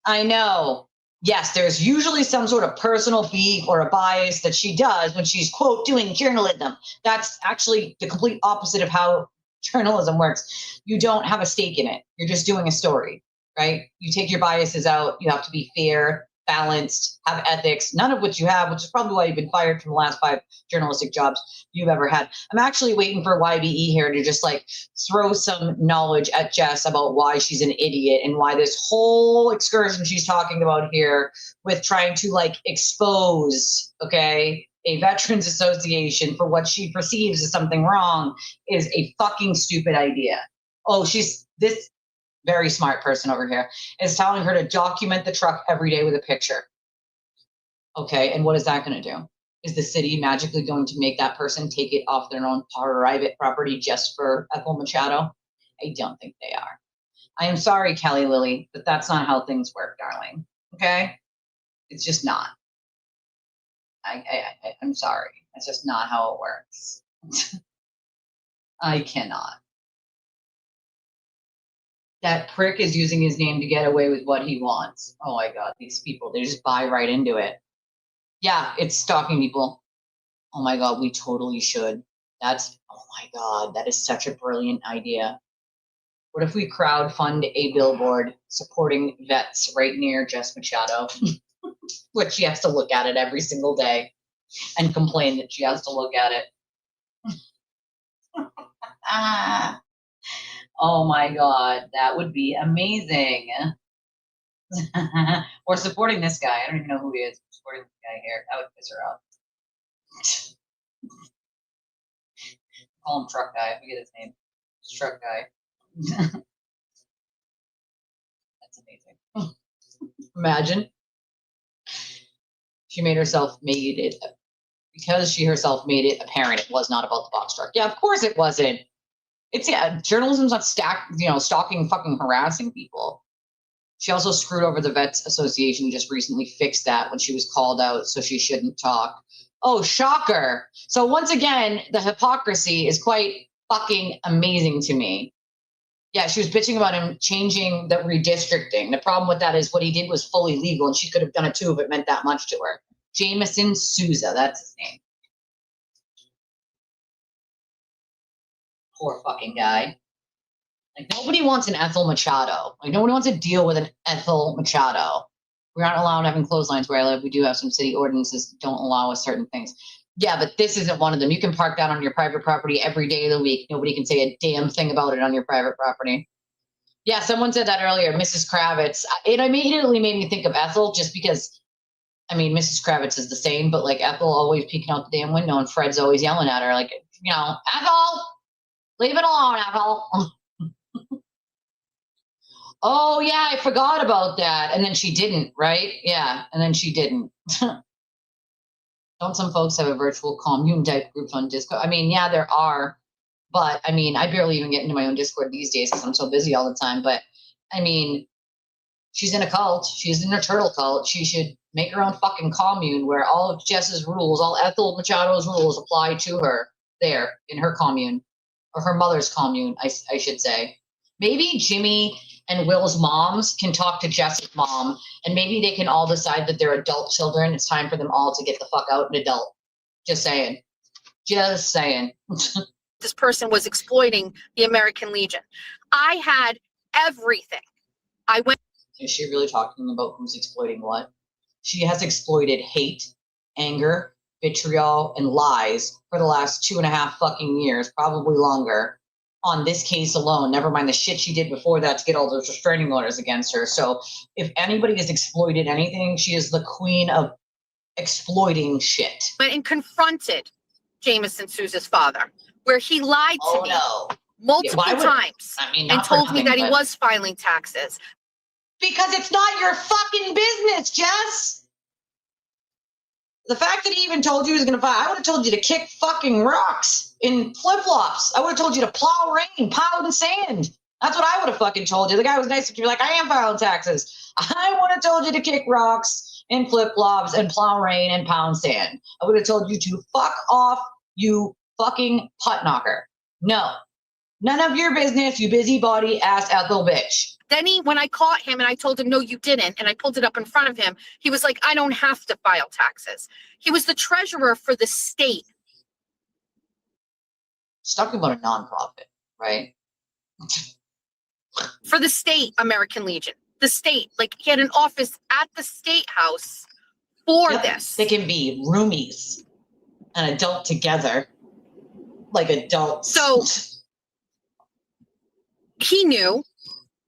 I know. Yes, there's usually some sort of personal beef or a bias that she does when she's, quote, doing journalism. That's actually the complete opposite of how journalism works. You don't have a stake in it. You're just doing a story, right? You take your biases out. You have to be fair, balanced, have ethics, none of which you have, which is probably why you've been fired from the last 5 journalistic jobs you've ever had. I'm actually waiting for YBE here to just like throw some knowledge at Jess about why she's an idiot and why this whole excursion she's talking about here with trying to like expose, okay, a veterans association for what she perceives as something wrong is a fucking stupid idea. Oh, she's this very smart person over here is telling her to document the truck every day with a picture. Okay, and what is that going to do? Is the city magically going to make that person take it off their own private property just for Ethel Machado? I don't think they are. I am sorry, Kelly Lily, but that's not how things work, darling. Okay? It's just not. I'm sorry. That's just not how it works. I cannot. That prick is using his name to get away with what he wants. Oh my God, these people, they just buy right into it. Yeah, it's stalking people. Oh my God, we totally should. Oh my God, that is such a brilliant idea. What if we crowdfund a billboard supporting vets right near Jess Machado? Which she has to look at it every single day and complain that she has to look at it. Oh my God, that would be amazing. Or supporting this guy. I don't even know who he is. Supporting this guy here. That would piss her off. Call him Truck Guy. I forget his name. It's Truck Guy. That's amazing. Imagine. She herself made it apparent it was not about the box truck. Yeah, of course it wasn't. Journalism's not stalking, fucking harassing people. She also screwed over the Vets Association, just recently fixed that when she was called out, so she shouldn't talk. Oh, shocker. So once again, the hypocrisy is quite fucking amazing to me. Yeah, she was bitching about him changing the redistricting. The problem with that is what he did was fully legal, and she could have done it too if it meant that much to her. Jameson Souza, that's his name. Poor fucking guy. Like, nobody wants an Ethel Machado. Like, nobody wants to deal with an Ethel Machado. We aren't allowed having clotheslines where I live. We do have some city ordinances that don't allow us certain things. Yeah, but this isn't one of them. You can park that on your private property every day of the week. Nobody can say a damn thing about it on your private property. Yeah, someone said that earlier, Mrs. Kravitz. It immediately made me think of Ethel just because, I mean, Mrs. Kravitz is the same, but like Ethel always peeking out the damn window and Fred's always yelling at her like, Ethel, leave it alone, Ethel. Oh, yeah, I forgot about that. And then she didn't, right? Yeah, and then she didn't. Don't some folks have a virtual commune type group on Discord? I mean, yeah, there are. But, I mean, I barely even get into my own Discord these days because I'm so busy all the time. But, I mean, she's in a cult. She's in a turtle cult. She should make her own fucking commune where all of Jess's rules, all Ethel Machado's rules apply to her there in her commune. Or her mother's commune, I should say. Maybe Jimmy and Will's moms can talk to Jess's mom, and maybe they can all decide that they're adult children. It's time for them all to get the fuck out and adult. Just saying. Just saying. This person was exploiting the American Legion. I had everything. I went. Is she really talking about who's exploiting what? She has exploited hate, anger, vitriol, and lies for the last 2.5 fucking years, probably longer, on this case alone. Never mind the shit she did before that to get all those restraining orders against her. So if anybody has exploited anything, she is the queen of exploiting shit. Went and confronted Jameson Sousa's father, where he lied to me multiple times and told me that he was filing taxes. Because it's not your fucking business, Jess. The fact that he even told you he was going to file, I would have told you to kick fucking rocks in flip-flops. I would have told you to plow rain, pound sand. That's what I would have fucking told you. The guy was nice to be like, I am filing taxes. I would have told you to kick rocks in flip-flops and plow rain and pound sand. I would have told you to fuck off, you fucking putt knocker. No. None of your business, you busybody ass Ethel bitch. Then when I caught him and I told him, no, you didn't, and I pulled it up in front of him, he was like, I don't have to file taxes. He was the treasurer for the state. He's talking about a nonprofit, right? For the state, American Legion. The state. Like, he had an office at the State House for this. They can be roomies, an adult together, like adults. So he knew.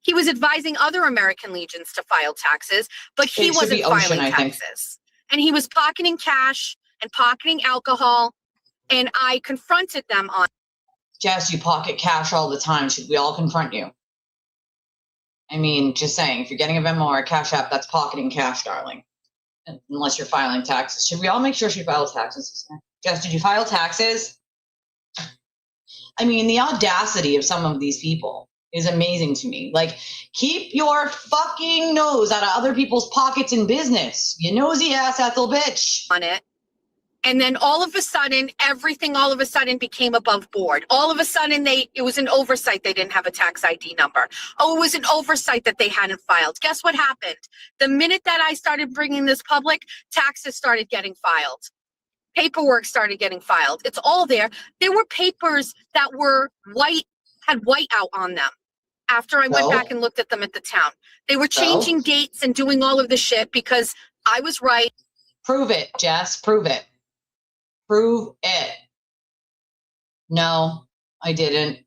He was advising other American Legions to file taxes, but he wasn't filing taxes. And he was pocketing cash and pocketing alcohol, and I confronted them on. Jess, you pocket cash all the time. Should we all confront you? I mean, just saying, if you're getting a Venmo or a Cash App, that's pocketing cash, darling. Unless you're filing taxes. Should we all make sure she files taxes? Jess, did you file taxes? I mean, the audacity of some of these people is amazing to me. Like, keep your fucking nose out of other people's pockets in business. You nosy ass Ethel bitch. On it. And then all of a sudden, everything all of a sudden became above board. All of a sudden, it was an oversight they didn't have a tax ID number. Oh, it was an oversight that they hadn't filed. Guess what happened? The minute that I started bringing this public, taxes started getting filed. Paperwork started getting filed. It's all there. There were papers that were had white out on them after I went back and looked at them at the town. They were changing dates and doing all of the shit because I was right. Prove it, Jess. Prove it. Prove it. No, I didn't.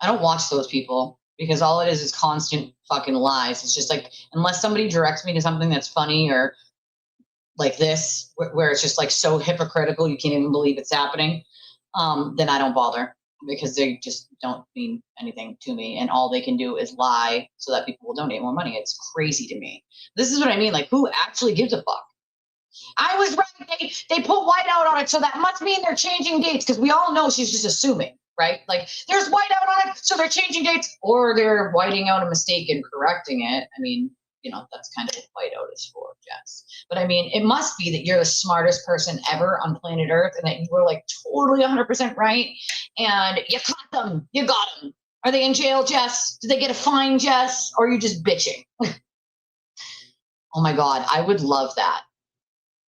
I don't watch those people because all it is constant fucking lies. It's just like, unless somebody directs me to something that's funny or like this, where it's just like so hypocritical you can't even believe it's happening, then I don't bother because they just don't mean anything to me. And all they can do is lie so that people will donate more money. It's crazy to me. This is what I mean. Like, who actually gives a fuck? I was right. They put white out on it, so that must mean they're changing dates because we all know she's just assuming, right? Like, there's white out on it, so they're changing dates, or they're whiting out a mistake and correcting it. I mean, you know, that's kind of what whiteout is for, Jess. But I mean, it must be that you're the smartest person ever on planet Earth and that you were like totally 100% right. And you caught them. You got them. Are they in jail, Jess? Did they get a fine, Jess? Or are you just bitching? Oh my God, I would love that.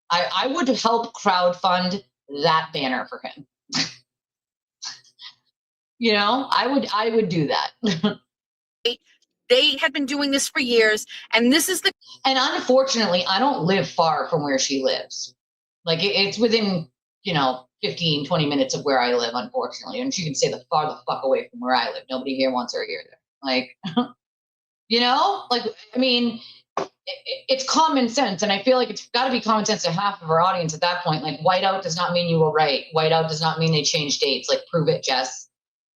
I would help crowdfund that banner for him. You know, I would do that. They had been doing this for years, and this is and unfortunately, I don't live far from where she lives. Like, it's within, 15, 20 minutes of where I live, unfortunately. And she can stay the fuck away from where I live. Nobody here wants her here. Like, I mean, it's common sense. And I feel like it's got to be common sense to half of our audience at that point. Like, whiteout does not mean you were right. Whiteout does not mean they changed dates. Like, prove it, Jess.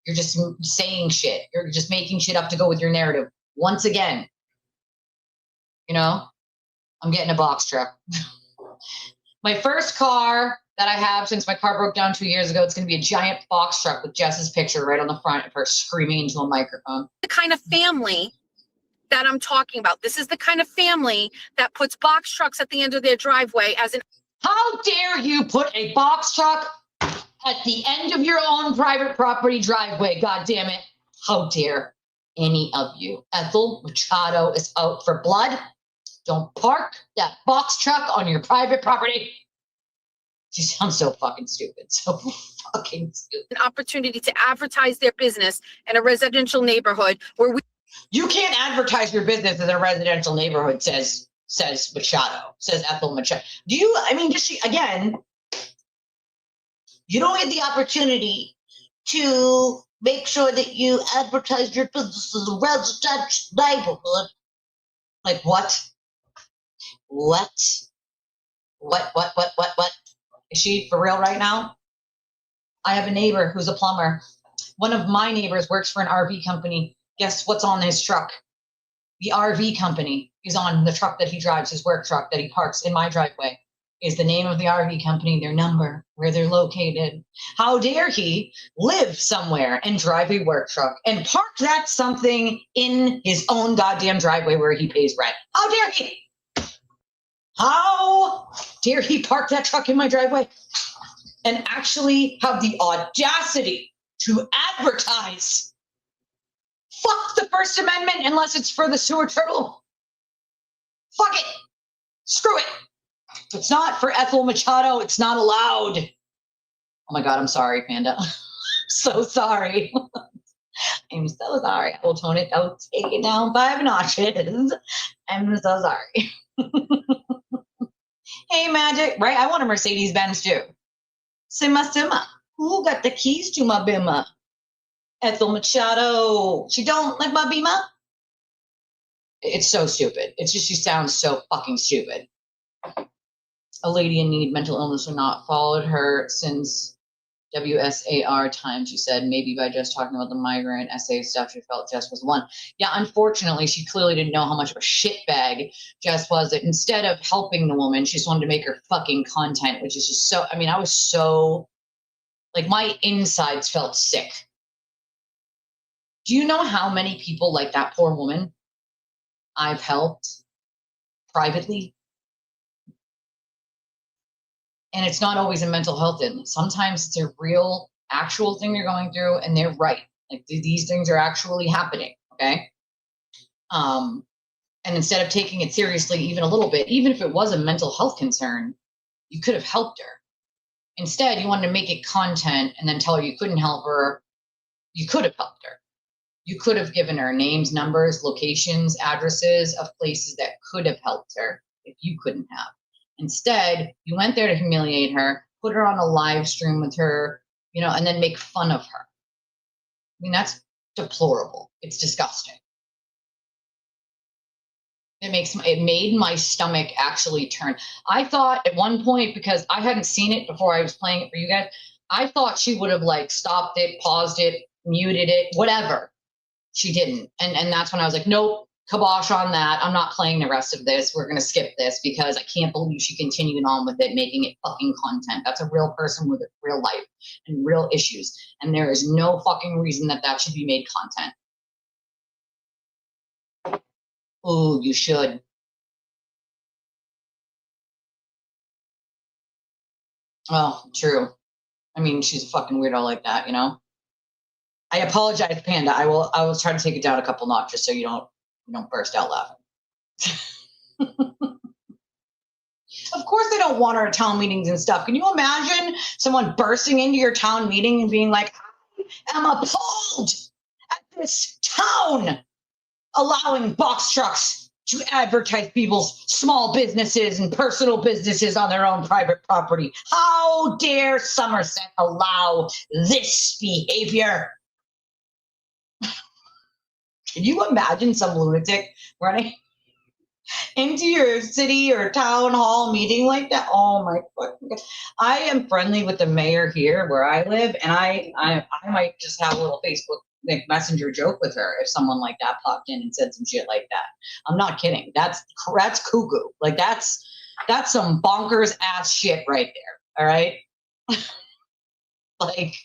You're just saying shit. You're just making shit up to go with your narrative. Once again, I'm getting a box truck. My first car that I have since my car broke down 2 years ago, it's going to be a giant box truck with Jess's picture right on the front of her screaming into a microphone. The kind of family that I'm talking about. This is the kind of family that puts box trucks at the end of their driveway as an... How dare you put a box truck at the end of your own private property driveway? God damn it. How dare any of you? Ethel Machado is out for blood. Don't park that box truck on your private property. She sounds so fucking stupid. So fucking stupid. An opportunity to advertise their business in a residential neighborhood where you can't advertise your business in a residential neighborhood, says Machado, says Ethel Machado. Again, you don't get the opportunity to make sure that you advertise your business in a residential neighborhood. Like what? What? Is she for real right now? I have a neighbor who's a plumber. One of my neighbors works for an RV company. Guess what's on his truck? The RV company is on the truck that he drives, his work truck that he parks in my driveway. Is the name of the RV company, their number, where they're located. How dare he live somewhere and drive a work truck and park that something in his own goddamn driveway where he pays rent? How dare he? How dare he park that truck in my driveway and actually have the audacity to advertise? Fuck the First Amendment unless it's for the sewer turtle. Fuck it. Screw it. If it's not for Ethel Machado, it's not allowed. Oh my God, I'm sorry, Panda. So sorry. I'm so sorry. I will tone it. I will take it down 5 notches. I'm so sorry. Hey, Magic, right? I want a Mercedes-Benz too. Simma. Who got the keys to my bimmer? Ethel Machado. She don't like my beamer? It's so stupid. It's just she sounds so fucking stupid. A lady in need, mental illness or not, followed her since WSAR time. She said maybe by just talking about the migrant essay stuff, she felt Jess was the one. Yeah, unfortunately, she clearly didn't know how much of a shitbag Jess was. That instead of helping the woman, she just wanted to make her fucking content, which is just so, I was so, like, my insides felt sick. Do you know how many people like that poor woman I've helped privately? And it's not always a mental health illness. Sometimes it's a real, actual thing they're going through, and they're right. Like, these things are actually happening, okay? And instead of taking it seriously even a little bit, even if it was a mental health concern, you could have helped her. Instead, you wanted to make it content and then tell her you couldn't help her. You could have helped her. You could have given her names, numbers, locations, addresses of places that could have helped her if you couldn't have. Instead, you went there to humiliate her, put her on a live stream with her, and then make fun of her. I mean, that's deplorable. It's disgusting. It made my stomach actually turn. I thought at one point, because I hadn't seen it before I was playing it for you guys, I thought she would have like stopped it, paused it, muted it, whatever. She didn't. And that's when I was like, nope. Kibosh on that. I'm not playing the rest of this. We're going to skip this because I can't believe she continued on with it, making it fucking content. That's a real person with a real life and real issues. And there is no fucking reason that should be made content. Oh, you should. Well, true. I mean, she's a fucking weirdo like that, I apologize, Panda. I will try to take it down a couple notches so you don't burst out laughing. Of course they don't want her at town meetings and stuff. Can you imagine someone bursting into your town meeting and being like, I am appalled at this town allowing box trucks to advertise people's small businesses and personal businesses on their own private property. How dare Somerset allow this behavior? Can you imagine some lunatic running into your city or town hall meeting like that? Oh my fucking God. I am friendly with the mayor here where I live, and I might just have a little Facebook Messenger joke with her if someone like that popped in and said some shit like that. I'm not kidding. That's cuckoo. Like that's some bonkers ass shit right there. All right. Like,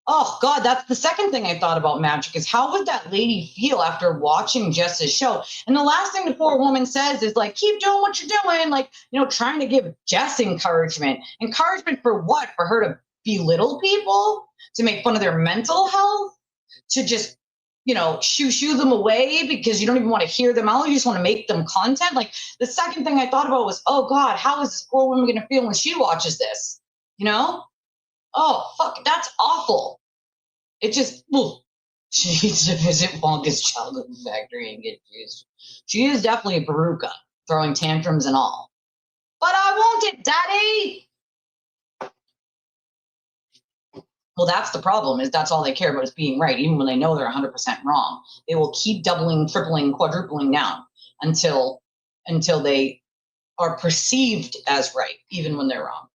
oh God, that's the second thing I thought about Magic is how would that lady feel after watching Jess's show? And the last thing the poor woman says is like, keep doing what you're doing. Like, trying to give Jess encouragement. Encouragement for what? For her to belittle people? To make fun of their mental health? To just shoo them away because you don't even want to hear them out. You just want to make them content. Like the second thing I thought about was, oh God, how is this poor woman going to feel when she watches this? Oh, fuck, that's awful. It just, she needs to visit Wonka's childhood factory and get used. She is definitely a Baruka, throwing tantrums and all. But I want it, Daddy. Well, that's the problem, is that's all they care about is being right, even when they know they're 100% wrong. They will keep doubling, tripling, quadrupling down until they are perceived as right, even when they're wrong,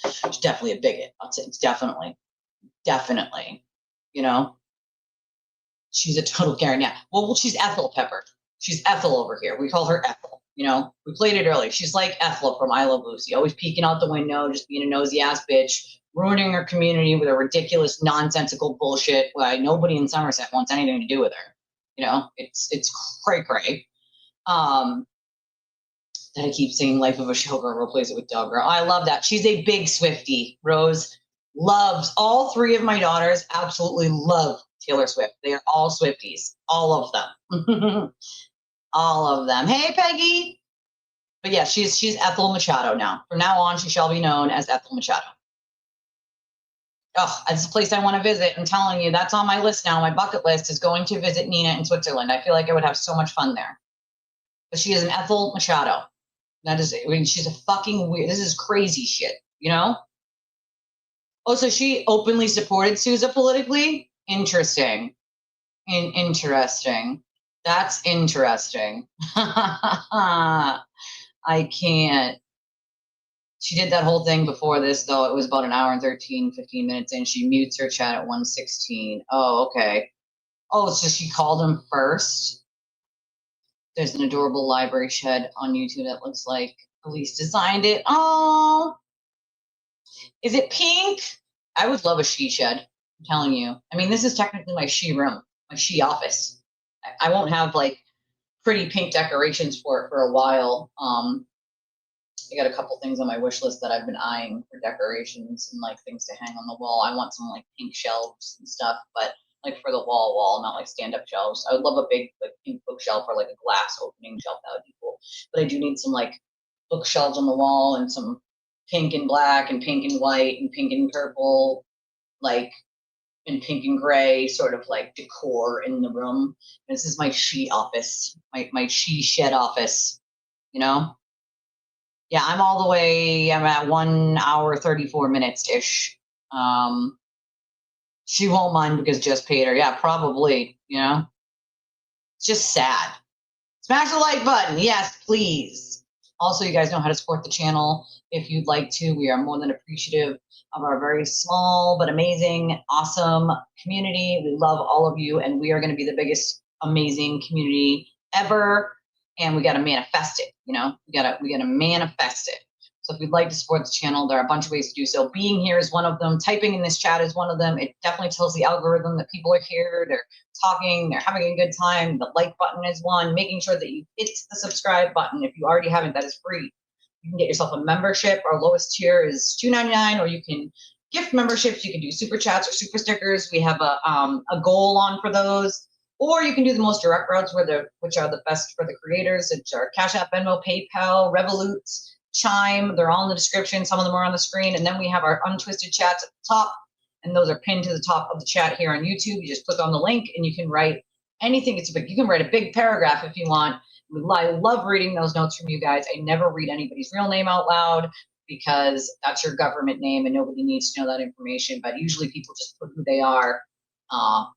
She's definitely a bigot. I'll say it's definitely, She's a total Karen, yeah. Well, she's Ethel Pepper. She's Ethel over here. We call her Ethel. We played it earlier. She's like Ethel from I Love Lucy, always peeking out the window, just being a nosy ass bitch, ruining her community with a ridiculous, nonsensical bullshit. Why nobody in Somerset wants anything to do with her. It's cray-cray. That I keep saying Life of a Showgirl, replace it with Dierdre. I love that. She's a big Swiftie. Rose loves, all three of my daughters absolutely love Taylor Swift. They are all Swifties. All of them. All of them. Hey, Peggy. But yeah, she's Ethel Machado now. From now on, she shall be known as Ethel Machado. Oh, that's a place I want to visit. I'm telling you, that's on my list now. My bucket list is going to visit Nina in Switzerland. I feel like I would have so much fun there. But she is an Ethel Machado. She's a fucking weird. This is crazy shit, Oh, so she openly supported Sousa politically? Interesting. Interesting. That's interesting. I can't. She did that whole thing before this, though. It was about an hour and 15 minutes in. She mutes her chat at 1:16. Oh, okay. Oh, so she called him first. There's an adorable library shed on YouTube that looks like Elise designed it. Oh, is it pink? I would love a she shed. I'm telling you. I mean, this is technically my she room, my she office. I won't have like pretty pink decorations for it for a while. I got a couple things on my wish list that I've been eyeing for decorations and like things to hang on the wall. I want some like pink shelves and stuff, but like for the wall, not like stand-up shelves. I would love a big like pink bookshelf or like a glass opening shelf. That would be cool. But I do need some like bookshelves on the wall and some pink and black and pink and white and pink and purple, like and pink and gray sort of like decor in the room. This is my she office, my she shed office, Yeah, I'm at 1 hour, 34 minutes ish. She won't mind because just paid her. Yeah, probably, It's just sad. Smash the like button. Yes, please. Also, you guys know how to support the channel. If you'd like to, we are more than appreciative of our very small but amazing, awesome community. We love all of you, and we are going to be the biggest, amazing community ever. And we got to manifest it. We got to manifest it. So if you'd like to support the channel, there are a bunch of ways to do so. Being here is one of them. Typing in this chat is one of them. It definitely tells the algorithm that people are here. They're talking. They're having a good time. The like button is one. Making sure that you hit the subscribe button. If you already haven't, that is free. You can get yourself a membership. Our lowest tier is $2.99, or you can gift memberships. You can do super chats or super stickers. We have a goal on for those. Or you can do the most direct routes, which are the best for the creators. It's our Cash App, Venmo, PayPal, Revolut, Chime. They're all in the description. Some of them are on the screen. And then we have our Untwisted chats at the top. And those are pinned to the top of the chat here on YouTube. You just click on the link and you can write anything. You can write a big paragraph if you want. I love reading those notes from you guys. I never read anybody's real name out loud because that's your government name and nobody needs to know that information. But usually people just put who they are,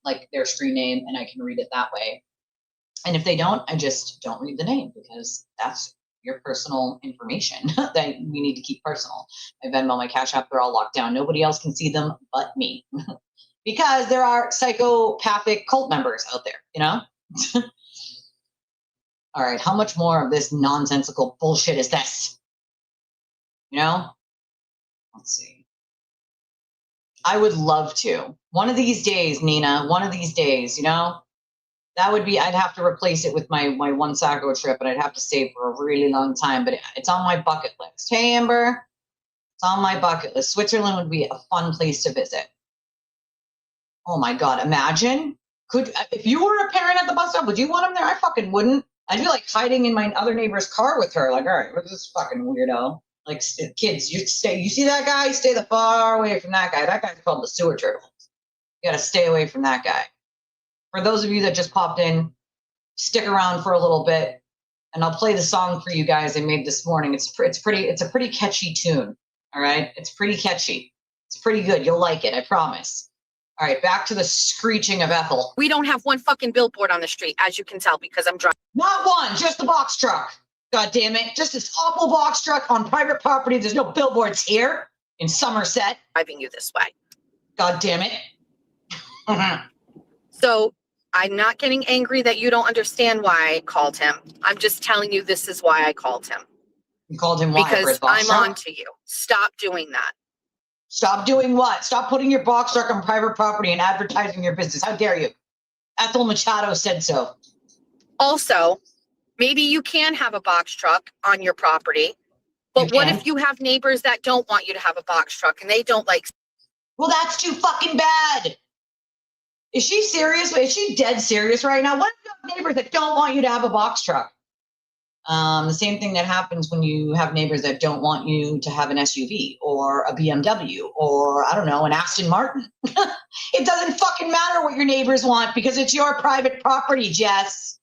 like their screen name, and I can read it that way. And if they don't, I just don't read the name because that's your personal information that we need to keep personal. My Venmo, my Cash App, they're all locked down. Nobody else can see them but me because there are psychopathic cult members out there, All right, how much more of this nonsensical bullshit is this? Let's see. I would love to. One of these days, Nina, one of these days, that would be, I'd have to replace it with my one Sacco trip, and I'd have to save for a really long time, but it's on my bucket list. Hey, Amber, it's on my bucket list. Switzerland would be a fun place to visit. Oh my God, imagine. If you were a parent at the bus stop, would you want him there? I fucking wouldn't. I'd be like hiding in my other neighbor's car with her. Like, all right, where's this fucking weirdo? Like, kids, you see that guy? Stay the far away from that guy. That guy's called the sewer turtle. You got to stay away from that guy. For those of you that just popped in, stick around for a little bit, and I'll play the song for you guys I made this morning. It's a pretty catchy tune. All right, it's pretty catchy. It's pretty good. You'll like it, I promise. All right, back to the screeching of Ethel. We don't have one fucking billboard on the street, as you can tell, because I'm driving. Not one, just the box truck. God damn it. Just this awful box truck on private property. There's no billboards here in Somerset. Driving you this way. God damn it. So I'm not getting angry that you don't understand why I called him. I'm just telling you this is why I called him. You called him why? Because I'm truck? on to you. Stop doing that. Stop doing what? Stop putting your box truck on private property and advertising your business. How dare you? Ethel Machado said so. Also, maybe you can have a box truck on your property, but what if you have neighbors that don't want you to have a box truck and they don't like? Well, that's too fucking bad. Is she serious? Is she dead serious right now? What if you have neighbors that don't want you to have a box truck? The same thing that happens when you have neighbors that don't want you to have an SUV or a BMW or, I don't know, an Aston Martin. It doesn't fucking matter what your neighbors want because it's your private property, Jess.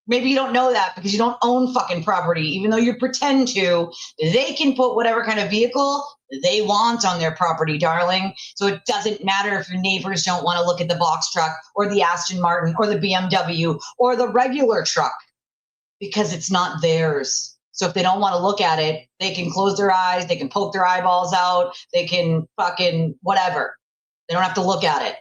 Maybe you don't know that because you don't own fucking property. Even though you pretend to, they can put whatever kind of vehicle they want on their property, darling. So it doesn't matter if your neighbors don't want to look at the box truck or the Aston Martin or the BMW or the regular truck. Because it's not theirs. So if they don't want to look at it, they can close their eyes, they can poke their eyeballs out, they can fucking whatever. They don't have to look at it.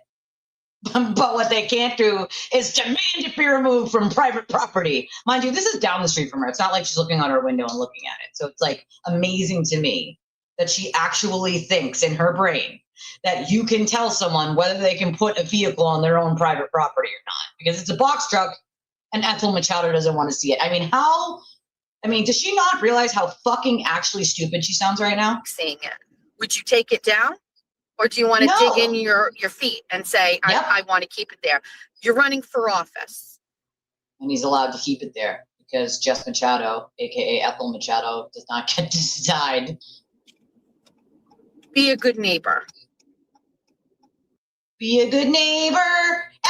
But what they can't do is demand it be removed from private property. Mind you, this is down the street from her. It's not like she's looking out her window and looking at it. So it's like amazing to me that she actually thinks in her brain that you can tell someone whether they can put a vehicle on their own private property or not. Because it's a box truck. And Ethel Machado doesn't want to see it. Does she not realize how fucking actually stupid she sounds right now? Seeing it. Would you take it down? Or do you want to dig in your feet and say, Yep. I want to keep it there? You're running for office. And he's allowed to keep it there because Jess Machado, a.k.a. Ethel Machado, does not get to decide. Be a good neighbor. Be a good neighbor,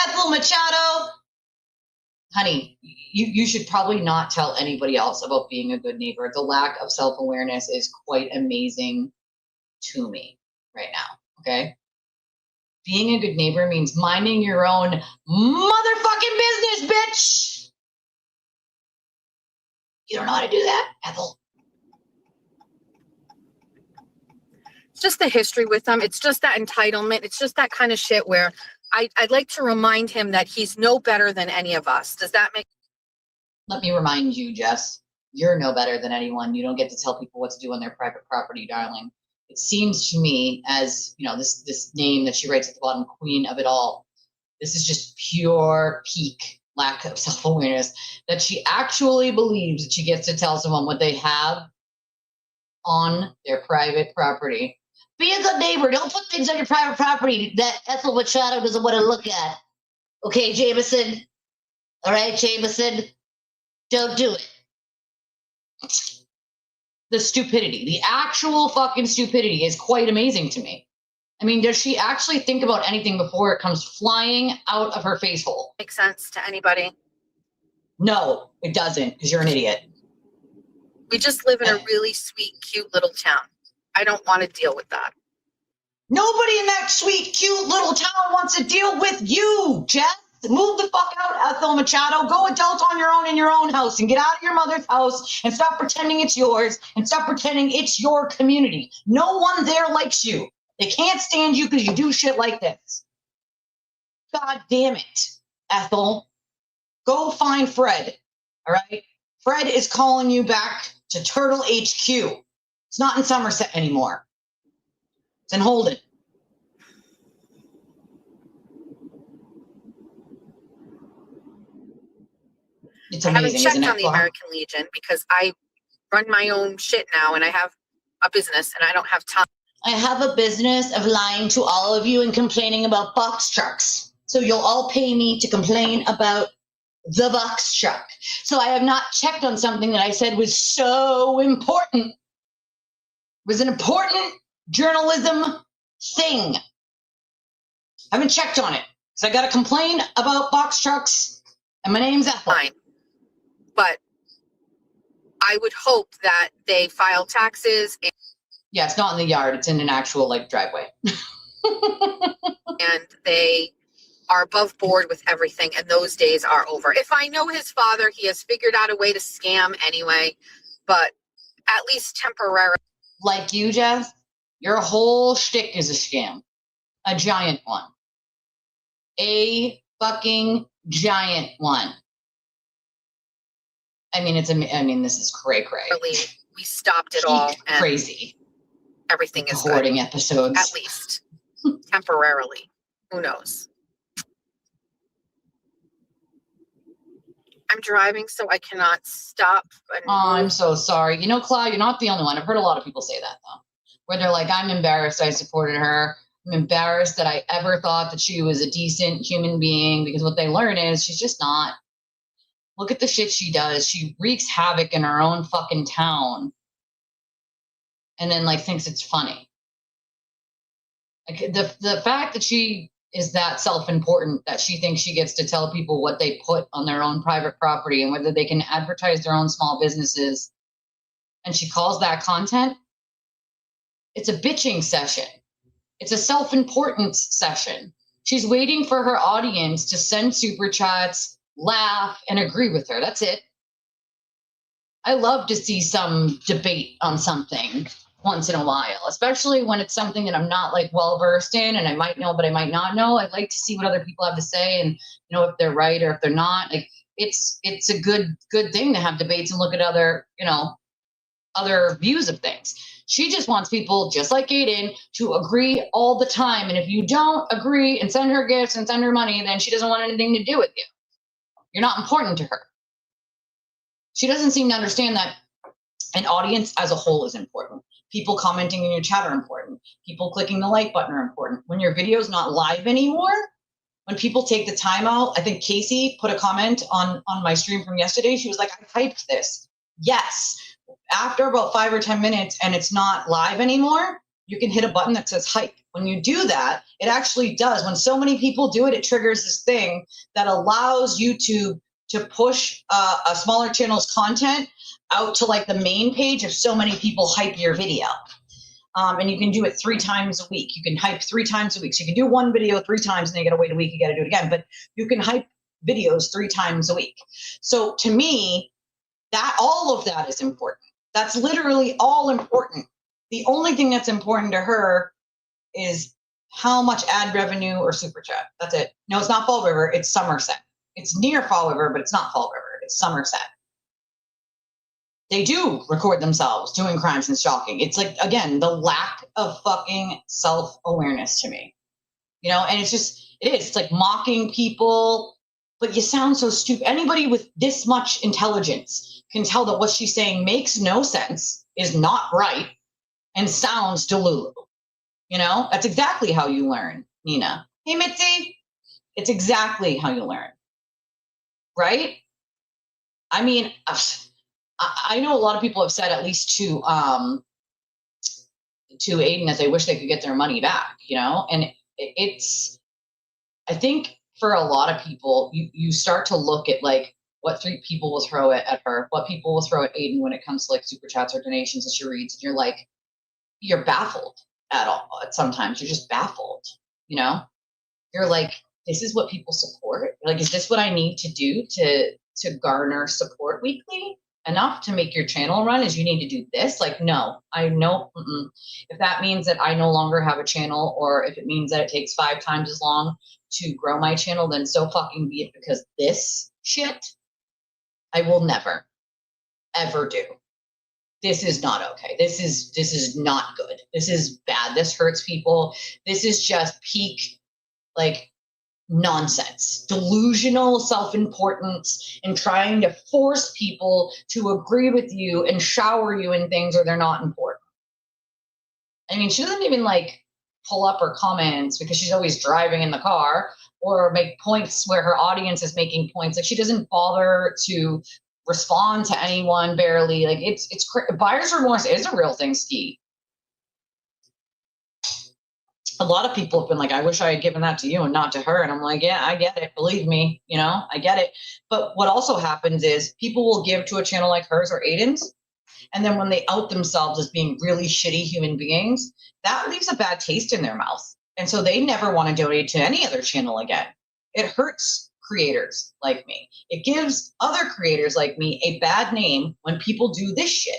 Ethel Machado. Honey, you should probably not tell anybody else about being a good neighbor. The lack of self-awareness is quite amazing to me right now, okay? Being a good neighbor means minding your own motherfucking business, bitch! You don't know how to do that, Ethel? It's just the history with them. It's just that entitlement. It's just that kind of shit where I'd like to remind him that he's no better than any of us. Does that make? Let me remind you, Jess, you're no better than anyone. You don't get to tell people what to do on their private property, darling. It seems to me as, this name that she writes at the bottom, Queen of It All, this is just pure peak lack of self-awareness, that she actually believes that she gets to tell someone what they have on their private property. Be a good neighbor. Don't put things on your private property that Ethel Machado doesn't want to look at. Okay, Jameson? All right, Jameson? Don't do it. The stupidity, the actual fucking stupidity is quite amazing to me. Does she actually think about anything before it comes flying out of her face hole? Make sense to anybody? No, it doesn't, because you're an idiot. We just live in a really sweet, cute little town. I don't want to deal with that. Nobody in that sweet, cute little town wants to deal with you, Jess. Move the fuck out, Ethel Machado. Go adult on your own in your own house and get out of your mother's house and stop pretending it's yours and stop pretending it's your community. No one there likes you. They can't stand you because you do shit like this. God damn it, Ethel. Go find Fred, all right? Fred is calling you back to Turtle HQ. It's not in Somerset anymore. It's in Holden. It's amazing, I haven't checked isn't it? on the American Legion because I run my own shit now and I have a business and I don't have time. I have a business of lying to all of you and complaining about box trucks. So you'll all pay me to complain about the box truck. So I have not checked on something that I said was so important. It was an important journalism thing. I haven't checked on it because I got to complain about box trucks and my name's Ethel. Fine. But I would hope that they file taxes. Yeah, it's not in the yard. It's in an actual like driveway. And they are above board with everything, and those days are over. If I know his father, he has figured out a way to scam anyway, but at least temporarily. Like you, Jess, your whole shtick is a scam. A giant one. A fucking giant one. I mean, this is cray. We stopped it all. And crazy. Everything is hoarding good. Episodes. At least. Temporarily. Who knows? I'm driving, so I cannot stop. I'm so sorry. You know, Clyde, you're not the only one. I've heard a lot of people say that, though. Where they're like, I'm embarrassed I supported her. I'm embarrassed that I ever thought that she was a decent human being, because what they learn is she's just not. Look at the shit she does. She wreaks havoc in her own fucking town. And then, like, thinks it's funny. Like, the fact that she is that self-important that she thinks she gets to tell people what they put on their own private property and whether they can advertise their own small businesses, and she calls that content, it's a bitching session. It's a self-importance session. She's waiting for her audience to send super chats, laugh, and agree with her. That's it. I love to see some debate on something once in a while, especially when it's something that I'm not like well versed in, and I might know, but I might not know. I like to see what other people have to say, and if they're right or if they're not. Like it's a good thing to have debates and look at other views of things. She just wants people just like Aiden to agree all the time. And if you don't agree and send her gifts and send her money, then she doesn't want anything to do with you. You're not important to her. She doesn't seem to understand that an audience as a whole is important. People commenting in your chat are important. People clicking the like button are important. When your video's not live anymore, when people take the time out, I think Casey put a comment on my stream from yesterday. She was like, I hyped this. Yes. After about 5 or 10 minutes and it's not live anymore, you can hit a button that says hype. When you do that, it actually does. When so many people do it, it triggers this thing that allows YouTube to push a smaller channel's content out to like the main page if so many people hype your video. And you can do it 3 times a week. You can hype 3 times a week. So you can do one video 3 times and then you got to wait a week, you got to do it again. But you can hype videos 3 times a week. So to me, that all of that is important. That's literally all important. The only thing that's important to her is how much ad revenue or super chat. That's it. No, it's not Fall River. It's Somerset. It's near Fall River, but it's not Fall River. It's Somerset. They do record themselves doing crimes and stalking. It's like, again, the lack of fucking self-awareness to me. And it is. It's like mocking people, but you sound so stupid. Anybody with this much intelligence can tell that what she's saying makes no sense, is not right, and sounds delulu. That's exactly how you learn, Nina. Hey, Mitzi. It's exactly how you learn. Right? I mean, I know a lot of people have said, at least to Aiden, that they wish they could get their money back, and it's, I think for a lot of people, you start to look at like what 3 people will throw at her, what people will throw at Aiden when it comes to like super chats or donations that she reads, and you're baffled sometimes. You're just baffled, You're like, this is what people support? Like, is this what I need to do to garner support weekly enough to make your channel run? Is you need to do this? Like, no, I know. If that means that I no longer have a channel, or if it means that it takes 5 times as long to grow my channel, then so fucking be it, because this shit, I will never, ever do. This is not okay. This is not good. This is bad. This hurts people. This is just peak, like, nonsense, delusional self-importance, and trying to force people to agree with you and shower you in things, or they're not important. I mean, she doesn't even like pull up her comments because she's always driving in the car, or make points where her audience is making points. Like, she doesn't bother to respond to anyone barely. Like, it's buyer's remorse is a real thing, Ski. A lot of people have been like, I wish I had given that to you and not to her. And I'm like, yeah, I get it. Believe me, you know, I get it. But what also happens is people will give to a channel like hers or Aiden's. And then when they out themselves as being really shitty human beings, that leaves a bad taste in their mouth. And so they never want to donate to any other channel again. It hurts creators like me. It gives other creators like me a bad name when people do this shit.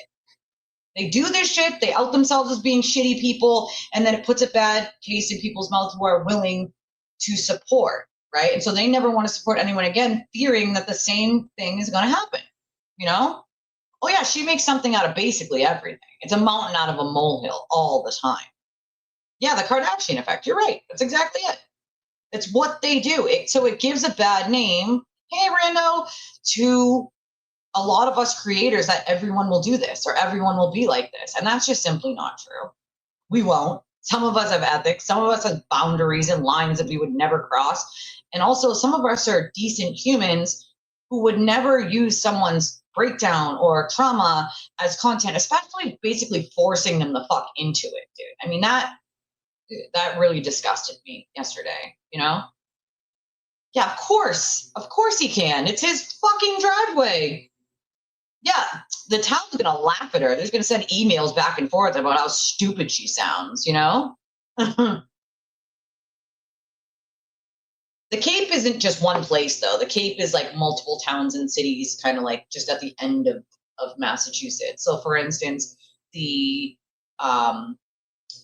They do this shit, they out themselves as being shitty people, and then it puts a bad taste in people's mouths who are willing to support, right? And so they never want to support anyone again, fearing that the same thing is going to happen, you know? Oh yeah, she makes something out of basically everything. It's a mountain out of a molehill all the time. Yeah, the Kardashian effect, you're right. That's exactly it. It's what they do. So it gives a bad name, hey, Rando, to a lot of us creators, that everyone will do this or everyone will be like this. And that's just simply not true. We won't. Some of us have ethics. Some of us have boundaries and lines that we would never cross. And also some of us are decent humans who would never use someone's breakdown or trauma as content, especially basically forcing them the fuck into it, dude. I mean, that really disgusted me yesterday, you know? Yeah, of course he can. It's his fucking driveway. Yeah, the town's gonna laugh at her. They're gonna send emails back and forth about how stupid she sounds, you know? The Cape isn't just one place, though. The Cape is like multiple towns and cities, kind of like just at the end of Massachusetts. So, for instance, the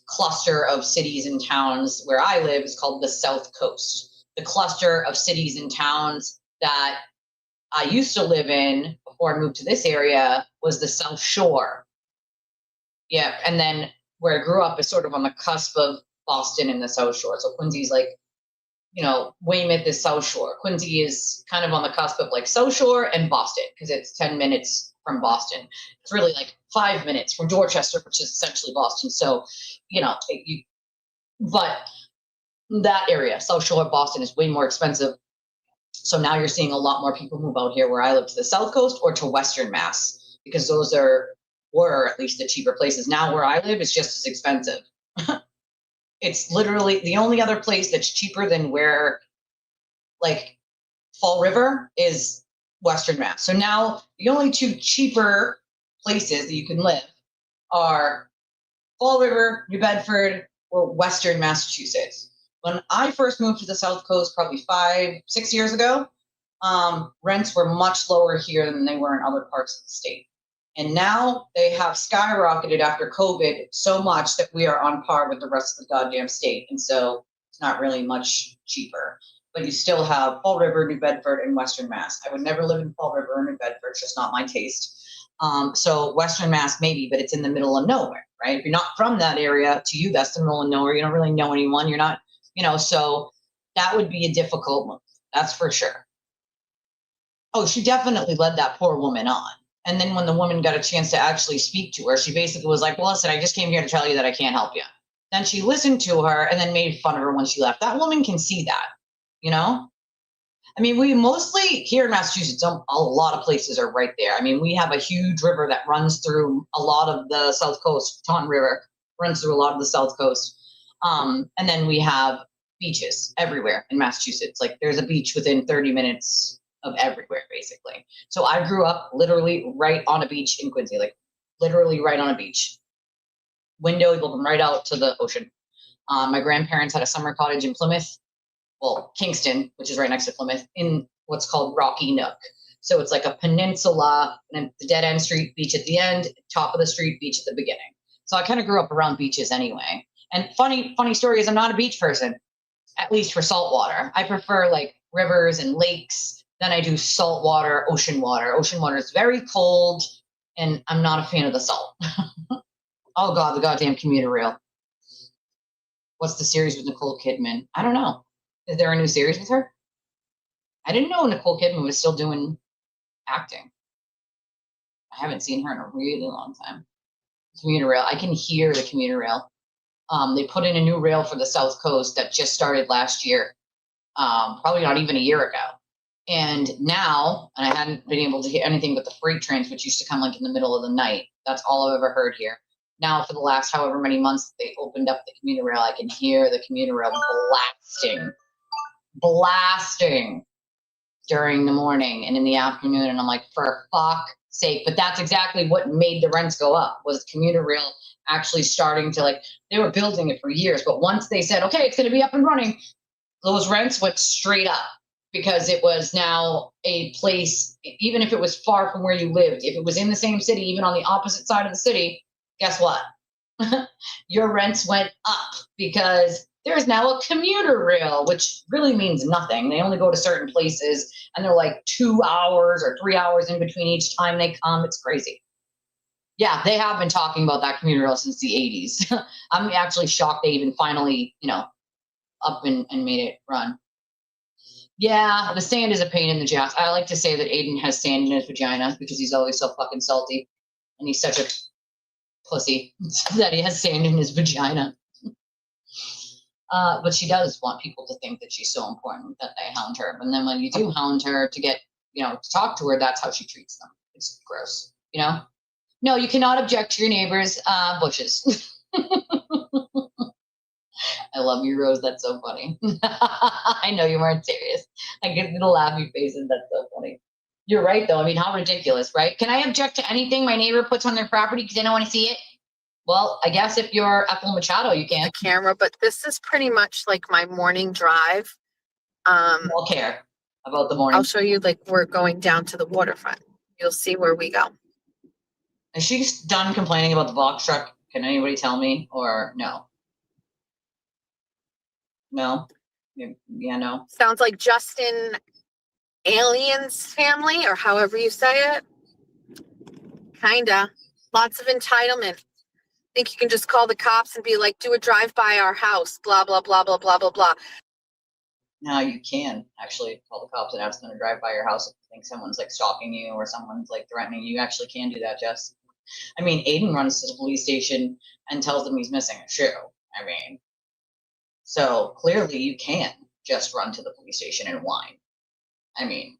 cluster of cities and towns where I live is called the South Coast. The cluster of cities and towns that I used to live in before I moved to this area was the South Shore. Yeah, and then where I grew up is sort of on the cusp of Boston and the South Shore. So Quincy's like, you know, Weymouth is South Shore. Quincy is kind of on the cusp of like South Shore and Boston, because it's 10 minutes from Boston. It's really like 5 minutes from Dorchester, which is essentially Boston. So, you know, but that area, South Shore, Boston, is way more expensive. So now you're seeing a lot more people move out here where I live, to the South Coast or to Western Mass, because those were at least the cheaper places. Now where I live is just as expensive. It's literally the only other place that's cheaper than where, like, Fall River is Western Mass. So now the only two cheaper places that you can live are Fall River, New Bedford, or Western Massachusetts. When I first moved to the South Coast, probably 5-6 years ago, rents were much lower here than they were in other parts of the state. And now they have skyrocketed after COVID so much that we are on par with the rest of the goddamn state. And so it's not really much cheaper. But you still have Fall River, New Bedford, and Western Mass. I would never live in Fall River or New Bedford. It's just not my taste. So Western Mass, maybe, but it's in the middle of nowhere, right? If you're not from that area, to you, that's the middle of nowhere. You don't really know anyone. You're not, you know, so that would be a difficult move. That's for sure. Oh, she definitely led that poor woman on. And then when the woman got a chance to actually speak to her, she basically was like, well, listen, I just came here to tell you that I can't help you. Then she listened to her and then made fun of her when she left. That woman can see that, you know? I mean, we mostly here in Massachusetts, a lot of places are right there. I mean, we have a huge river that runs through a lot of the South Coast. Taunton River runs through a lot of the South Coast. And then we have beaches everywhere in Massachusetts. Like, there's a beach within 30 minutes of everywhere, basically. So I grew up literally right on a beach in Quincy, like literally right on a beach. Window looking right out to the ocean. My grandparents had a summer cottage in Plymouth, well, Kingston, which is right next to Plymouth, in what's called Rocky Nook. So it's like a peninsula, and the dead end street, beach at the end, top of the street, beach at the beginning. So I kind of grew up around beaches anyway. And funny story is, I'm not a beach person, at least for salt water. I prefer like rivers and lakes. Then I do salt water, ocean water. Ocean water is very cold, and I'm not a fan of the salt. Oh God, the goddamn commuter rail. What's the series with Nicole Kidman? I don't know. Is there a new series with her? I didn't know Nicole Kidman was still doing acting. I haven't seen her in a really long time. Commuter rail. I can hear the commuter rail. They put in a new rail for the South Coast that just started last year, probably not even a year ago. And now, and I hadn't been able to hear anything but the freight trains, which used to come like in the middle of the night. That's all I've ever heard here. Now, for the last however many months they opened up the commuter rail, I can hear the commuter rail blasting during the morning and in the afternoon. And I'm like, for fuck's sake. But that's exactly what made the rents go up, was commuter rail actually starting to, like, they were building it for years. But once they said, okay, it's going to be up and running, those rents went straight up, because it was now a place, even if it was far from where you lived, if it was in the same city, even on the opposite side of the city, guess what? Your rents went up because there's now a commuter rail, which really means nothing. They only go to certain places, and they're like 2 hours or 3 hours in between each time they come. It's crazy. Yeah, they have been talking about that commuter rail since the 80s. I'm actually shocked they even finally, up and made it run. Yeah, the sand is a pain in the ass. I like to say that Aiden has sand in his vagina because he's always so fucking salty, and he's such a pussy that he has sand in his vagina. But she does want people to think that she's so important that they hound her. And then when you do hound her to get, to talk to her, that's how she treats them. It's gross, No, you cannot object to your neighbor's bushes. I love you, Rose. That's so funny. I know you weren't serious. I get the laughy faces. That's so funny. You're right, though. I mean, how ridiculous, right? Can I object to anything my neighbor puts on their property because I don't want to see it? Well, I guess if you're Ethel Machado, you can. Camera, but this is pretty much like my morning drive. I'll care about the morning. I'll show you, like, we're going down to the waterfront. You'll see where we go. Is she done complaining about the box truck? Can anybody tell me, or no? No? Yeah, no. Sounds like Justin Alien's family, or however you say it. Kinda. Lots of entitlement. Think you can just call the cops and be like, do a drive by our house, blah, blah, blah, blah, blah, blah, blah. No, you can actually call the cops and ask them to drive by your house if you think someone's like stalking you or someone's like threatening you. You actually can do that, Jess. I mean, Aiden runs to the police station and tells them he's missing a shoe. I mean, so clearly you can just run to the police station and whine. I mean,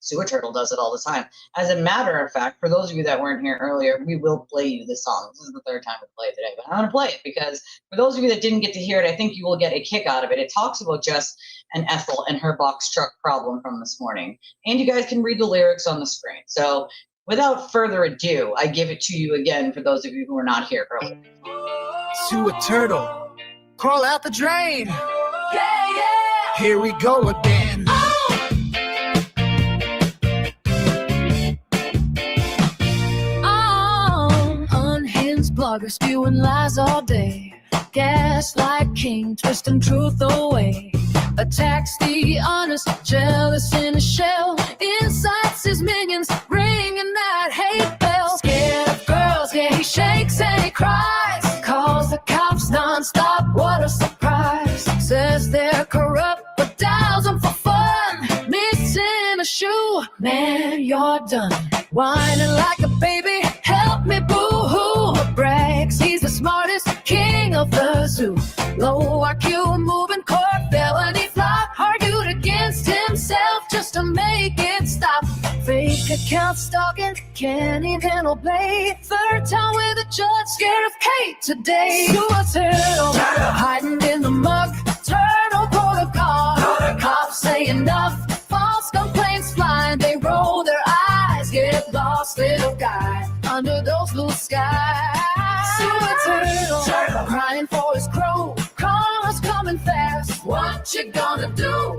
Sewer Turtle does it all the time. As a matter of fact, for those of you that weren't here earlier, we will play you this song. This is the third time we play it today, but I'm going to play it because for those of you that didn't get to hear it, I think you will get a kick out of it. It talks about Jess and Ethel and her box truck problem from this morning. And you guys can read the lyrics on the screen. So without further ado, I give it to you again for those of you who were not here earlier. Sewer Turtle, crawl out the drain. Yeah, yeah. Here we go again. Blogger spewing lies all day, gaslight king, twisting truth away, attacks the honest, jealous in a shell, incites his minions, ringing that hate bell. Scared of girls, yeah, he shakes and he cries, calls the cops non-stop, what a surprise. Says they're corrupt, but dials them for fun. Missing a shoe, man, you're done. Whining like a baby, help me boo-hoo. Brags, he's the smartest king of the zoo. Low IQ, moving court, felony flop. Argued against himself just to make it stop. Fake account stalking, can't even obey. Third time with a judge, scared of Kate today. Sewer Turtle, hiding in the muck. Turtle protocol, cops say enough. False complaints flying, they roll their eyes. Get lost, little guy, under those blue skies. Sewer Turtle, crying for his crow. Karma's coming fast, what you gonna do?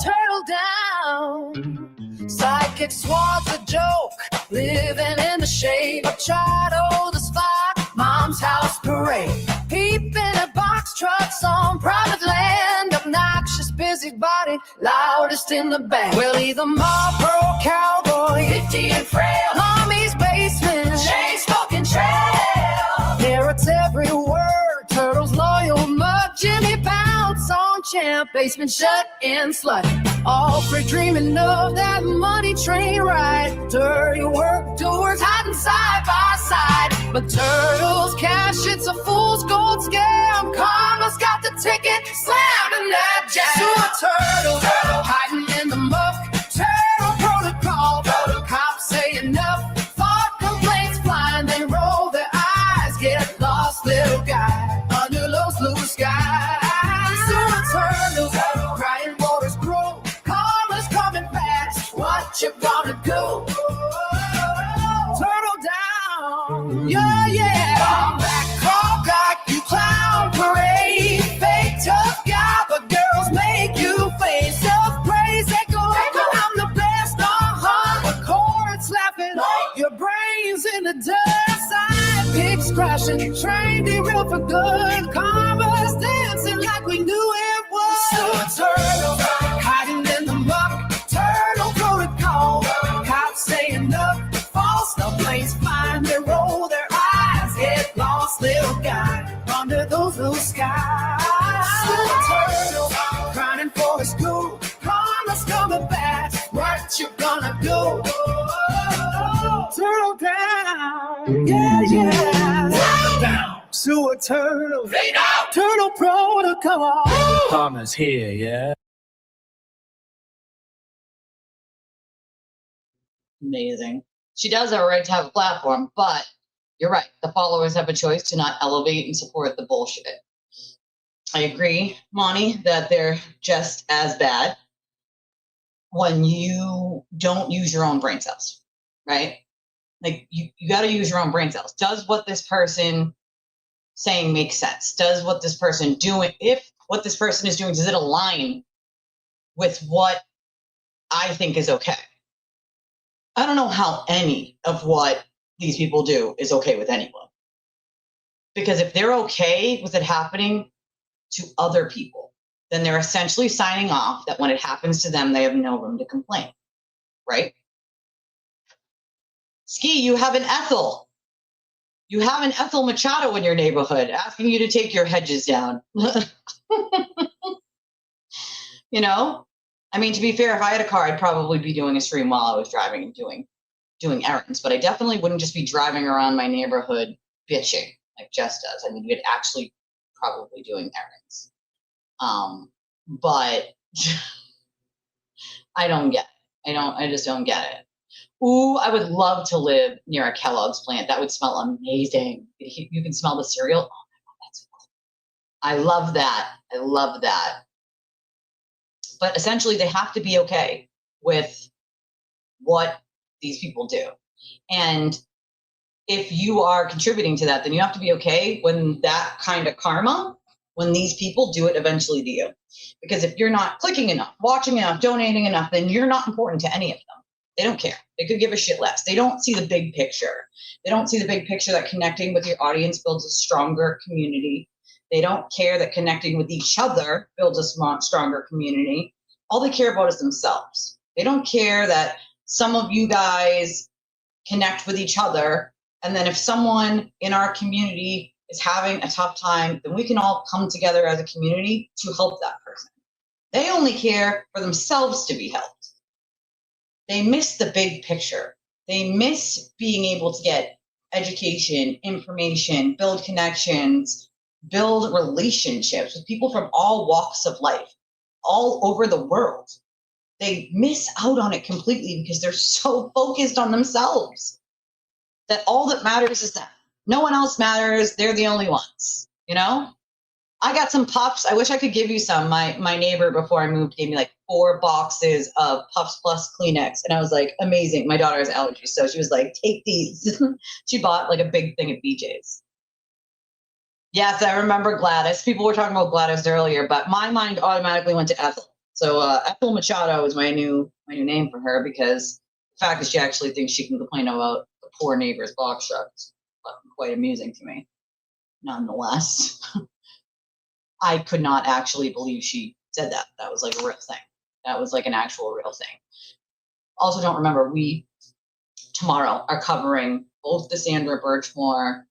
Turtle down, psychic swan's a joke. Living in the shade, Machado the spot. Mom's house parade, peeping at box trucks on private land. Obnoxious, busybody, loudest in the band. Well, either Marlboro cowboy, 50 and frail, mommy's basement, chain smoking trail. Parrots every word, Turtle's loyal mug. Jimmy Bounce on champ, basement shut in slut. All free dreaming of that money train ride. Dirty work doers hiding side by side. But turtles cash, it's a fool's gold scam. Karma's got the ticket, slamming that jam. Sewer turtle, hiding in the muck. Turtle protocol, cops say enough. Thought complaints flying, they roll their eyes. Get lost, little guy, under those blue skies. Sewer turtles, crying waters grow. Karma's coming fast, what you gonna do? Turtle down, yeah, yeah. Come back, you clown parade. Fake tough guy, but girls make you face up praise. They go, I'm the best, the chords laughing, your brains in the dust. Side pigs crashing, train derailed for good. Karma's dancing like we knew it was. So turtle, hiding in the muck. Turtle protocol, cops saying up. False, the place fine, they roll their eyes. Get lost, little guy, under those blue skies. Turtle, grinding for his school. Karma's coming back, what you gonna do? Turtle down, yeah, yeah. Turtle down, sewer turtle. Fade out. Turtle protocol. Karma's here, yeah? Amazing. She does have a right to have a platform, but you're right. The followers have a choice to not elevate and support the bullshit. I agree, Monty, that they're just as bad when you don't use your own brain cells, right? Like you got to use your own brain cells. Does what this person saying make sense? Does what this person doing, if what this person is doing, does it align with what I think is okay? I don't know how any of what these people do is okay with anyone. Because if they're okay with it happening to other people, then they're essentially signing off that when it happens to them, they have no room to complain, right? Ski, you have an Ethel. You have an Ethel Machado in your neighborhood asking you to take your hedges down. You know? I mean, to be fair, if I had a car, I'd probably be doing a stream while I was driving and doing errands. But I definitely wouldn't just be driving around my neighborhood bitching like Jess does. I mean, you'd actually probably doing errands. But I don't get it. I just don't get it. Ooh, I would love to live near a Kellogg's plant. That would smell amazing. You can smell the cereal. Oh my God, that's cool. I love that. I love that. But essentially, they have to be okay with what these people do. And if you are contributing to that, then you have to be okay when that kind of karma, when these people do it eventually to you. Because if you're not clicking enough, watching enough, donating enough, then you're not important to any of them. They don't care. They could give a shit less. They don't see the big picture. They don't see the big picture that connecting with your audience builds a stronger community. They don't care that connecting with each other builds a stronger community. All they care about is themselves. They don't care that some of you guys connect with each other. And then if someone in our community is having a tough time, then we can all come together as a community to help that person. They only care for themselves to be helped. They miss the big picture. They miss being able to get education, information, build connections, build relationships with people from all walks of life, all over the world. They miss out on it completely because they're so focused on themselves that all that matters is them. No one else matters. They're the only ones, you know? I got some Puffs. I wish I could give you some. My neighbor before I moved gave me like 4 boxes of Puffs Plus Kleenex. And I was like, amazing. My daughter has allergies. So she was like, take these. She bought like a big thing at BJ's. Yes, I remember Gladys. People were talking about Gladys earlier, but my mind automatically went to Ethel. So Ethel Machado is my new name for her because the fact that she actually thinks she can complain about the poor neighbor's box truck is quite amusing to me. Nonetheless, I could not actually believe she said that. That was like a real thing. That was like an actual real thing. Also, don't remember, we tomorrow are covering both the Sandra Birchmore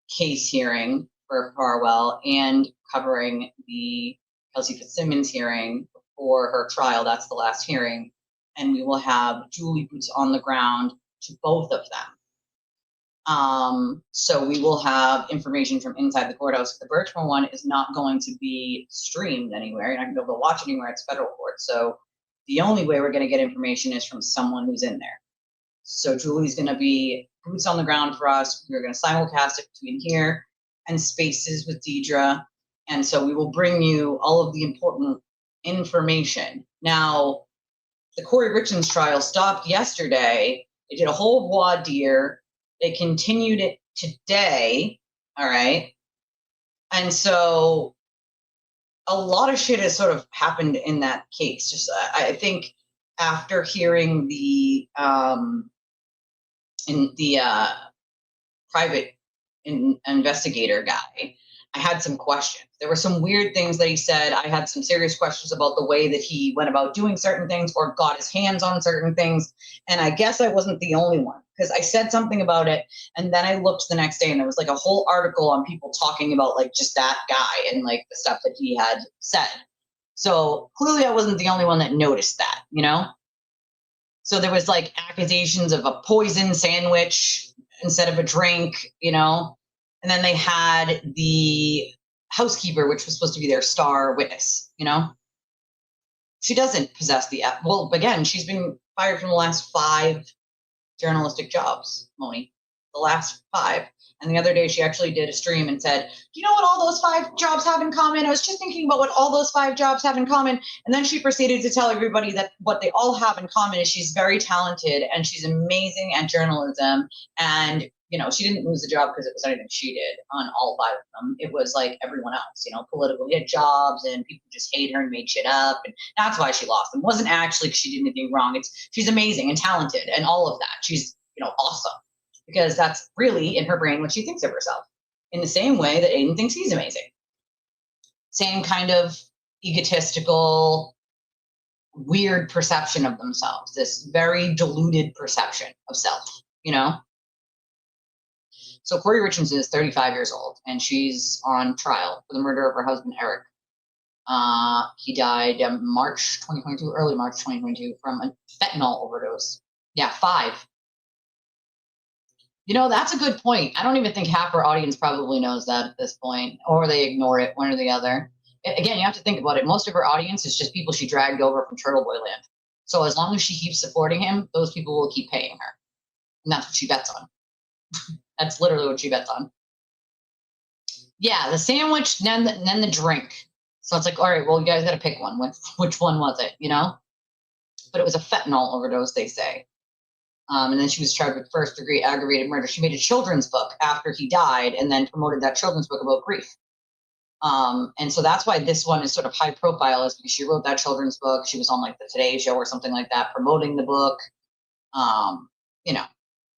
case hearing for Farwell and covering the Kelsey Fitsimmons hearing for her trial. That's the last hearing. And we will have Julie boots on the ground to both of them. So we will have information from inside the courthouse. The Birchmore one is not going to be streamed anywhere. You're not going to be able to watch it anywhere. It's federal court. So the only way we're going to get information is from someone who's in there. So Julie's going to be boots on the ground for us. We're going to simulcast it between here and Spaces with Dierdre. And so we will bring you all of the important information. Now, the Kouri Richins trial stopped yesterday. They did a whole voir dire. They continued it today. All right. And so a lot of shit has sort of happened in that case. Just I think after hearing the private investigator guy, I had some questions. There were some weird things that he said. I had some serious questions about the way that he went about doing certain things or got his hands on certain things. And I guess I wasn't the only one, because I said something about it. And then I looked the next day and there was like a whole article on people talking about like just that guy and like the stuff that he had said. So clearly I wasn't the only one that noticed that, you know? So there was like accusations of a poison sandwich instead of a drink, you know? And then they had the housekeeper, which was supposed to be their star witness, you know? She doesn't possess well, again, she's been fired from the last 5 journalistic jobs, Moni. The last 5. And the other day she actually did a stream and said, do you know what all those 5 jobs have in common? I was just thinking about what all those 5 jobs have in common. And then she proceeded to tell everybody that what they all have in common is she's very talented and she's amazing at journalism. And you know, she didn't lose the job because it was anything she did on all 5 of them. It was like everyone else, you know, politically had jobs and people just hate her and made shit up. And that's why she lost them. It wasn't actually because she did anything wrong. She's amazing and talented and all of that. She's, you know, awesome because that's really in her brain what she thinks of herself, in the same way that Aiden thinks he's amazing. Same kind of egotistical, weird perception of themselves, this very diluted perception of self, you know? So Kouri Richins is 35 years old, and she's on trial for the murder of her husband, Eric. He died March 2022, early March 2022, from a fentanyl overdose. Yeah, 5. You know, that's a good point. I don't even think half our audience probably knows that at this point, or they ignore it, one or the other. Again, you have to think about it. Most of her audience is just people she dragged over from Turtle Boy Land. So as long as she keeps supporting him, those people will keep paying her. And that's what she bets on. That's literally what she bets on. Yeah, the sandwich, then the drink. So it's like, all right, well, you guys got to pick one. Which one was it, you know? But it was a fentanyl overdose, they say. And then she was charged with first-degree aggravated murder. She made a children's book after he died and then promoted that children's book about grief. And so that's why this one is sort of high profile, is because she wrote that children's book. She was on like the Today Show or something like that, promoting the book. You know,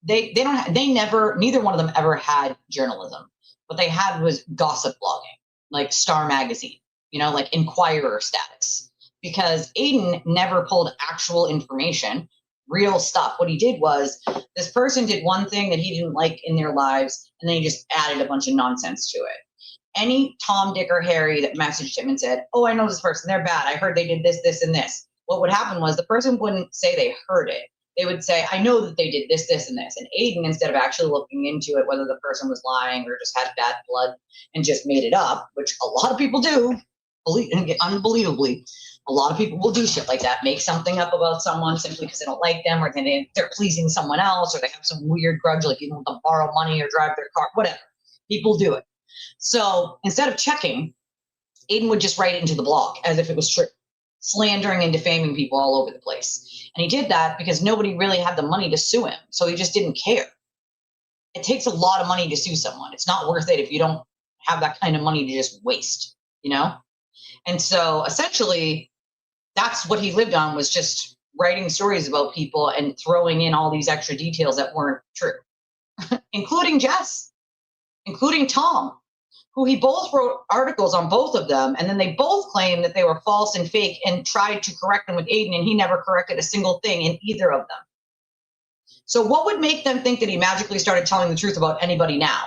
neither one of them ever had journalism. What they had was gossip blogging, like Star Magazine, you know, like Inquirer status, because Aiden never pulled actual information, real stuff. What he did was, this person did one thing that he didn't like in their lives, and then he just added a bunch of nonsense to it. Any Tom, Dick, or Harry that messaged him and said, oh, I know this person, they're bad, I heard they did this, this, and this. What would happen was the person wouldn't say they heard it. They would say, I know that they did this, this, and this. And Aiden, instead of actually looking into it, whether the person was lying or just had bad blood and just made it up, which a lot of people do, unbelievably, a lot of people will do shit like that, make something up about someone simply because they don't like them, or they're pleasing someone else, or they have some weird grudge, like you want them to borrow money or drive their car, whatever. People do it. So instead of checking, Aiden would just write it into the blog as if it was true, slandering and defaming people all over the place. And he did that because nobody really had the money to sue him. So he just didn't care. It takes a lot of money to sue someone. It's not worth it if you don't have that kind of money to just waste, you know? And so essentially, that's what he lived on, was just writing stories about people and throwing in all these extra details that weren't true, including Jess, including Tom, who he both wrote articles on both of them, and then they both claimed that they were false and fake and tried to correct them with Aiden, and he never corrected a single thing in either of them. So what would make them think that he magically started telling the truth about anybody now?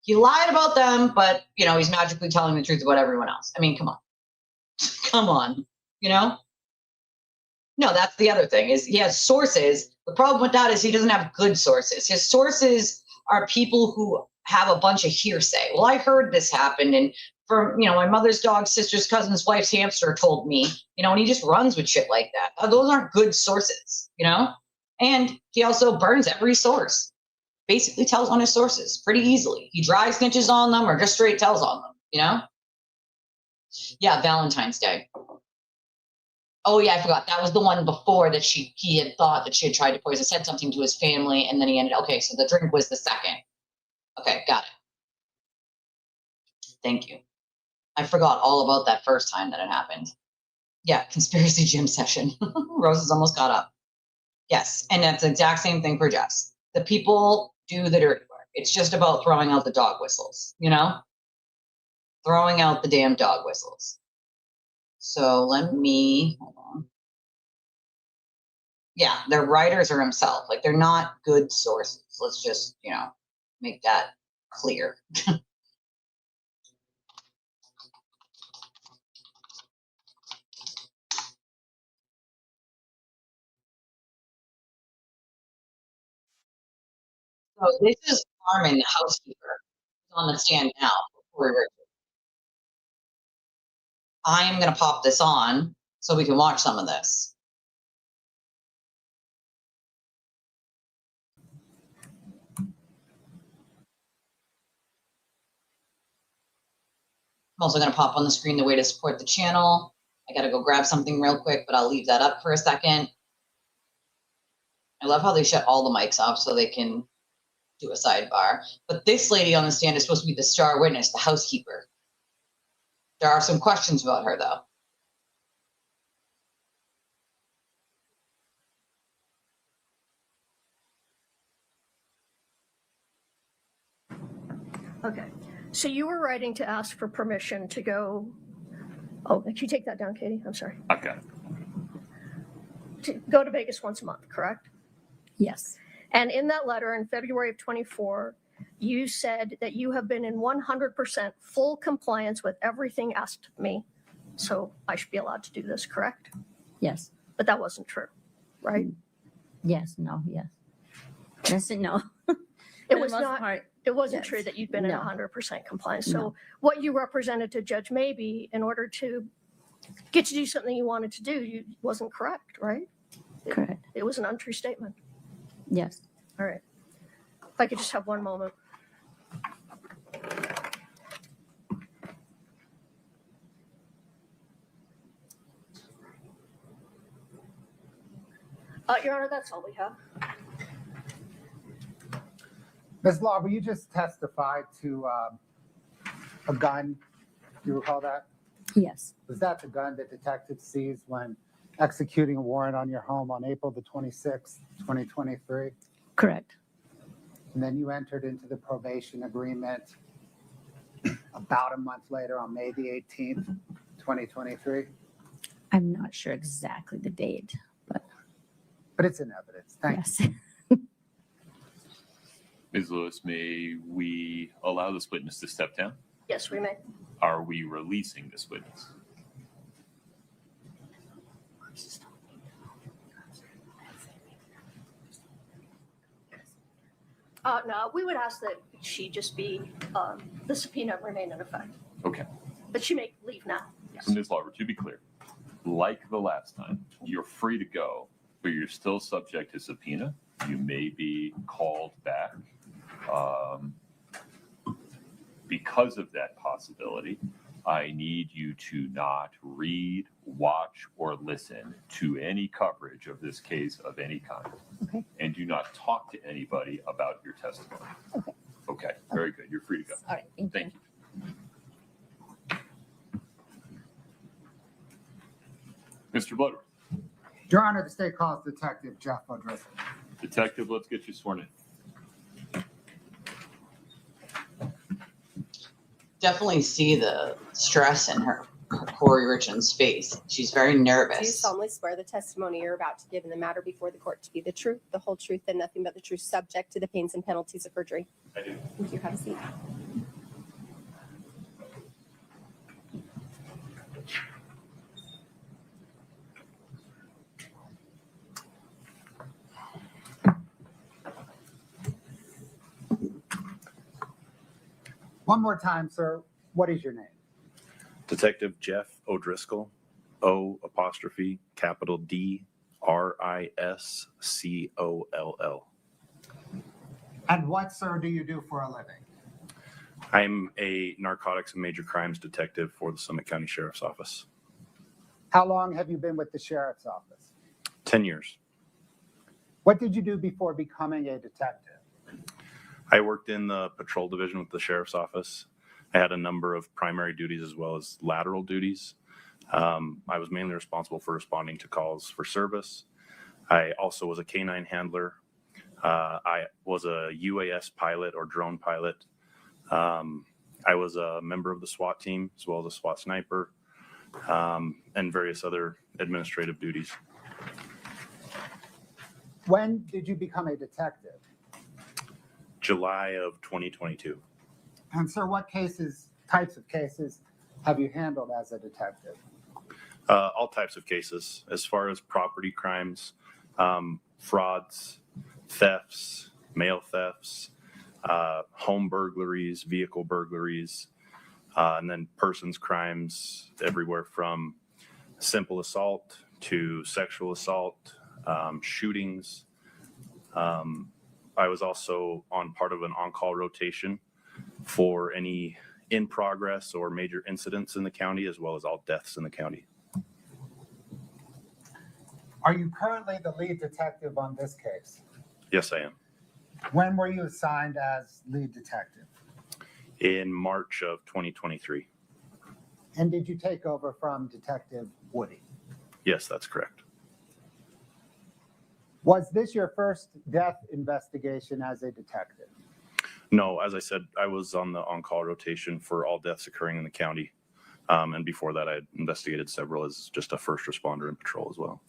He lied about them, but, you know, he's magically telling the truth about everyone else. I mean, come on. Come on, you know? No, that's the other thing, is he has sources. The problem with that is he doesn't have good sources. His sources are people who have a bunch of hearsay. Well, I heard this happened, and from, my mother's dog, sister's cousin's wife's hamster told me, and he just runs with shit like that. Those aren't good sources, And he also burns every source. Basically tells on his sources pretty easily. He dry snitches on them or just straight tells on them, Yeah, Valentine's Day. Oh yeah, I forgot. That was the one before that he had thought that she had tried to poison, said something to his family, and then he ended. Okay, so the drink was the second. Okay, got it. Thank you. I forgot all about that first time that it happened. Yeah, conspiracy gym session. Roses almost got up. Yes, and that's the exact same thing for Jess. The people do the dirty work. It's just about throwing out the dog whistles, Throwing out the damn dog whistles. So let me, hold on. Yeah, their writers are himself. Like, they're not good sources. Let's just, make that clear. So this is Carmen, the housekeeper, on the stand now. I am going to pop this on so we can watch some of this. I'm also going to pop on the screen the way to support the channel. I got to go grab something real quick, but I'll leave that up for a second. I love how they shut all the mics off so they can do a sidebar. But this lady on the stand is supposed to be the star witness, the housekeeper. There are some questions about her, though. Okay, so you were writing to ask for permission to go. Oh, can you take that down, Katie? I'm sorry. Okay. To go to Vegas once a month, correct? Yes. And in that letter in February of 24, you said that you have been in 100% full compliance with everything asked of me. So I should be allowed to do this, correct? Yes. But that wasn't true, right? Yes. No. Yes. Yes and no. It was not. Part, It wasn't yes. true that you'd been No. in 100% compliance. So No. what you represented to Judge Mabee in order to get to do something you wanted to do, wasn't correct, right? Correct. It was an untrue statement. Yes. All right. If I could just have one moment. Your Honor, that's all we have. Ms. Law, will you just testify to a gun? Do you recall that? Yes. Was that the gun that detective seized when executing a warrant on your home on April the 26th, 2023? Correct. And then you entered into the probation agreement about a month later on May the 18th, 2023? I'm not sure exactly the date, But it's in evidence. Thank you. yes. Ms. Lewis, may we allow this witness to step down? Yes, we may. Are we releasing this witness? No, we would ask that she just be, the subpoena remain in effect. Okay. But she may leave now. Yes. So Ms. Lauber, to be clear, like the last time, you're free to go, but you're still subject to subpoena. You may be called back. Because of that possibility, I need you to not read, watch, or listen to any coverage of this case of any kind. Okay. And do not talk to anybody about your testimony. Okay. Okay, very good. You're free to go. All right. Thank you. Mr. Bloodworth. Your Honor, the state calls Detective Jeff O'Driscoll. Detective, let's get you sworn in. Definitely see the stress in her Kouri Richins' face. She's very Do you nervous. solemnly swear the testimony you're about to give in the matter before the court to be the truth, the whole truth, and nothing but the truth, subject to the pains and penalties of perjury? I do. Thank you. Have a seat. One more time, sir. What is your name? Detective Jeff O'Driscoll, O''DRISCOLL. And what, sir, do you do for a living? I'm a narcotics and major crimes detective for the Summit County Sheriff's Office. How long have you been with the sheriff's office? 10 years. What did you do before becoming a detective? I worked in the patrol division with the sheriff's office. I had a number of primary duties as well as lateral duties. I was mainly responsible for responding to calls for service. I also was a canine handler. I was a UAS pilot or drone pilot. I was a member of the SWAT team as well as a SWAT sniper, and various other administrative duties. When did you become a detective? July of 2022. And sir, what types of cases have you handled as a detective? All types of cases, as far as property crimes, frauds, thefts, mail thefts, home burglaries, vehicle burglaries, and then persons crimes, everywhere from simple assault to sexual assault, shootings. I was also on part of an on-call rotation for any in progress or major incidents in the county, as well as all deaths in the county. Are you currently the lead detective on this case? Yes, I am. When were you assigned as lead detective? In March of 2023. And did you take over from Detective Woody? Yes, that's correct. Was this your first death investigation as a detective? No, as I said, I was on the on-call rotation for all deaths occurring in the county. And before that, I had investigated several as just a first responder in patrol as well.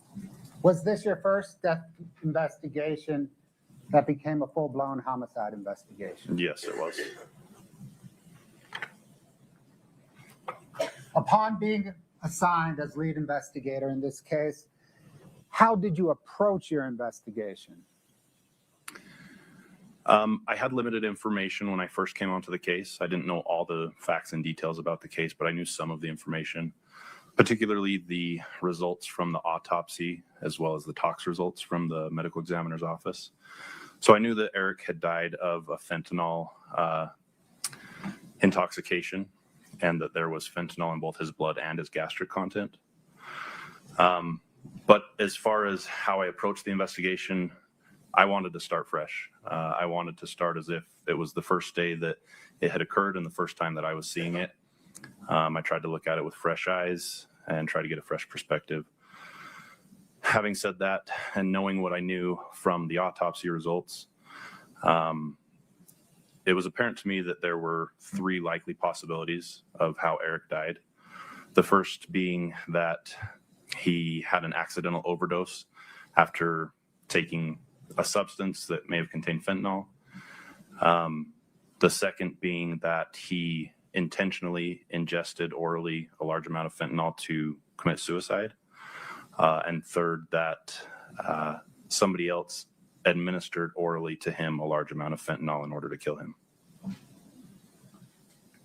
Was this your first death investigation that became a full-blown homicide investigation? Yes, it was. Upon being assigned as lead investigator in this case, how did you approach your investigation? I had limited information when I first came onto the case. I didn't know all the facts and details about the case, but I knew some of the information, particularly the results from the autopsy, as well as the tox results from the medical examiner's office. So I knew that Eric had died of a fentanyl intoxication, and that there was fentanyl in both his blood and his gastric content. But as far as how I approached the investigation, I wanted to start fresh. I wanted to start as if it was the first day that it had occurred and the first time that I was seeing it. I tried to look at it with fresh eyes and try to get a fresh perspective. Having said that, and knowing what I knew from the autopsy results, it was apparent to me that there were three likely possibilities of how Eric died. The first being that he had an accidental overdose after taking a substance that may have contained fentanyl. The second being that he intentionally ingested orally a large amount of fentanyl to commit suicide. And third, that somebody else administered orally to him a large amount of fentanyl in order to kill him.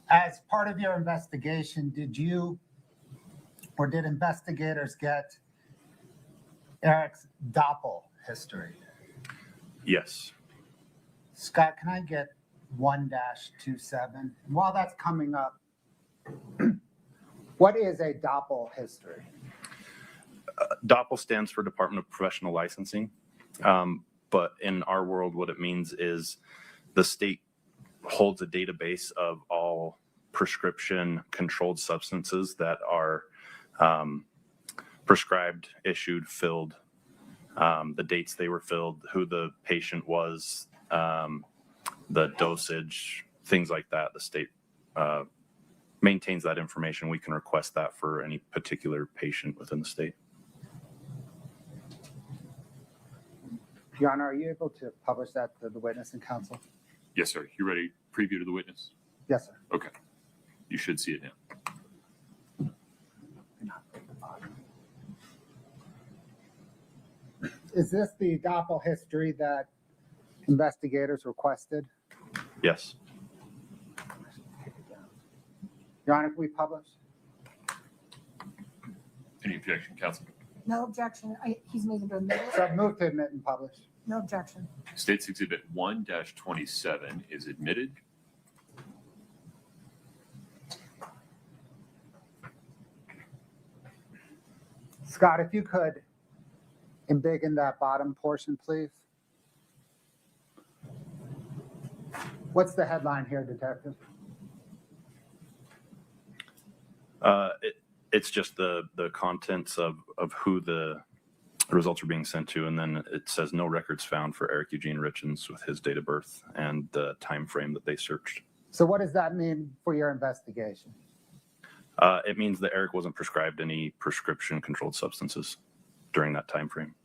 As part of your investigation, did you or did investigators get Eric's Doppel history? Yes. Scott, can I get 1-27? While that's coming up, what is a Doppel history? DOPL stands for Department of Professional Licensing. But in our world, what it means is the state holds a database of all prescription controlled substances that are prescribed, issued, filled, the dates they were filled, who the patient was, the dosage, things like that. The state maintains that information. We can request that for any particular patient within the state. Your Honor, are you able to publish that to the witness and counsel? Yes, sir. You ready? Preview to the witness? Yes, sir. Okay. You should see it now. Is this the Doppel history that investigators requested? Yes. Your Honor, can we publish? Any objection, counsel? No objection. He's moving to admit it. So move to admit and publish. No objection. State's Exhibit 1-27 is admitted. Scott, if you could embiggen that bottom portion, please. What's the headline here, Detective? It's just the contents of who the results are being sent to, and then it says no records found for Eric Eugene Richins with his date of birth and the time frame that they searched. So what does that mean for your investigation? It means that Eric wasn't prescribed any prescription-controlled substances during that time frame.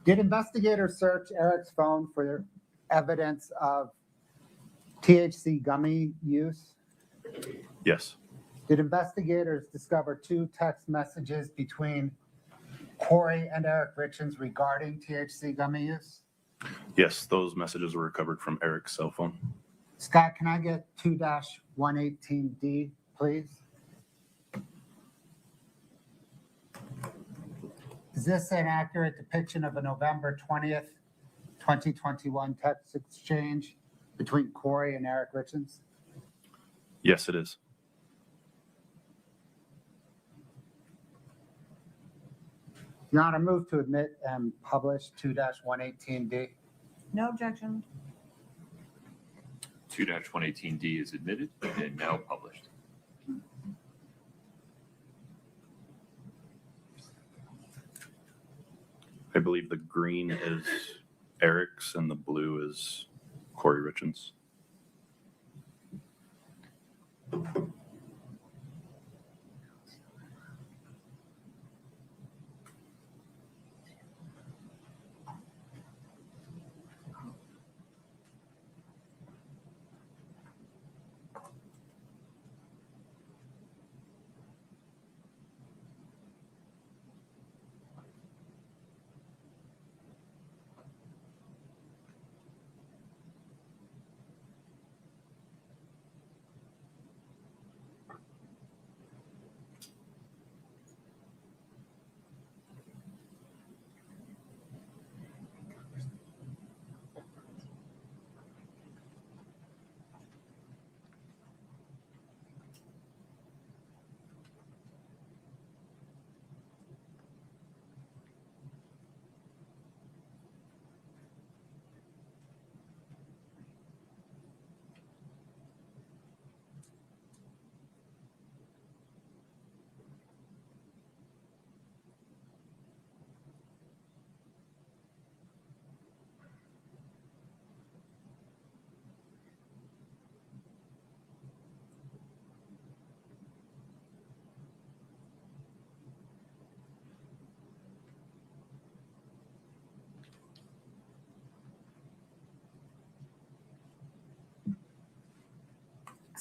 Did investigators search Eric's phone for evidence of THC gummy use? Yes. Did investigators discover 2 text messages between Kouri and Eric Richins regarding THC gummy use? Yes, those messages were recovered from Eric's cell phone. Scott, can I get 2-118D, please? Is this an accurate depiction of a November 20th, 2021 text exchange between Kouri and Eric Richins? Yes, it is. Your Honor, move to admit and publish 2-118D. No objection. 2-118D is admitted and now published. I believe the green is Eric's and the blue is Kouri Richins.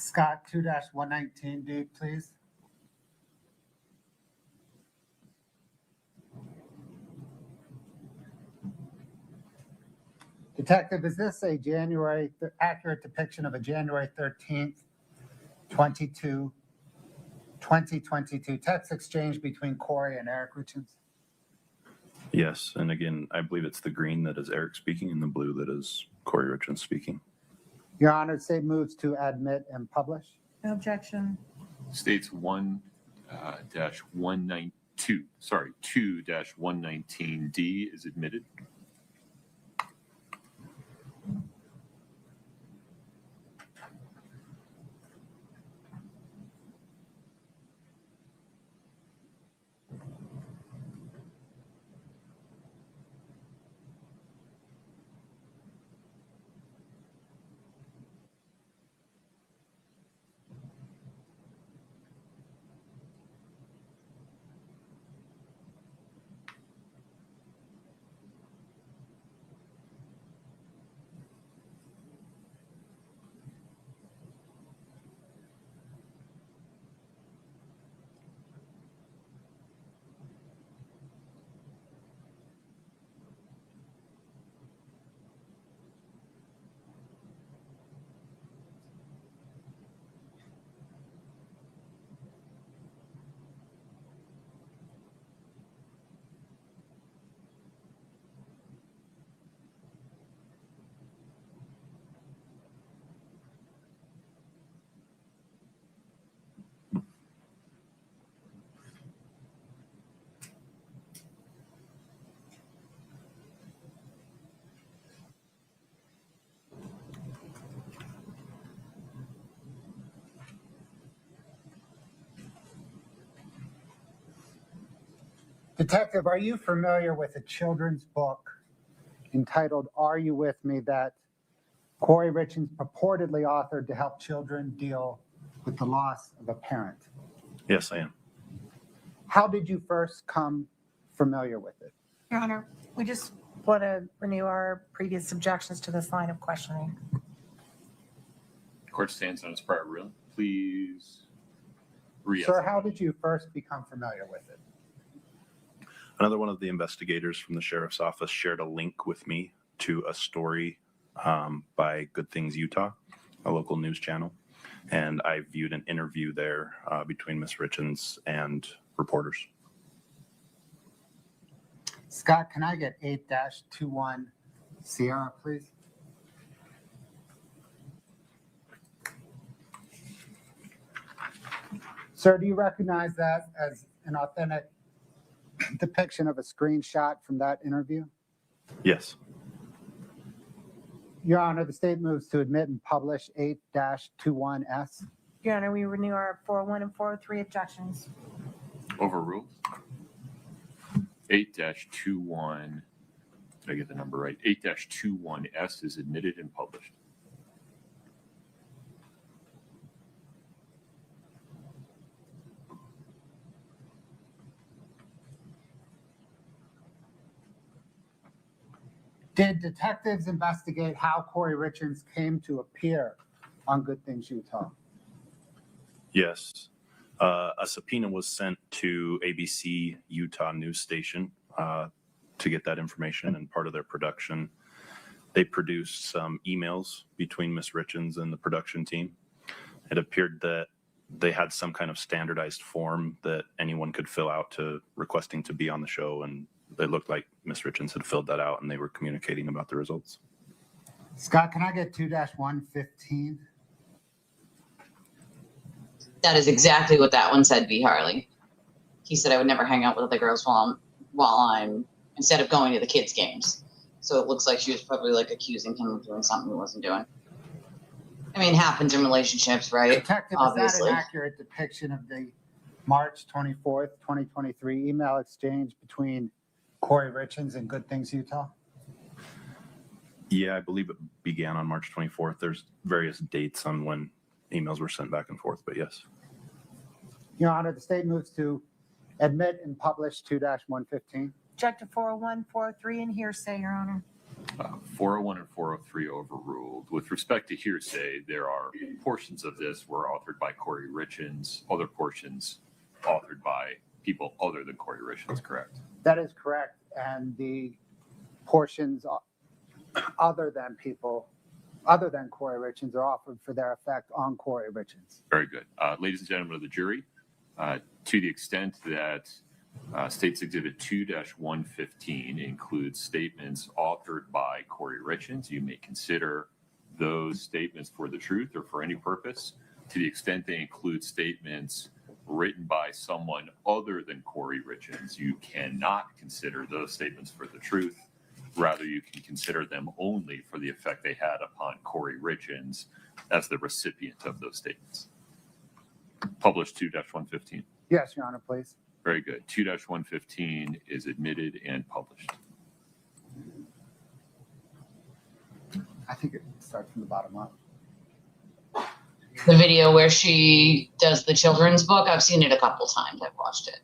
Scott, 2-119D, please. Detective, is this a accurate depiction of a January 13th, 2022 text exchange between Kouri and Eric Richins? Yes, and again, I believe it's the green that is Eric speaking and the blue that is Kouri Richins speaking. Your Honor, state moves to admit and publish. No objection. States 2-119D is admitted. Detective, are you familiar with a children's book entitled Are You With Me that Kouri Richins purportedly authored to help children deal with the loss of a parent? Yes, I am. How did you first come familiar with it? Your Honor, we just want to renew our previous objections to this line of questioning. Court stands on its prior ruling. Please Sir, how did you first become familiar with it? Another one of the investigators from the sheriff's office shared a link with me to a story by Good Things Utah, a local news channel. And I viewed an interview there between Ms. Richins and reporters. Scott, can I get 8-21 Sierra, please? Sir, do you recognize that as an authentic depiction of a screenshot from that interview? Yes. Your Honor, the state moves to admit and publish 8-21S. Your Honor, we renew our 401 and 403 objections. Overruled. 8-21, did I get the number right? 8-21S is admitted and published. Did detectives investigate how Kouri Richins came to appear on Good Things Utah? Yes. A subpoena was sent to ABC Utah news station to get that information, and part of their production. They produced some emails between Ms. Richins and the production team. It appeared that they had some kind of standardized form that anyone could fill out to requesting to be on the show, and it looked like Ms. Richins had filled that out and they were communicating about the results. Scott, can I get 2-115? That is exactly what that one said, B. Harley. He said I would never hang out with other girls while I'm instead of going to the kids' games. So it looks like she was probably like accusing him of doing something he wasn't doing. I mean, it happens in relationships, right? Detective, Obviously. is that an accurate depiction of the March 24th, 2023 email exchange between Kouri Richins and Good Things Utah? Yeah, I believe it began on March 24th. There's various dates on when emails were sent back and forth, but yes. Your Honor, the state moves to admit and publish 2-115. Object to 401, 403, and hearsay, Your Honor. 401 and 403 overruled. With respect to hearsay, there are portions of this were authored by Kouri Richins, other portions authored by people other than Kouri Richins, correct? That is correct. And the portions other than Kouri Richins are offered for their effect on Kouri Richins. Very good. Ladies and gentlemen of the jury, to the extent that State's Exhibit 2-115 includes statements authored by Kouri Richins, you may consider those statements for the truth or for any purpose. To the extent they include statements written by someone other than Kouri Richins, you cannot consider those statements for the truth. Rather, you can consider them only for the effect they had upon Kouri Richins as the recipient of those statements. Published 2-115. Yes, Your Honor, please. Very good. 2-115 is admitted and published. I think it starts from the bottom up. The video where she does the children's book, I've seen it a couple times. I've watched it.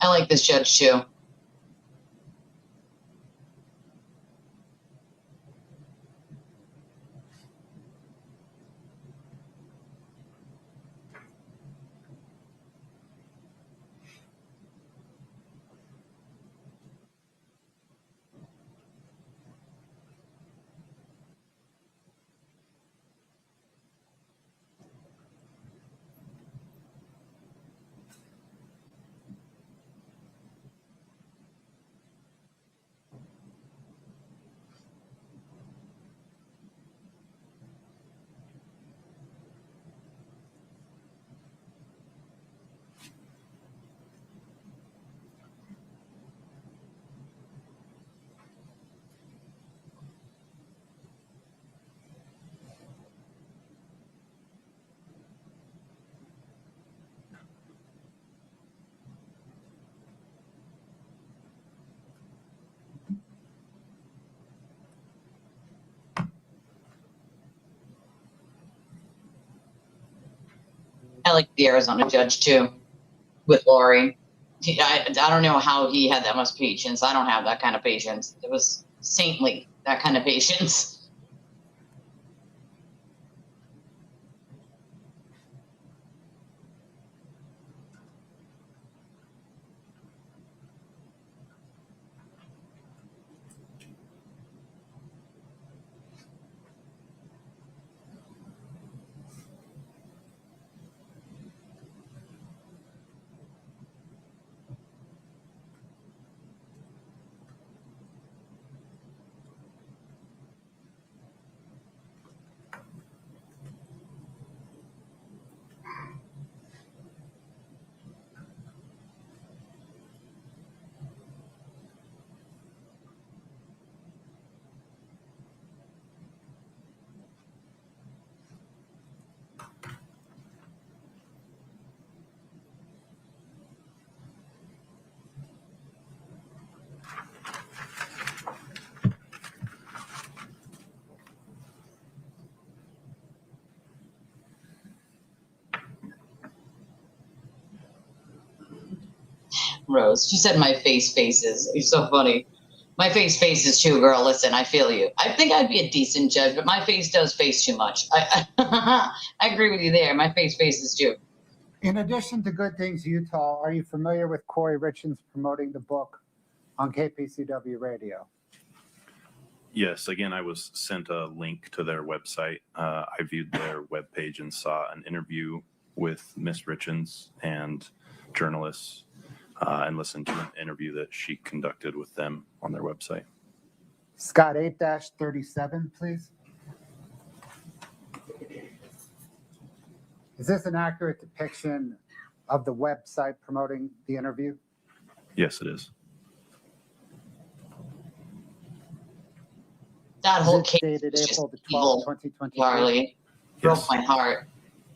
I like this judge too. I like the Arizona judge too, with Lori. I don't know how he had that much patience. I don't have that kind of patience. It was saintly, that kind of patience. Rose, she said my face faces. You're so funny. My face faces too, girl. Listen, I feel you. I think I'd be a decent judge, but my face does face too much. I agree with you there. My face faces too. In addition to Good Things Utah, are you familiar with Kouri Richins promoting the book on KPCW Radio? Yes, again, I was sent a link to their website. I viewed their webpage and saw an interview with Miss Richins and journalists and listened to an interview that she conducted with them on their website. Scott 8-37, please. Is this an accurate depiction of the website promoting the interview? Yes, it is. That whole Is it case dated was just April the 12th, evil, 2023? Charlie. Broke Yes. my heart.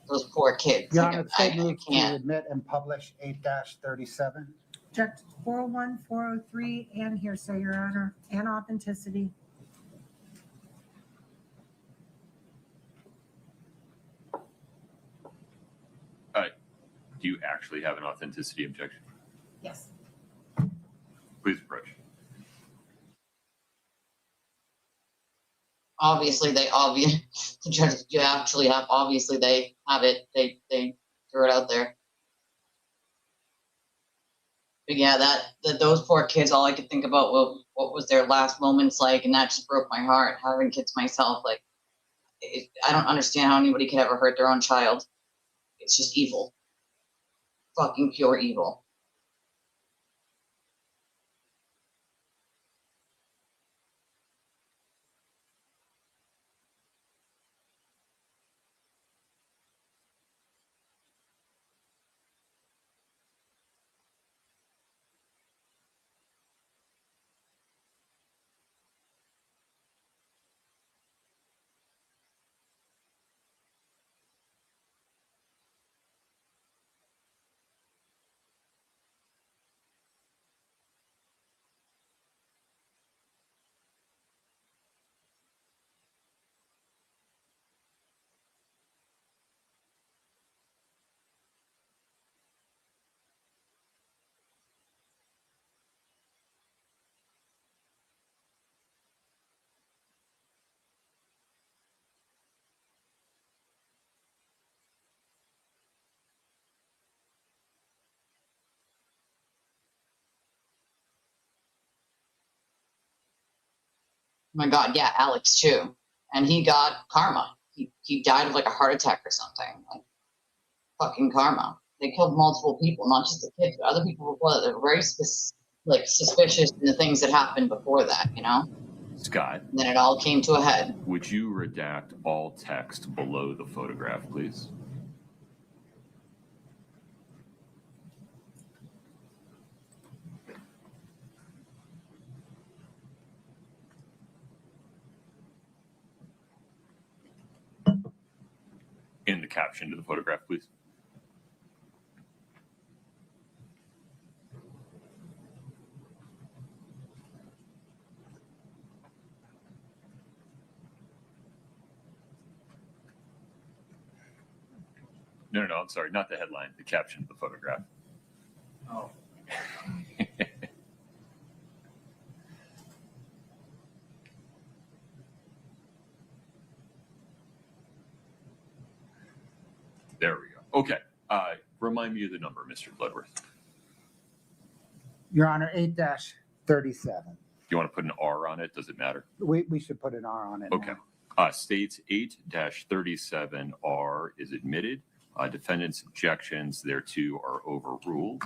Those poor kids. Your Like, Honor, the state I moves to can't. admit and publish 8-37. Object 401, 403, and hearsay, Your Honor, and authenticity. Do you actually have an authenticity objection? Yes. Please approach. Obviously, the judge, you actually have, obviously they have it. They threw it out there. But yeah, those poor kids, all I could think about was what was their last moments like, and that just broke my heart. Having kids myself, like, I don't understand how anybody could ever hurt their own child. It's just evil. Fucking pure evil. My God, yeah, Alex too, and he got karma. He died of like a heart attack or something. Like, fucking karma. They killed multiple people, not just the kids, but other people before that. They're very suspicious in the things that happened before that, you know? Scott, And then it all came to a head. would you redact all text below the photograph, please? In the caption to the photograph, please. No, I'm sorry. Not the headline, the caption of the photograph. Oh. There we go. Okay. Remind me of the number, Mr. Bloodworth. Your Honor, 8-37. You want to put an R on it? Does it matter? We should put an R on it. Okay. now. States 8-37R is admitted. Defendant's objections thereto are overruled.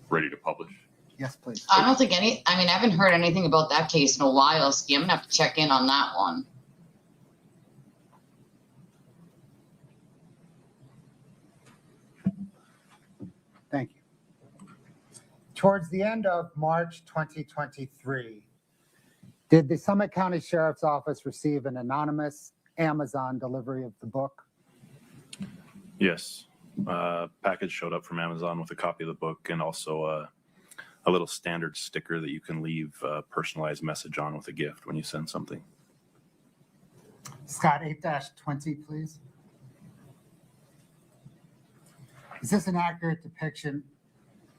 Ready to publish? Yes, please. I don't think I haven't heard anything about that case in a while, Ski. I'm gonna have to check in on that one. Thank you. Towards the end of March 2023, did the Summit County Sheriff's Office receive an anonymous Amazon delivery of the book? Yes. Package showed up from Amazon with a copy of the book and also a little standard sticker that you can leave a personalized message on with a gift when you send something. Scott, 8-20, please. Is this an accurate depiction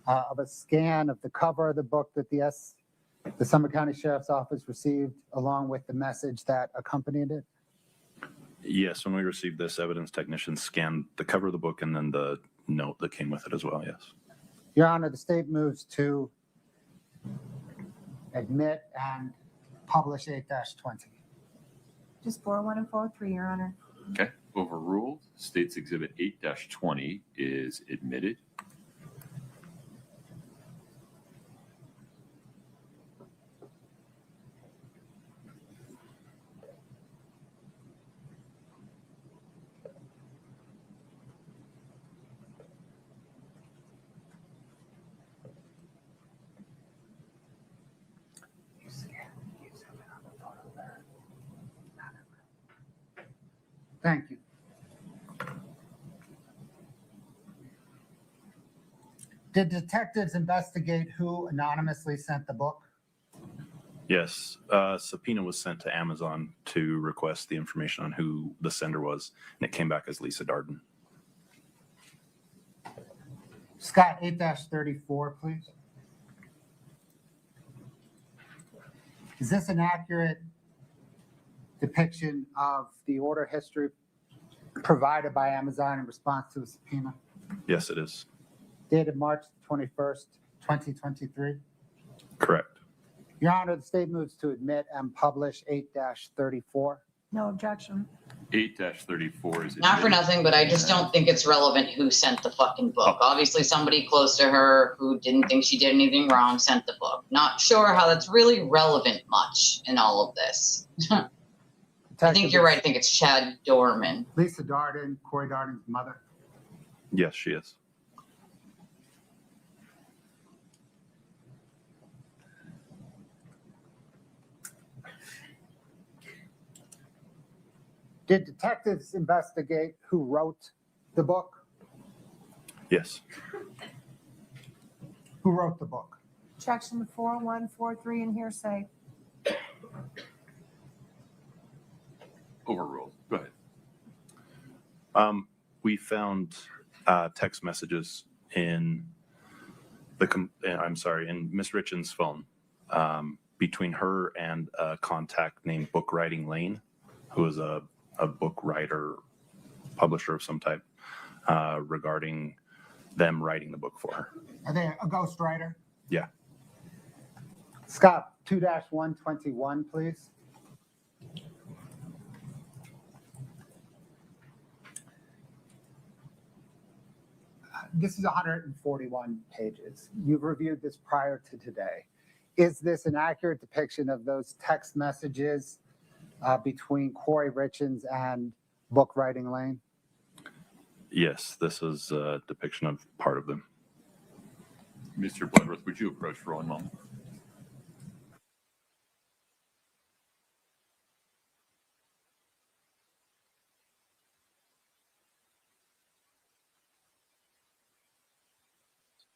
of a scan of the cover of the book that the Summit County Sheriff's Office received along with the message that accompanied it? Yes, when we received this, evidence technicians scanned the cover of the book and then the note that came with it as well, yes. Your Honor, the state moves to admit and publish 8-20. Just 401 and 403, Your Honor. Okay. Overruled. States Exhibit 8-20 is admitted. Thank you. Did detectives investigate who anonymously sent the book? Yes, subpoena was sent to Amazon to request the information on who the sender was, and it came back as Lisa Darden. Scott, 8-34, please. Is this an accurate depiction of the order history provided by Amazon in response to the subpoena? Yes, it is. Dated March 21st, 2023? Correct. Your Honor, the state moves to admit and publish 8-34. No objection. 8-34 is Not for admitted. nothing, but I just don't think it's relevant who sent the fucking book. Obviously, somebody close to her who didn't think she did anything wrong sent the book. Not sure how that's really relevant much in all of this. I think you're right. I think it's Chad Dorman. Lisa Darden, Kouri Darden's mother. Yes, she is. Did detectives investigate who wrote the book? Yes. Who wrote the book? Objection 401, 403, and hearsay. Overruled. Go ahead. We found text messages in in Miss Richins' phone between her and a contact named Book Writing Lane, who is a book writer, publisher of some type, regarding them writing the book for her. Are they a ghostwriter? Yeah. Scott, 2-121, please. This is 141 pages. You've reviewed this prior to today. Is this an accurate depiction of those text messages between Kouri Richins and Book Writing Lane? Yes, this is a depiction of part of them. Mr. Bloodworth, would you approach for one moment?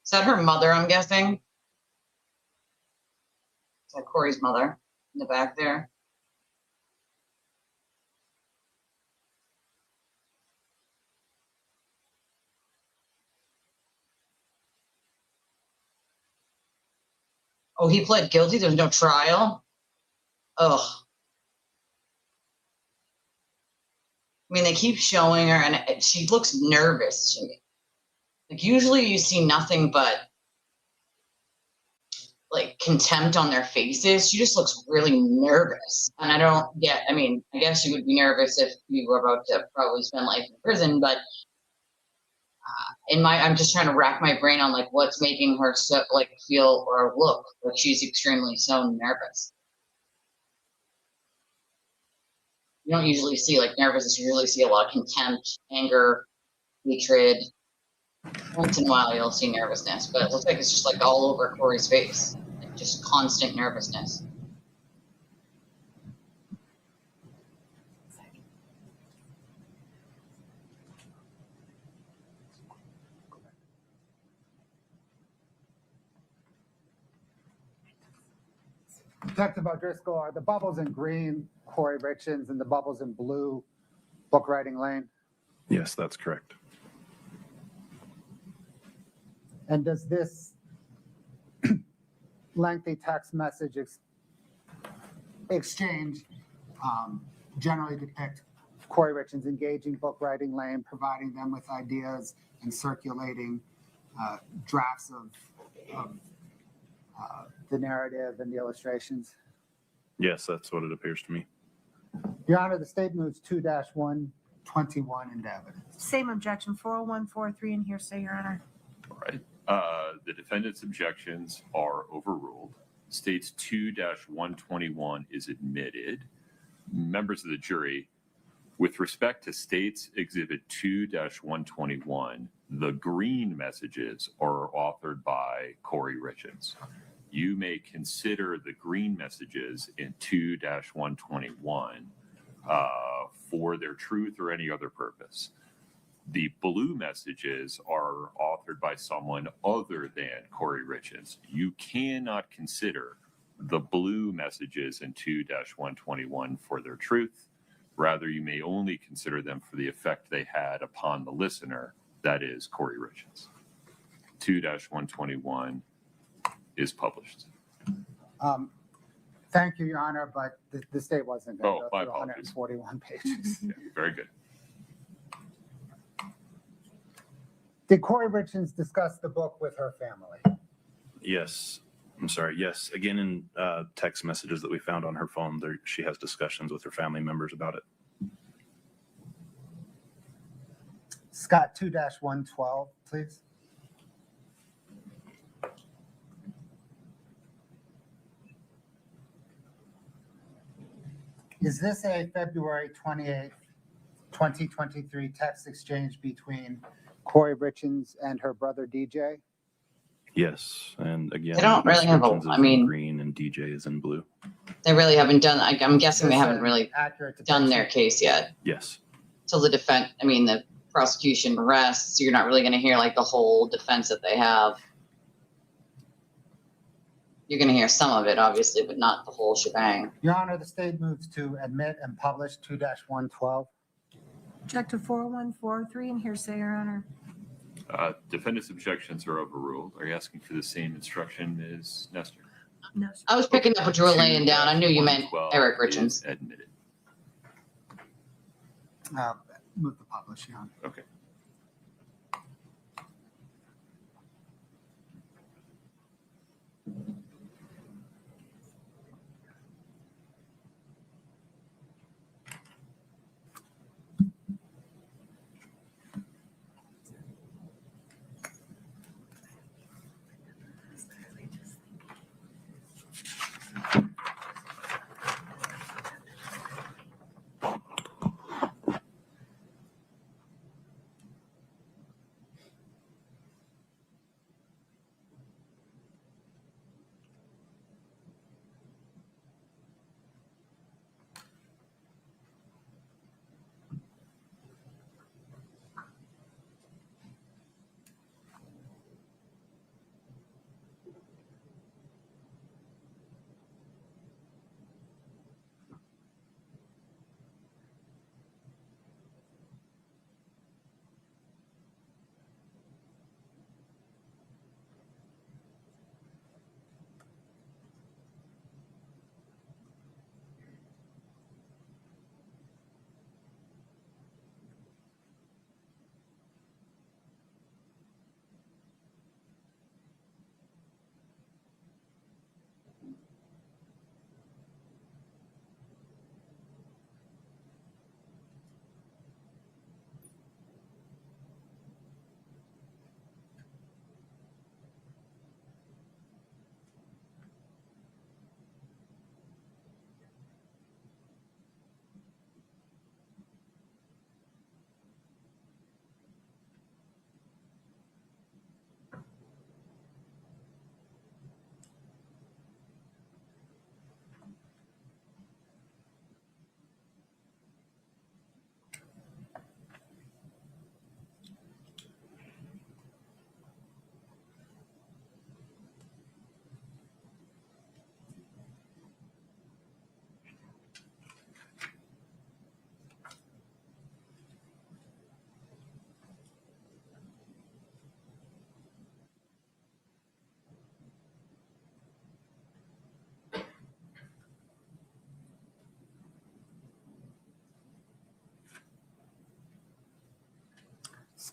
Is that her mother, I'm guessing? Is that Kouri's mother in the back there? Oh, he pled guilty? There was no trial? Ugh. I mean, they keep showing her, and she looks nervous to me. Like, usually you see nothing but, like, contempt on their faces. She just looks really nervous. And I don't get, I mean, I guess you would be nervous if you were about to probably spend life in prison, but I'm just trying to rack my brain on, like, what's making her so, like, feel or look like she's extremely so nervous. You don't usually see, like, nervousness. You usually see a lot of contempt, anger, hatred. Once in a while, you'll see nervousness, but it looks like it's just, like, all over Kouri's face. Like, just constant nervousness. Detective O'Driscoll, are the bubbles in green Kouri Richins and the bubbles in blue book writing lane? Yes, that's correct. And does this lengthy text message exchange generally depict Kouri Richins engaging book writing lane, providing them with ideas and circulating drafts of the narrative and the illustrations? Yes, that's what it appears to me. Your Honor, the state moves 2-121 into evidence. Same objection, 40143 and hearsay, Your Honor. All right. The defendant's objections are overruled. States 2-121 is admitted. Members of the jury, with respect to States Exhibit 2-121, the green messages are authored by Kouri Richins. You may consider the green messages in 2-121 for their truth or any other purpose. The blue messages are authored by someone other than Kouri Richins. You cannot consider the blue messages in 2-121 for their truth. Rather, you may only consider them for the effect they had upon the listener, that is, Kouri Richins. 2-121 is published. Thank you, Your Honor, but the state wasn't going to Oh, my go through apologies. 141 pages. Yeah, very good. Did Kouri Richins discuss the book with her family? Yes. I'm sorry. Yes. Again, in text messages that we found on her phone, she has discussions with her family members about it. Scott, 2-112, please. Is this a February 28th, 2023 text exchange between Kouri Richins and her brother DJ? Yes. And again, They don't really have a- Richins is I mean- in green and DJ is in blue. They really haven't done, I'm guessing they Is this haven't an really accurate done depiction? their case yet. Yes. Till the prosecution rests, you're not really going to hear, like, the whole defense that they have. You're going to hear some of it, obviously, but not the whole shebang. Your Honor, the state moves to admit and publish 2-112. Object to 40143 and hearsay, Your Honor. Defendant's objections are overruled. Are you asking for the same instruction as Nestor? No, sir. I was picking up what you were laying down. I knew you meant 2-112 Eric is Richins. admitted. Move to publish, Your Honor. Okay.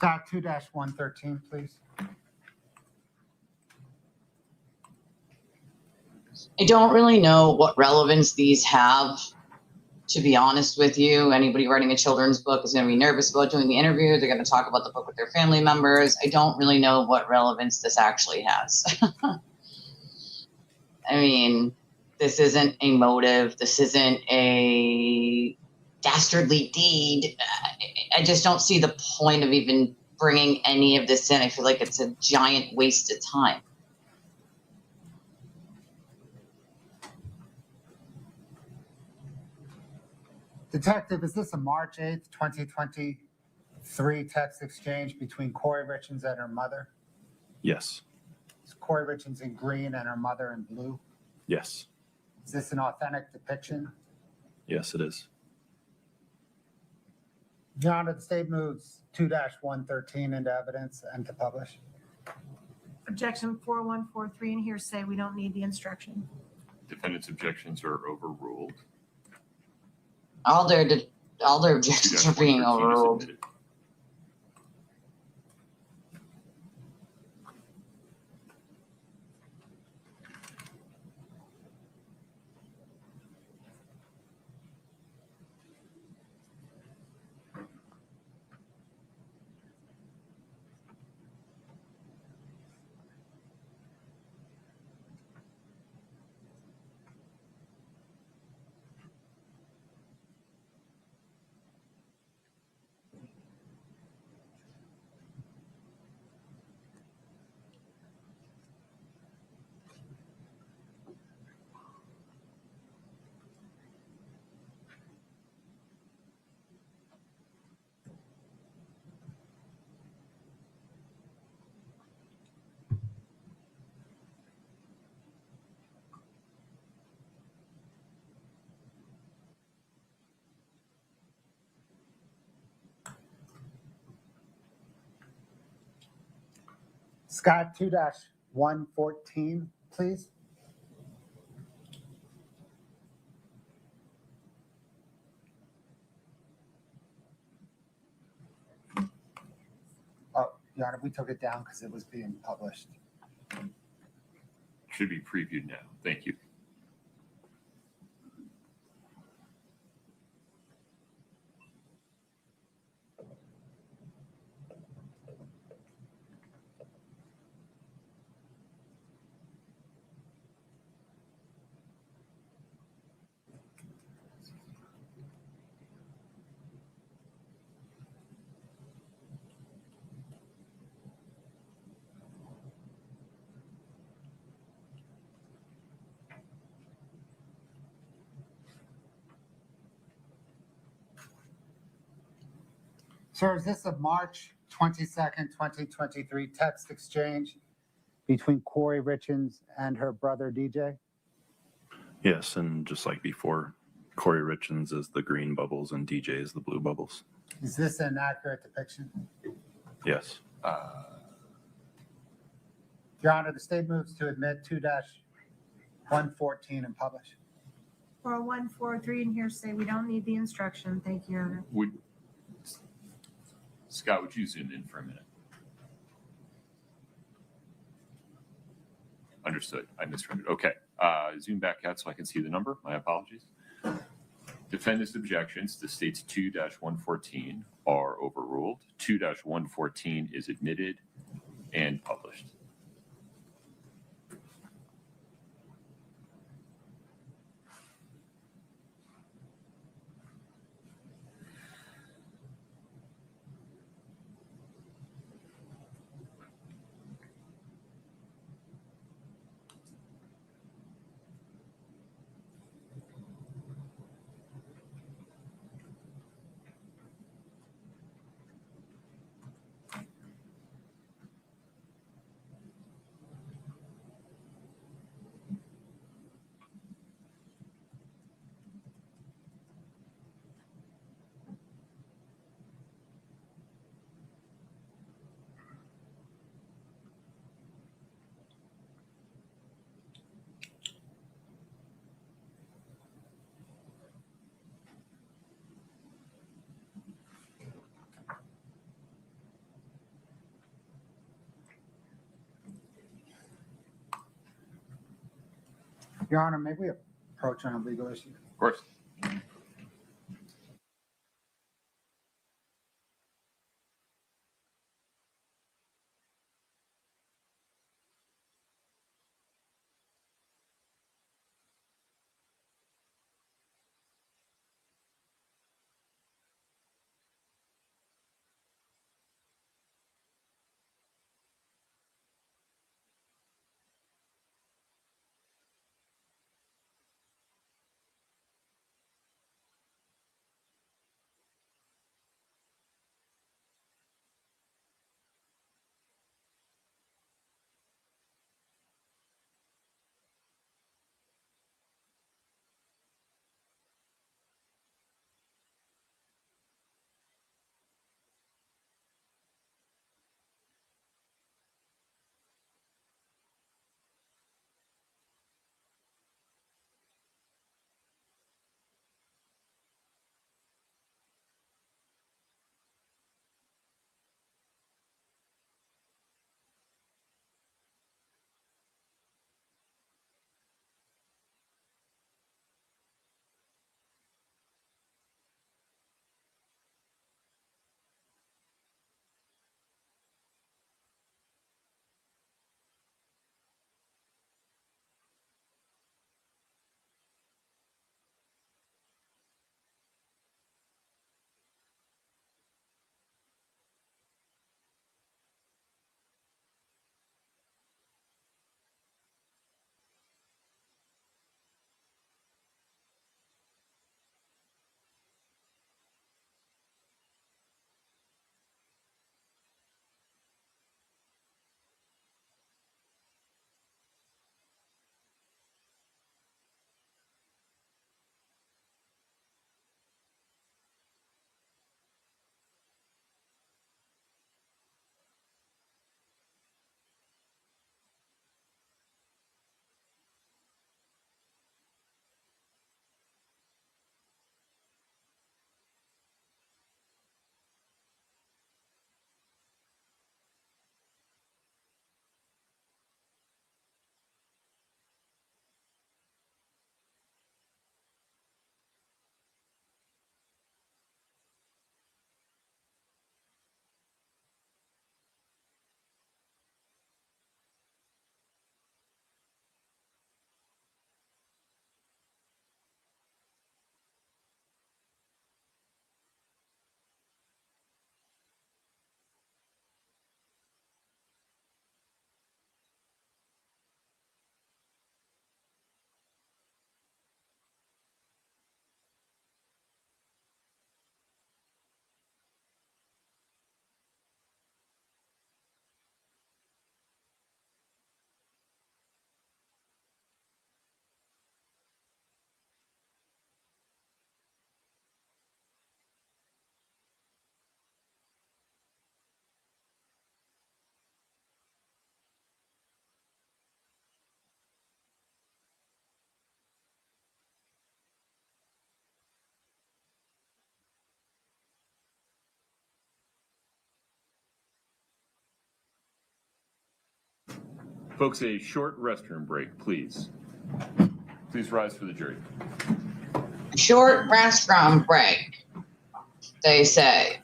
Scott 2-113, please. I don't really know what relevance these have, to be honest with you. Anybody writing a children's book is going to be nervous about doing the interview. They're going to talk about the book with their family members. I don't really know what relevance this actually has. I mean, this isn't a motive. This isn't a dastardly deed. I just don't see the point of even bringing any of this in. I feel like it's a giant waste of time. Detective, is this a March 8th, 2023 text exchange between Kouri Richins and her mother? Yes. Is Kouri Richins in green and her mother in blue? Yes. Is this an authentic depiction? Yes, it is. Your Honor, the state moves 2-113 into evidence and to publish. Objection 4143 and hearsay. We don't need the instruction. Defendant's objections are overruled. All their objections are being 2-113 is overruled. admitted. Scott 2-114, please. Oh, Your Honor, we took it down because it was being published. Should be previewed now. Thank you. Sir, is this a March 22nd, 2023 text exchange between Kouri Richins and her brother DJ? Yes, and just like before, Kouri Richins is the green bubbles and DJ is the blue bubbles. Is this an accurate depiction? Yes. Your Honor, the state moves to admit 2-114 and publish. 4143 and hearsay. We don't need the instruction. Thank you, Your Honor. Scott, would you zoom in for a minute? Understood. I misread it. Okay. Zoom back out so I can see the number. My apologies. Defendant's objections to states 2-114 are overruled. 2-114 is admitted and published. Your Honor, may we approach on a legal issue? Of course. Folks, a short restroom break, please. Please rise for the jury. Short restroom break, they say.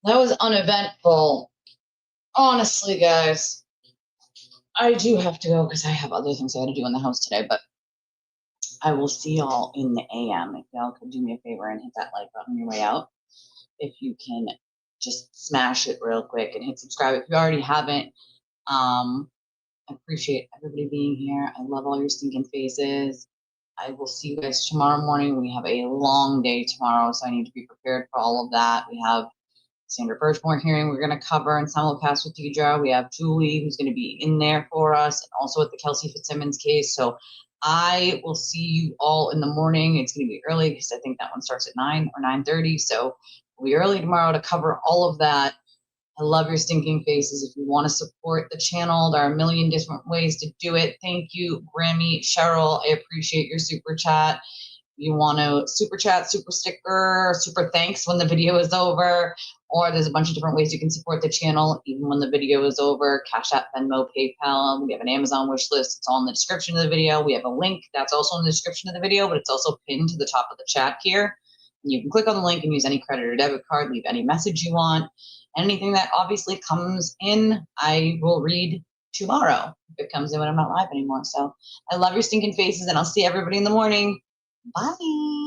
That was uneventful. Honestly, guys, I do have to go because I have other things I got to do in the house today, but I will see y'all in the AM. If y'all could do me a favor and hit that like button on your way out. If you can just smash it real quick and hit subscribe. If you already haven't, I appreciate everybody being here. I love all your stinking faces. I will see you guys tomorrow morning. We have a long day tomorrow, so I need to be prepared for all of that. We have Sandra Birchmore hearing we're going to cover and simulcast with Dierdre. We have Julie, who's going to be in there for us, and also with the Kelsey Fitsimmons case. So I will see you all in the morning. It's going to be early because I think that one starts at 9 or 9:30. So we'll be early tomorrow to cover all of that. I love your stinking faces. If you want to support the channel, there are a million different ways to do it. Thank you, Grammy, Cheryl. I appreciate your super chat. You want to super chat, super sticker, super thanks when the video is over, Or there's a bunch of different ways you can support the channel, even when the video is over. Cash App, Venmo, PayPal. We have an Amazon wish list. It's all in the description of the video. We have a link that's also in the description of the video, but it's also pinned to the top of the chat here. And you can click on the link and use any credit or debit card, leave any message you want. Anything that obviously comes in, I will read tomorrow if it comes in when I'm not live anymore. So I love your stinking faces, and I'll see everybody in the morning. Bye.